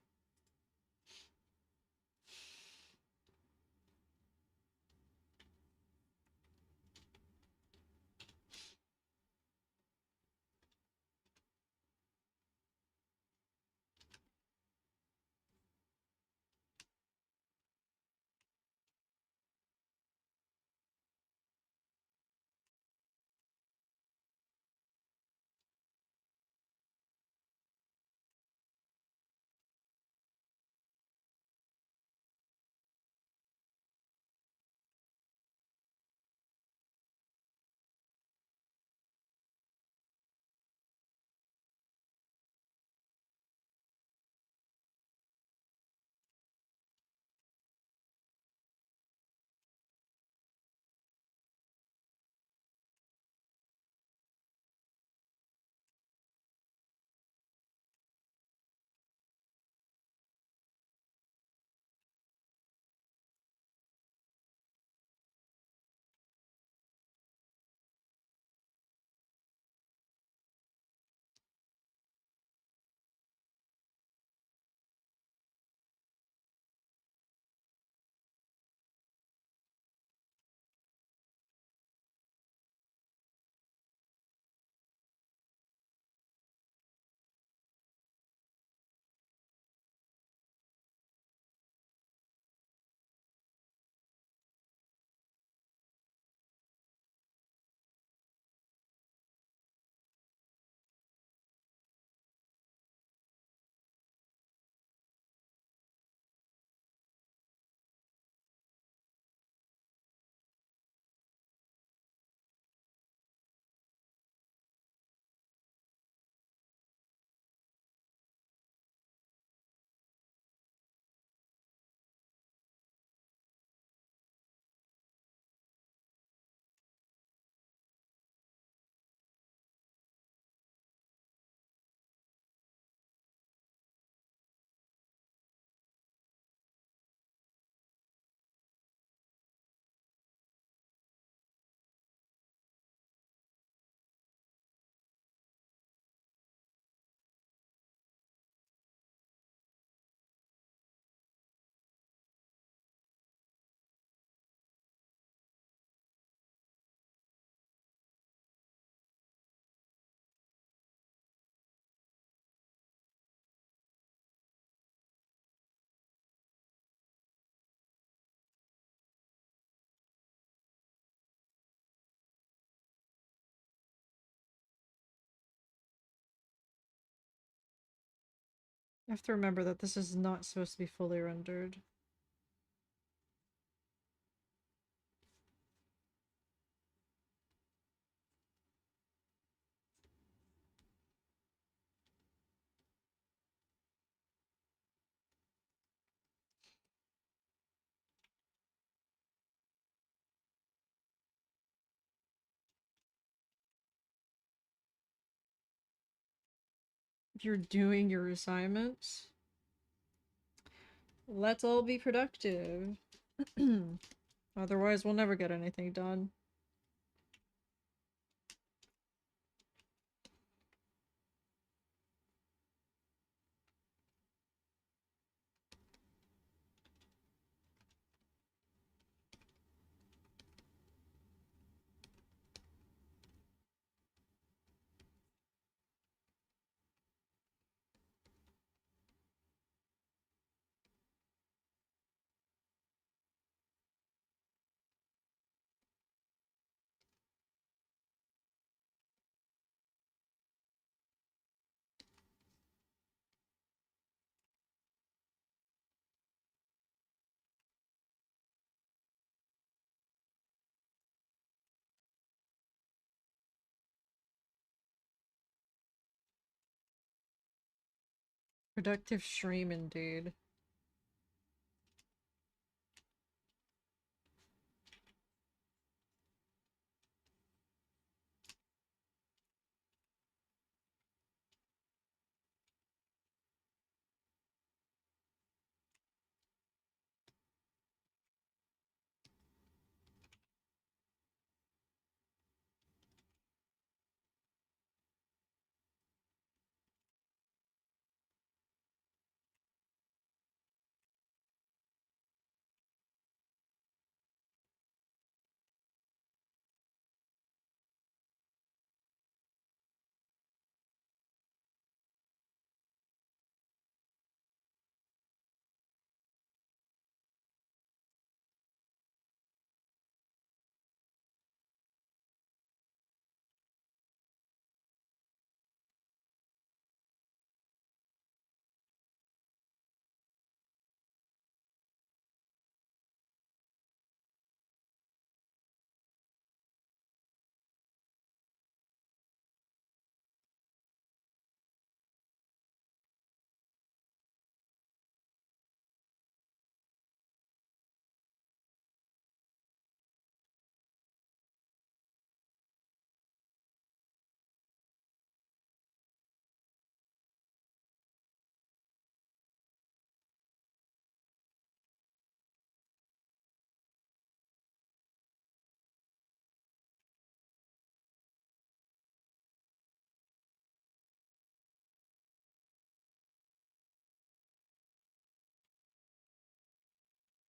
You have to remember that this is not supposed to be fully rendered. you're doing your assignments, let's all be productive. Otherwise, we'll never get anything done. Productive stream indeed.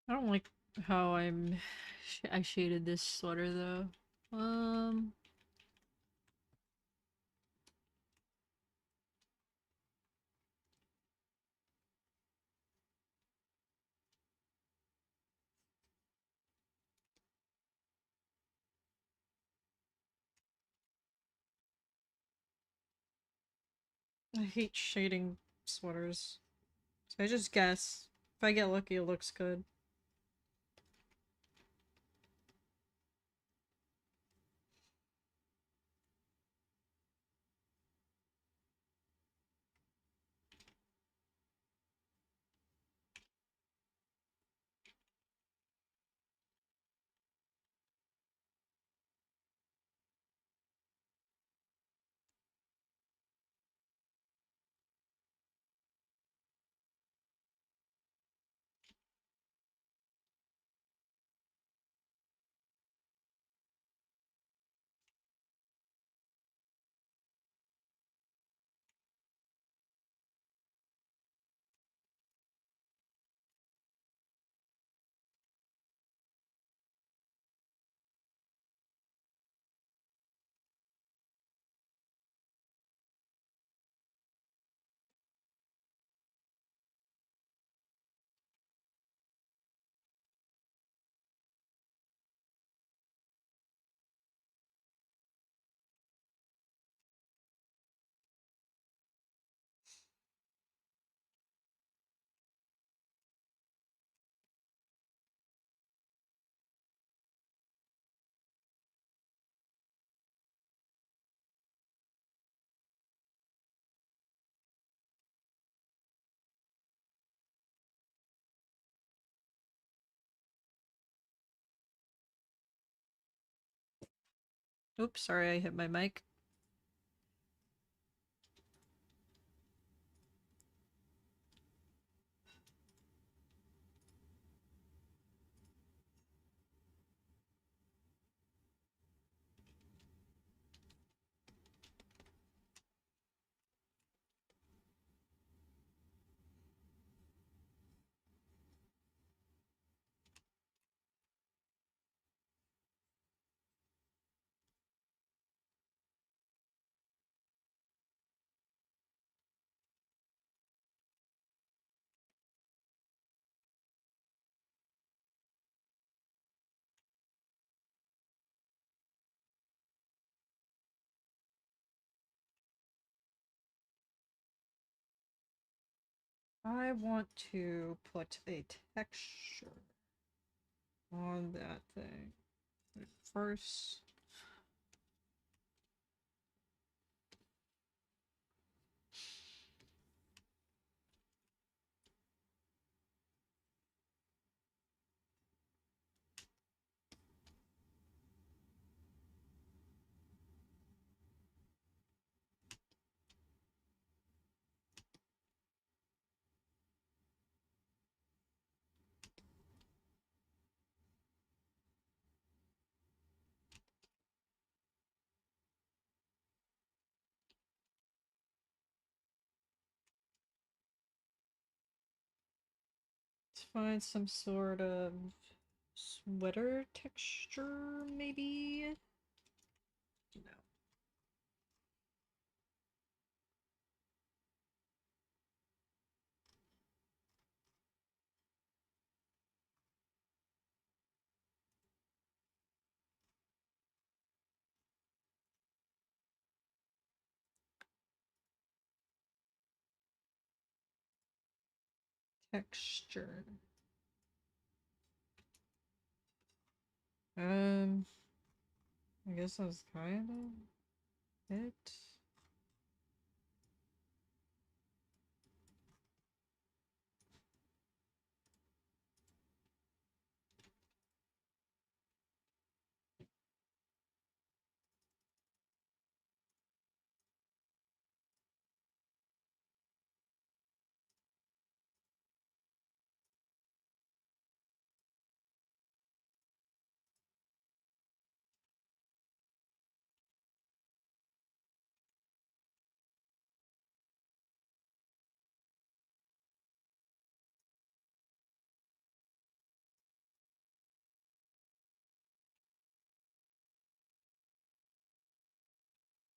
I don't like how I shaded this sweater though. I hate shading sweaters. So I just guess. If I get lucky, it looks good. Oops, sorry I hit my mic. I want to put a texture on that thing. First, let's find some sort of sweater texture, maybe? No. Texture. Um, I guess that's kind of it.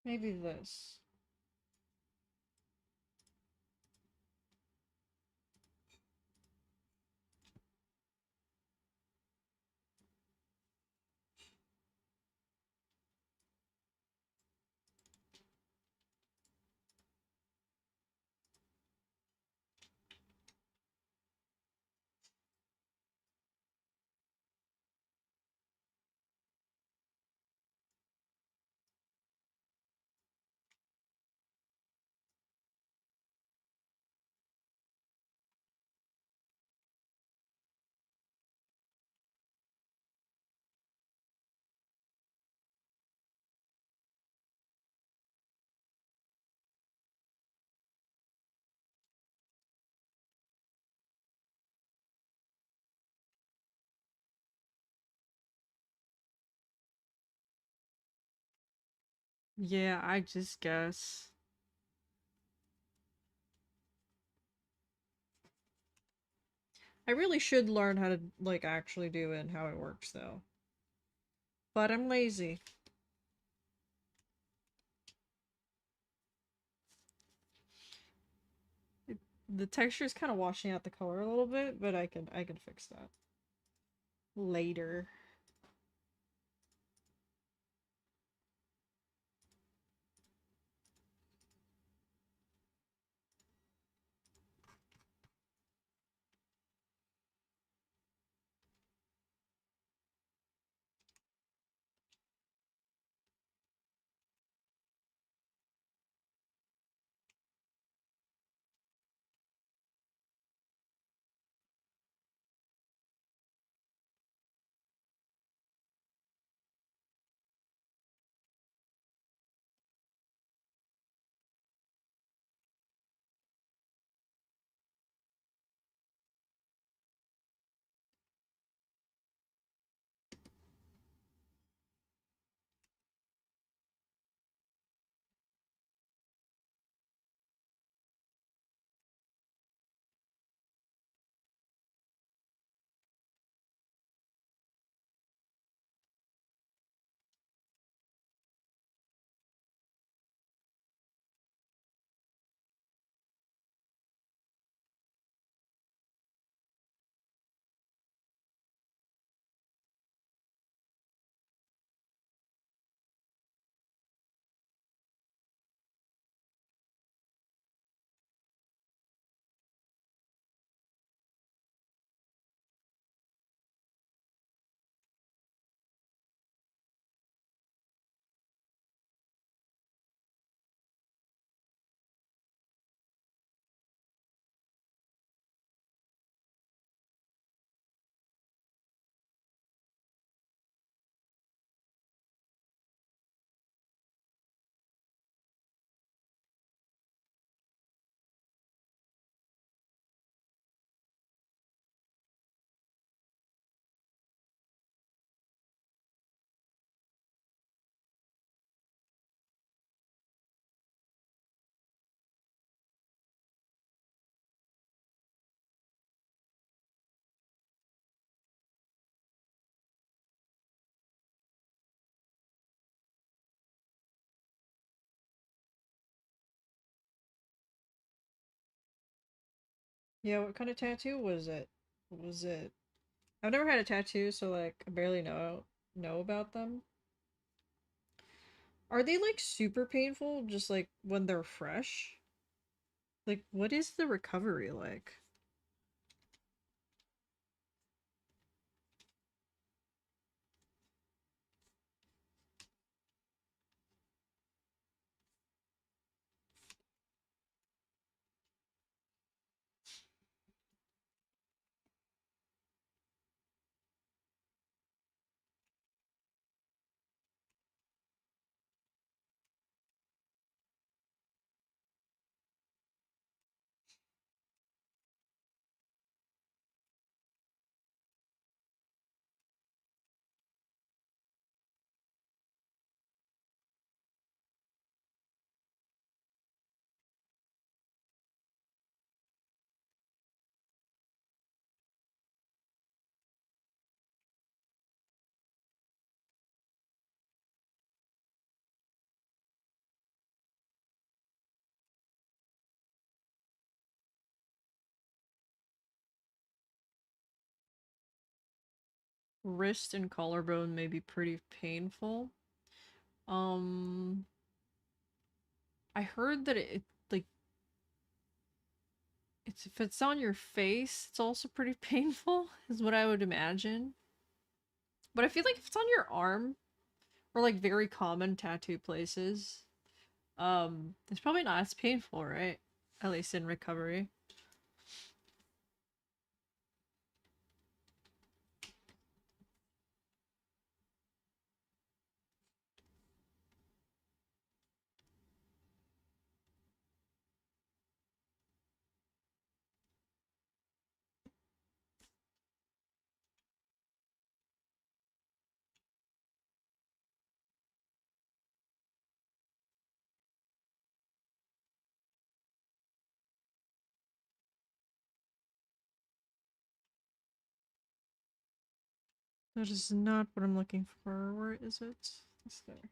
Maybe this. Yeah, I just guess. I really should learn how to, like, actually do it and how it works, though. But I'm lazy. The texture is kind of washing out the color a little bit, but I can fix that later. Yeah, what kind of tattoo was it? Was it? I've never had a tattoo, so like I barely know about them. Are they like super painful just like when they're fresh? Like what is the recovery like? Wrist and collarbone may be pretty painful. Um I heard that like it's if it's on your face, it's also pretty painful, is what I would imagine. But I feel like if it's on your arm or like very common tattoo places, it's probably not as painful, right? At least in recovery. That is not what I'm looking for. Where is it? It's there.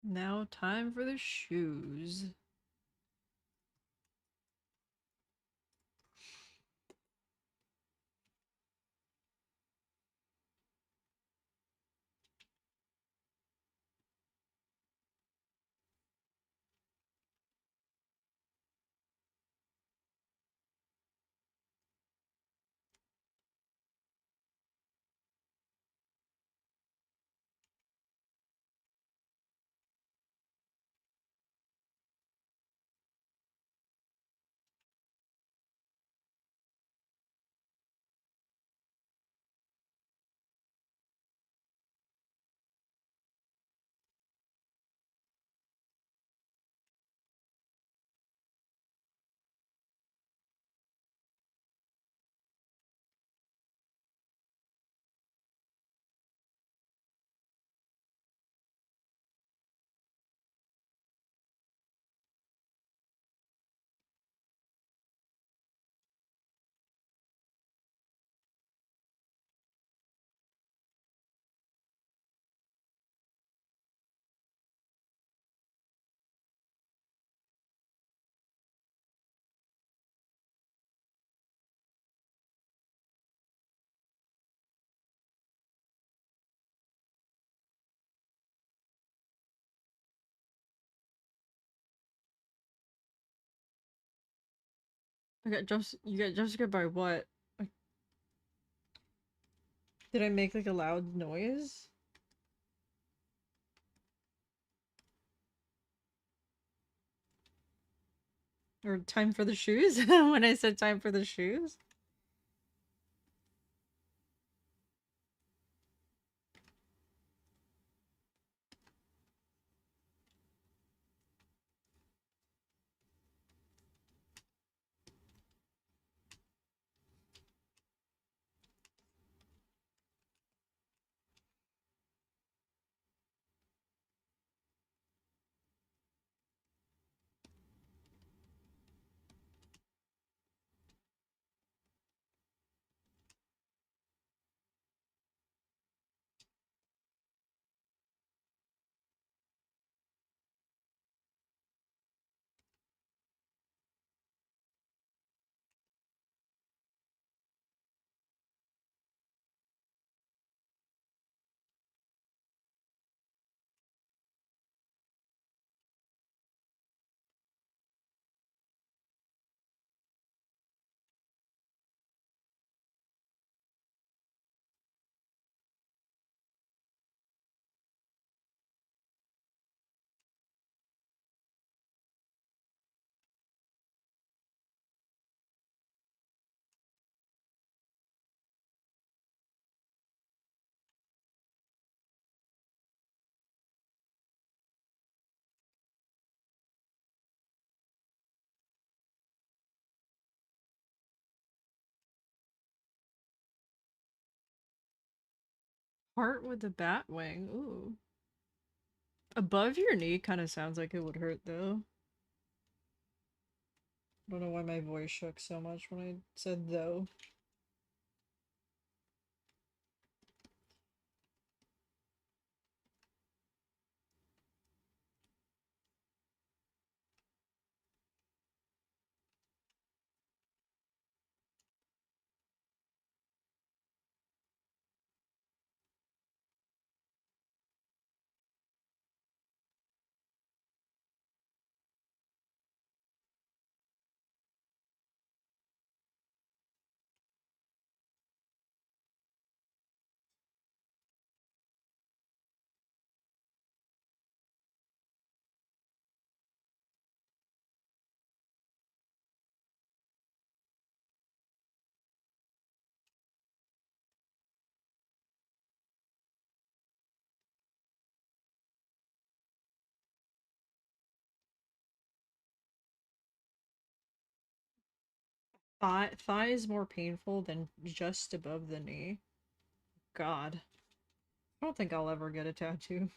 Now, time for the shoes. You got jump scared by what? Like, did I make like a loud noise? Or time for the shoes? When I said time for the shoes? Heart with a bat wing. Ooh. Above your knee kind of sounds like it would hurt though. I don't know why my voice shook so much when I said though. Thigh is more painful than just above the knee. God. I don't think I'll ever get a tattoo.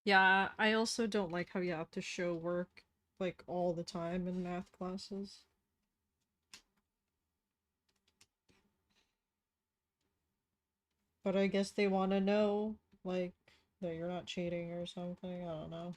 Yeah, I also don't like how you have to show work like all the time in math classes. But I guess they want to know, like, that you're not cheating or something. I don't know.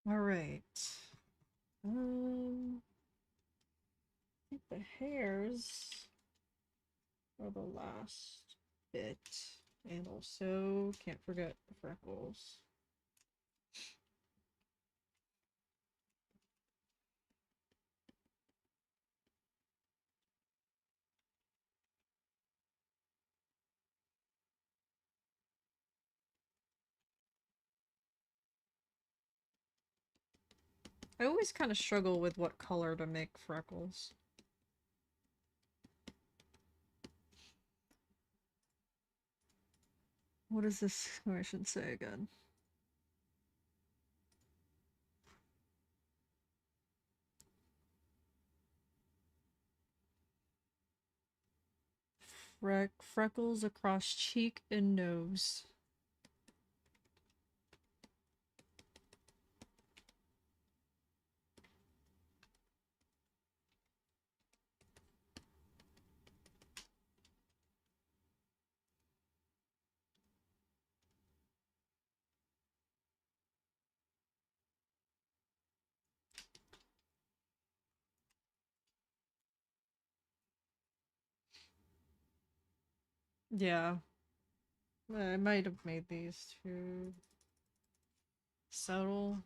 All right. I think the hairs are the last bit. And also, can't forget the freckles. I always kind of struggle with what color to make freckles. What is this? Oh, I should say again. Freckles across cheek and nose. Yeah, I might have made these too subtle.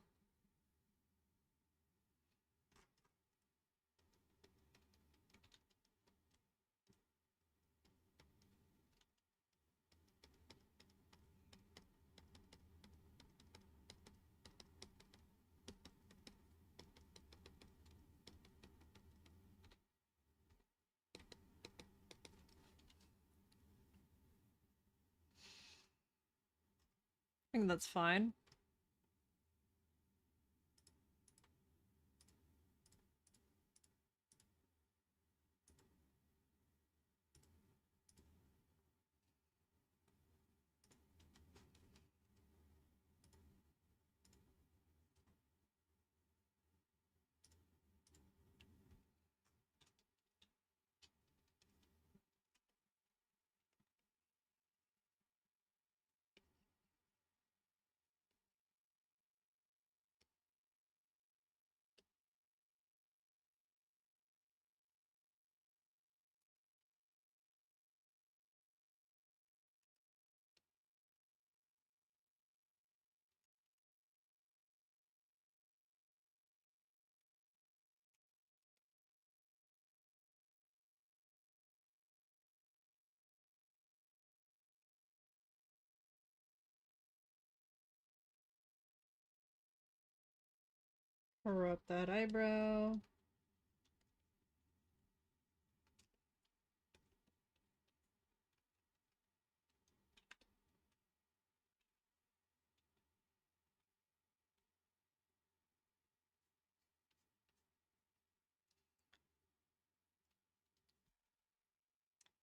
I think that's fine. Cover up that eyebrow.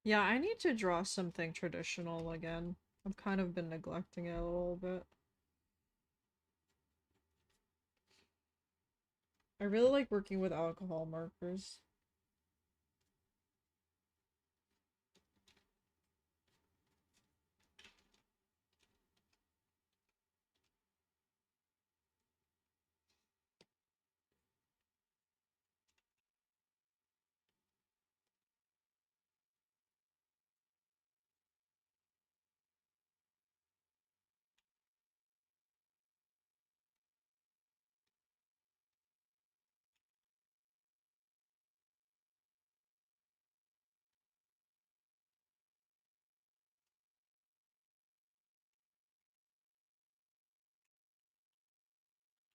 Yeah, I need to draw something traditional again. I've kind of been neglecting it a little bit. I really like working with alcohol markers.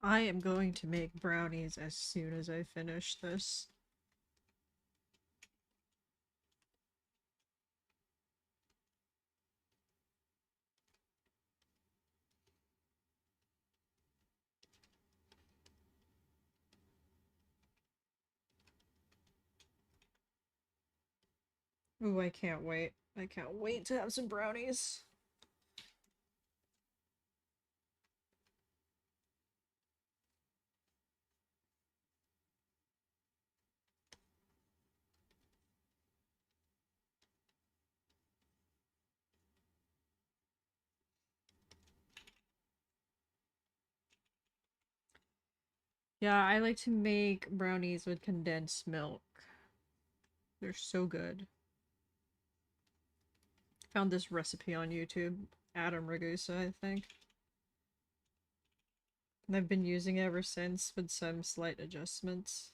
I am going to make brownies as soon as I finish this. Ooh, I can't wait. I can't wait to have some brownies. Yeah, I like to make brownies with condensed milk. They're so good. Found this recipe on YouTube. Adam Ragusa, I think. And I've been using it ever since with some slight adjustments.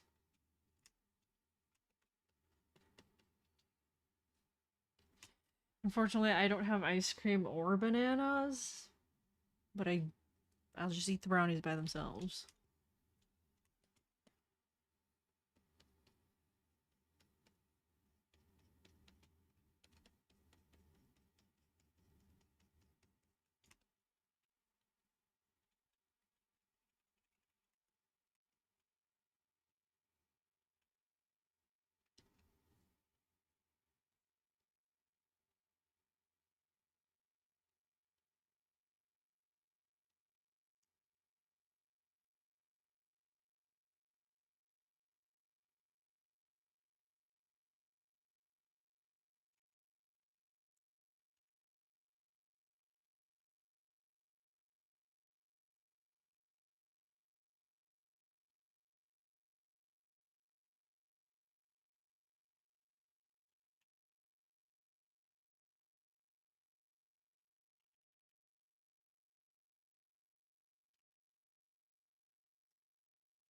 Unfortunately, I don't have ice cream or bananas, but I'll just eat the brownies by themselves.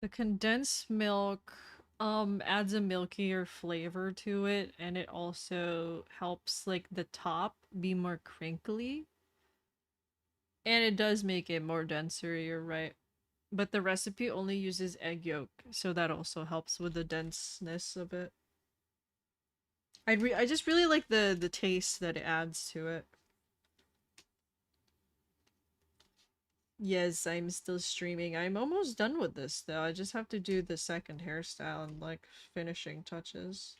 The condensed milk adds a milkier flavor to it, and it also helps like the top be more crinkly. And it does make it more denser, you're right. But the recipe only uses egg yolk, so that also helps with the denseness of it. I just really like the taste that it adds to it. Yes, I'm still streaming. I'm almost done with this though. I just have to do the second hairstyle and like finishing touches.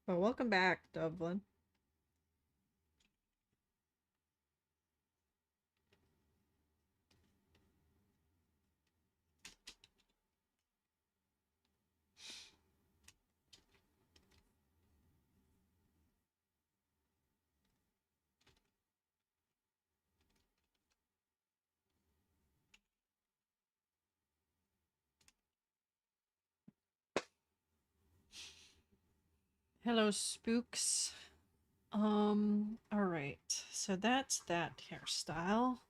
But welcome back, Dublin. Hello, spooks. Alright. So that's that hairstyle.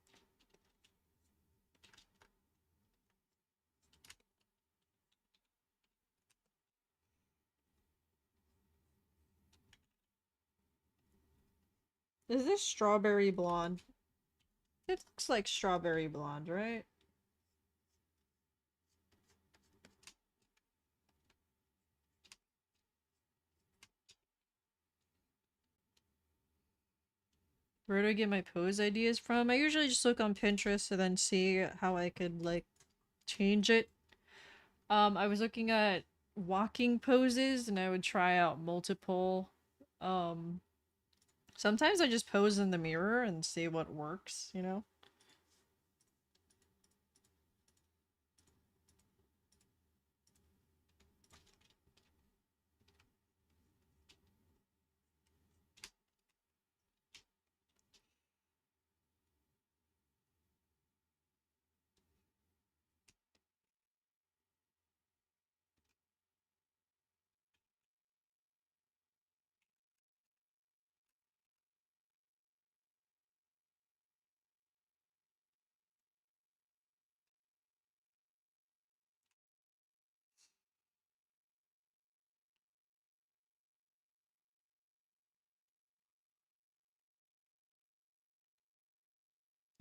Is this strawberry blonde? It looks like strawberry blonde, right? Where do I get my pose ideas from? I usually just look on Pinterest and then see how I could like change it. I was looking at walking poses and I would try out multiple. Um, Sometimes I just pose in the mirror and see what works, you know?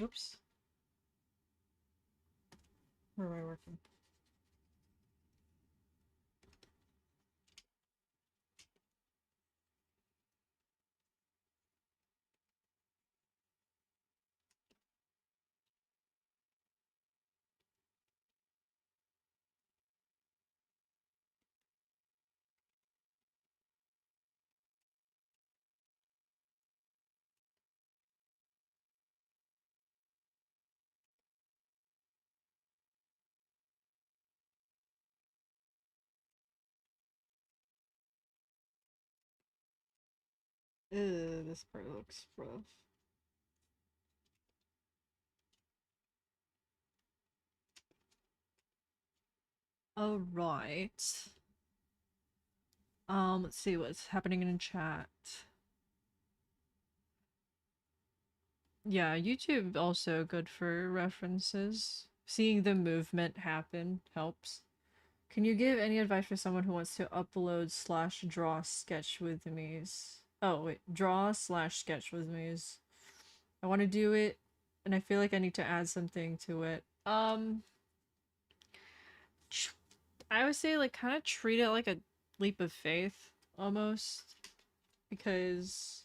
Oops. Where am I working? This part looks rough. Alright. Let's see what's happening in chat. Yeah, YouTube also good for references. Seeing the movement happen helps. Can you give any advice for someone who wants to upload slash draw sketch with me's? Oh wait, draw slash sketch with me's. I want to do it, and I feel like I need to add something to it. I would say like kind of treat it like a leap of faith almost, because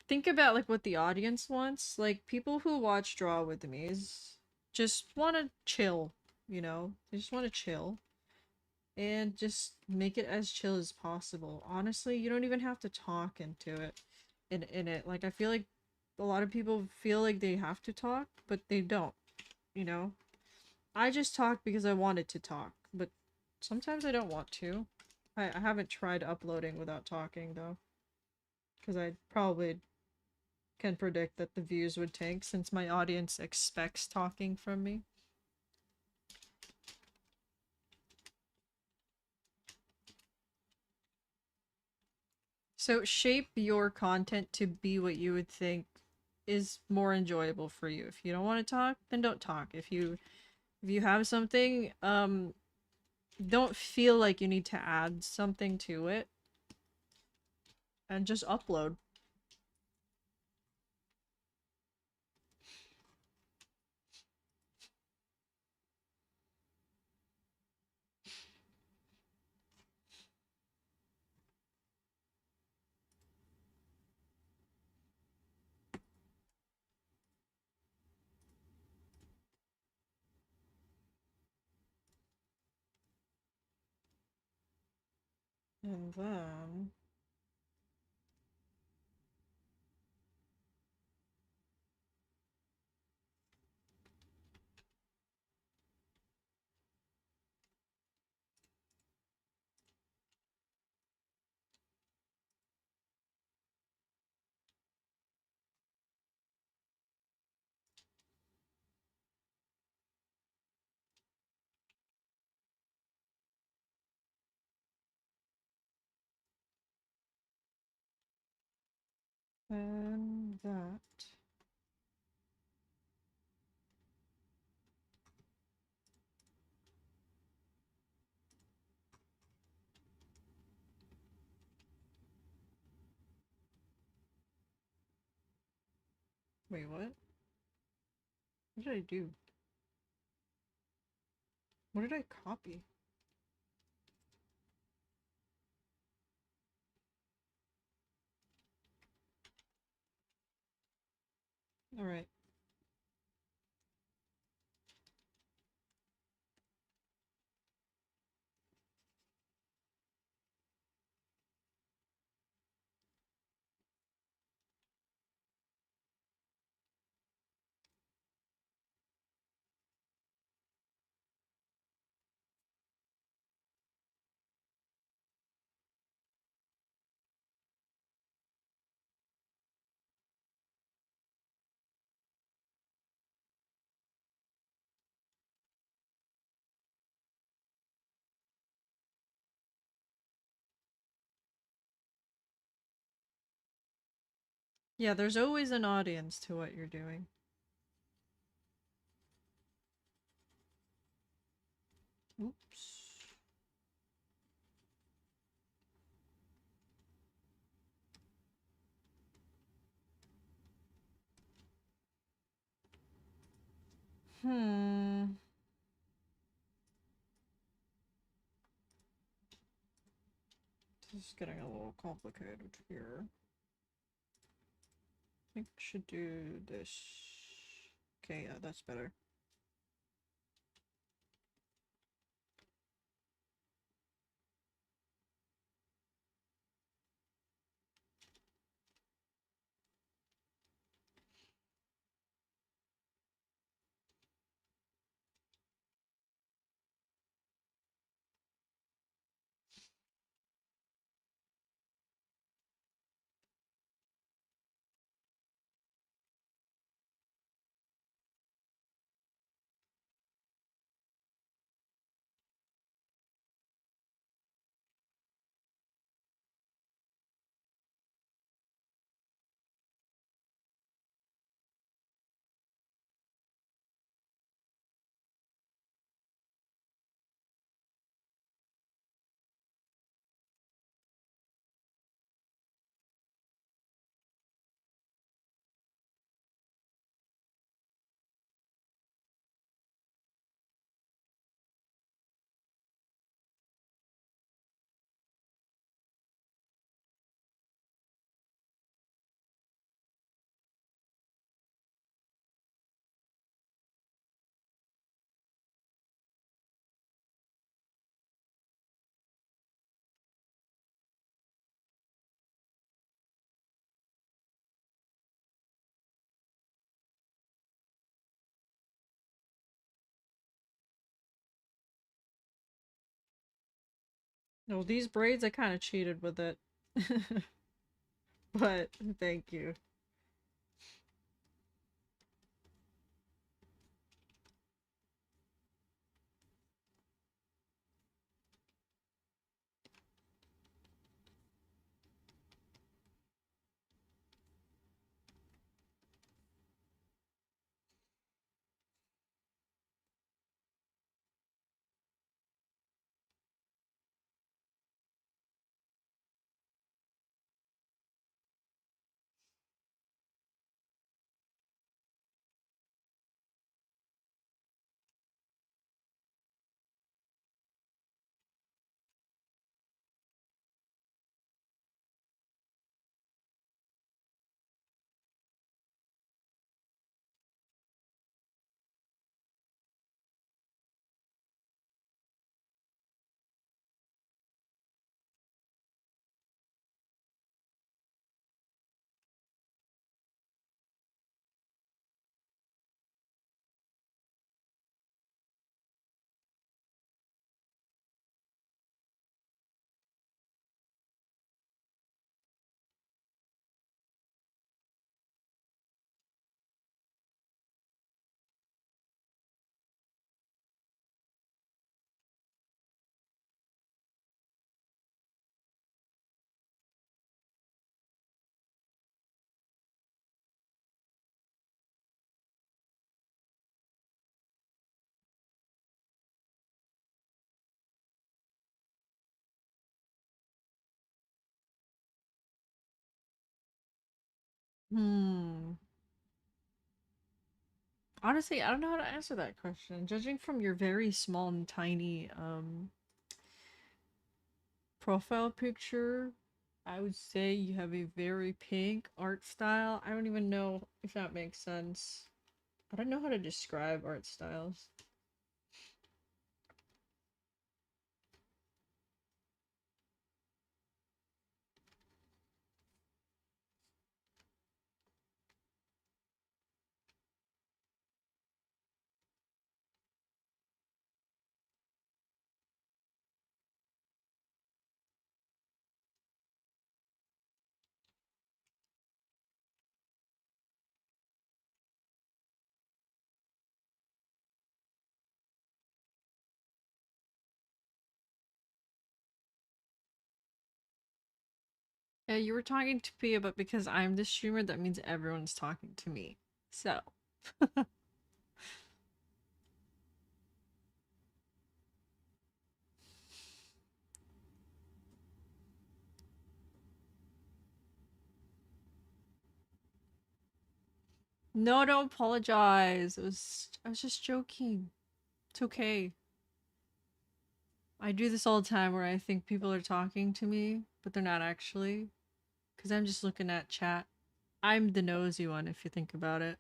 think about like what the audience wants. Like people who watch Draw with Me's just want to chill, you know? They just want to chill and just make it as chill as possible. Honestly, you don't even have to talk into it in it. Like I feel like a lot of people feel like they have to talk, but they don't, you know? I just talk because I wanted to talk, but sometimes I don't want to. I haven't tried uploading without talking though, because I probably can predict that the views would tank since my audience expects talking from me. So shape your content to be what you would think is more enjoyable for you. If you don't want to talk, then don't talk. If you have something, don't feel like you need to add something to it and just upload. And then that. Wait, what? What did I do? What did I copy? Alright. Yeah, there's always an audience to what you're doing. Oops. Hmm. This is getting a little complicated here. I think I should do this. Okay, yeah, that's better. No, these braids, I kind of cheated with it. But thank you. Hmm. Honestly, I don't know how to answer that question. Judging from your very small and tiny profile picture, I would say you have a very pink art style. I don't even know if that makes sense. I don't know how to describe art styles. Yeah, you were talking to Pia, but because I'm the streamer, that means everyone's talking to me. So, No, don't apologize. I was just joking. It's okay. I do this all the time where I think people are talking to me, but they're not actually, because I'm just looking at chat. I'm the nosy one if you think about it.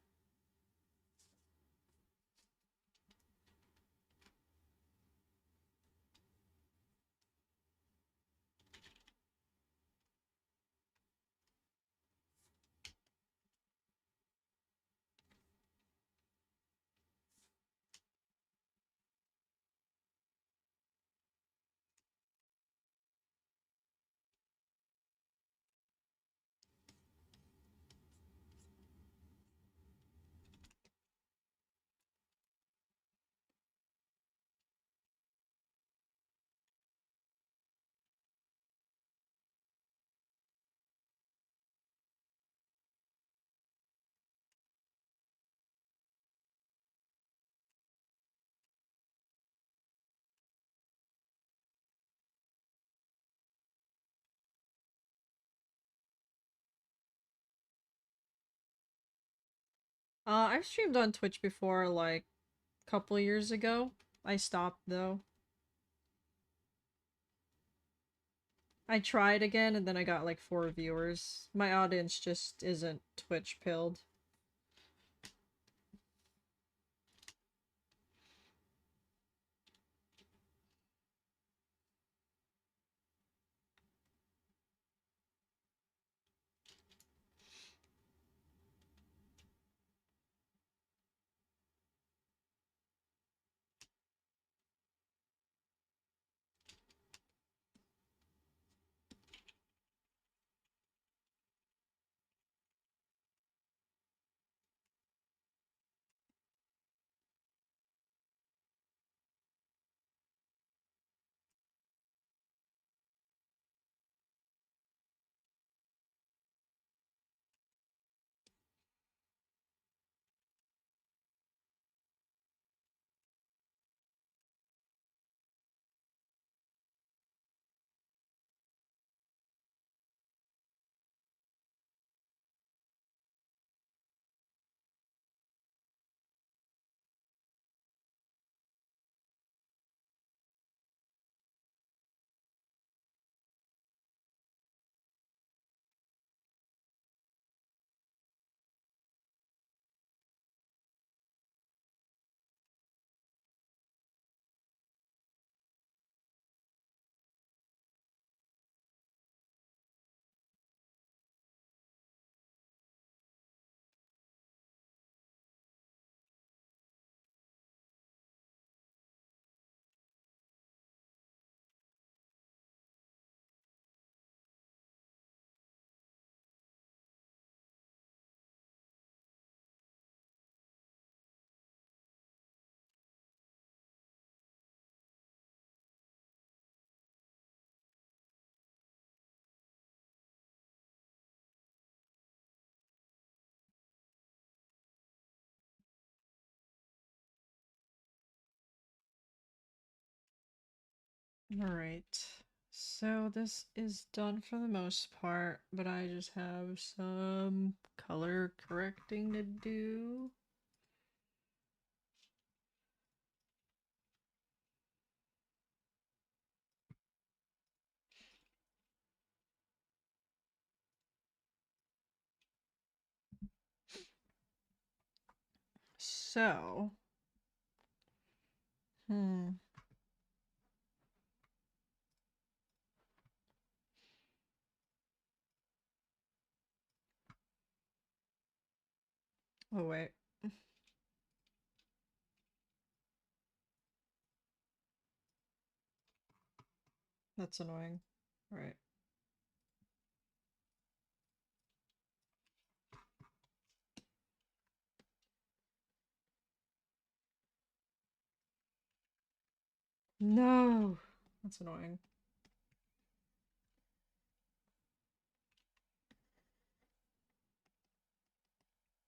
I've streamed on Twitch before, like a couple years ago. I stopped though. I tried again and then I got like 4 viewers. My audience just isn't Twitch pilled. Alright. So this is done for the most part, but I just have some color correcting to do. So, hmm. Oh wait, that's annoying. Right. No! That's annoying.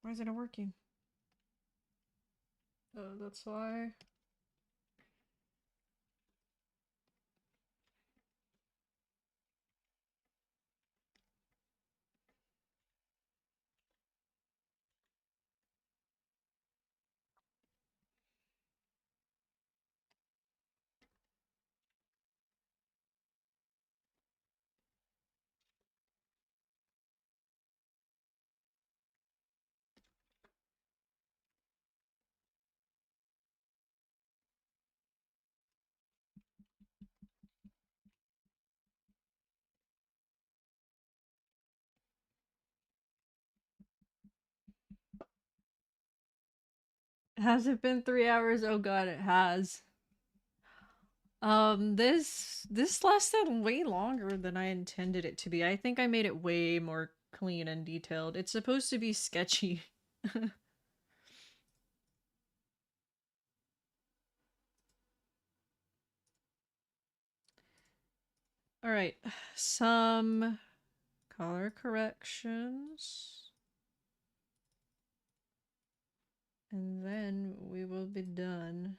Why is it not working? That's why. Has it been 3 hours? Oh god, it has. This lasted way longer than I intended it to be. I think I made it way more clean and detailed. It's supposed to be sketchy. All right, some color corrections, and then we will be done.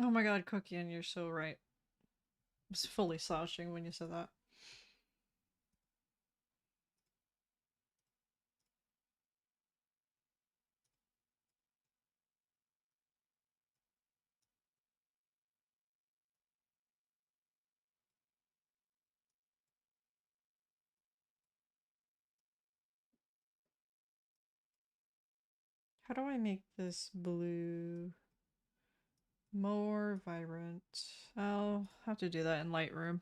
Oh my god, Cookie, and you're so right. I was fully sloshing when you said that. How do I make this blue more vibrant? I'll have to do that in Lightroom.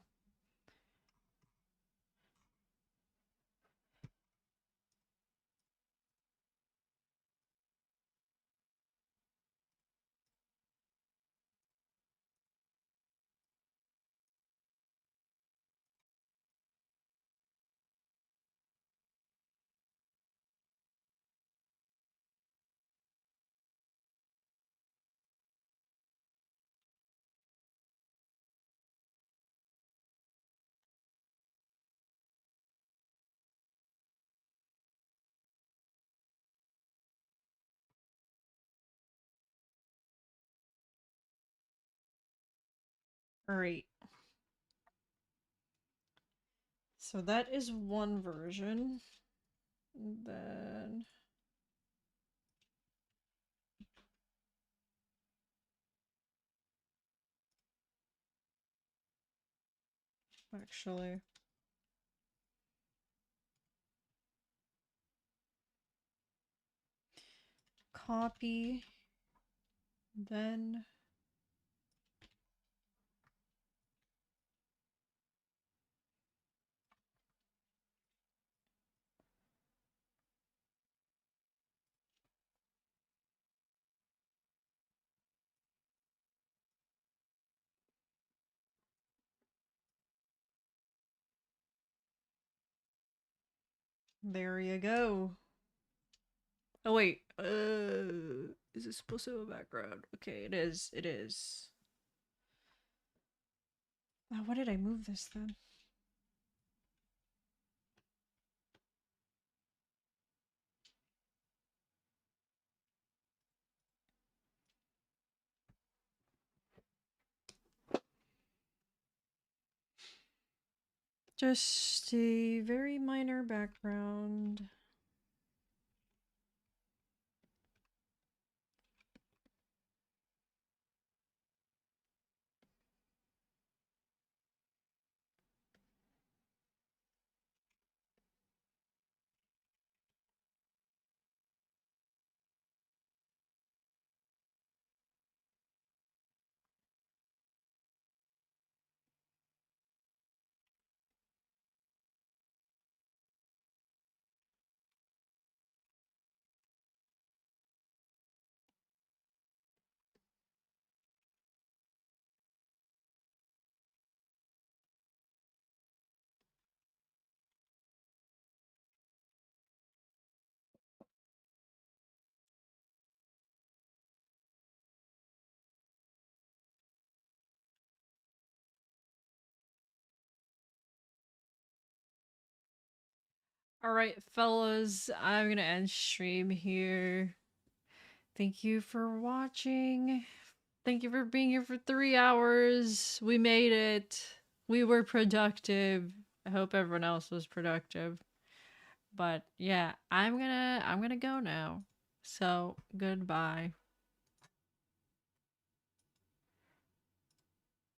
Alright. So that is one version. Then actually copy, then there you go. Oh wait, is it supposed to have a background? Okay, it is. It is. Oh, why did I move this then? Just a very minor background. All right, fellas, I'm gonna end stream here. Thank you for watching. Thank you for being here for 3 hours. We made it. We were productive. I hope everyone else was productive. But yeah, I'm gonna go now. So goodbye.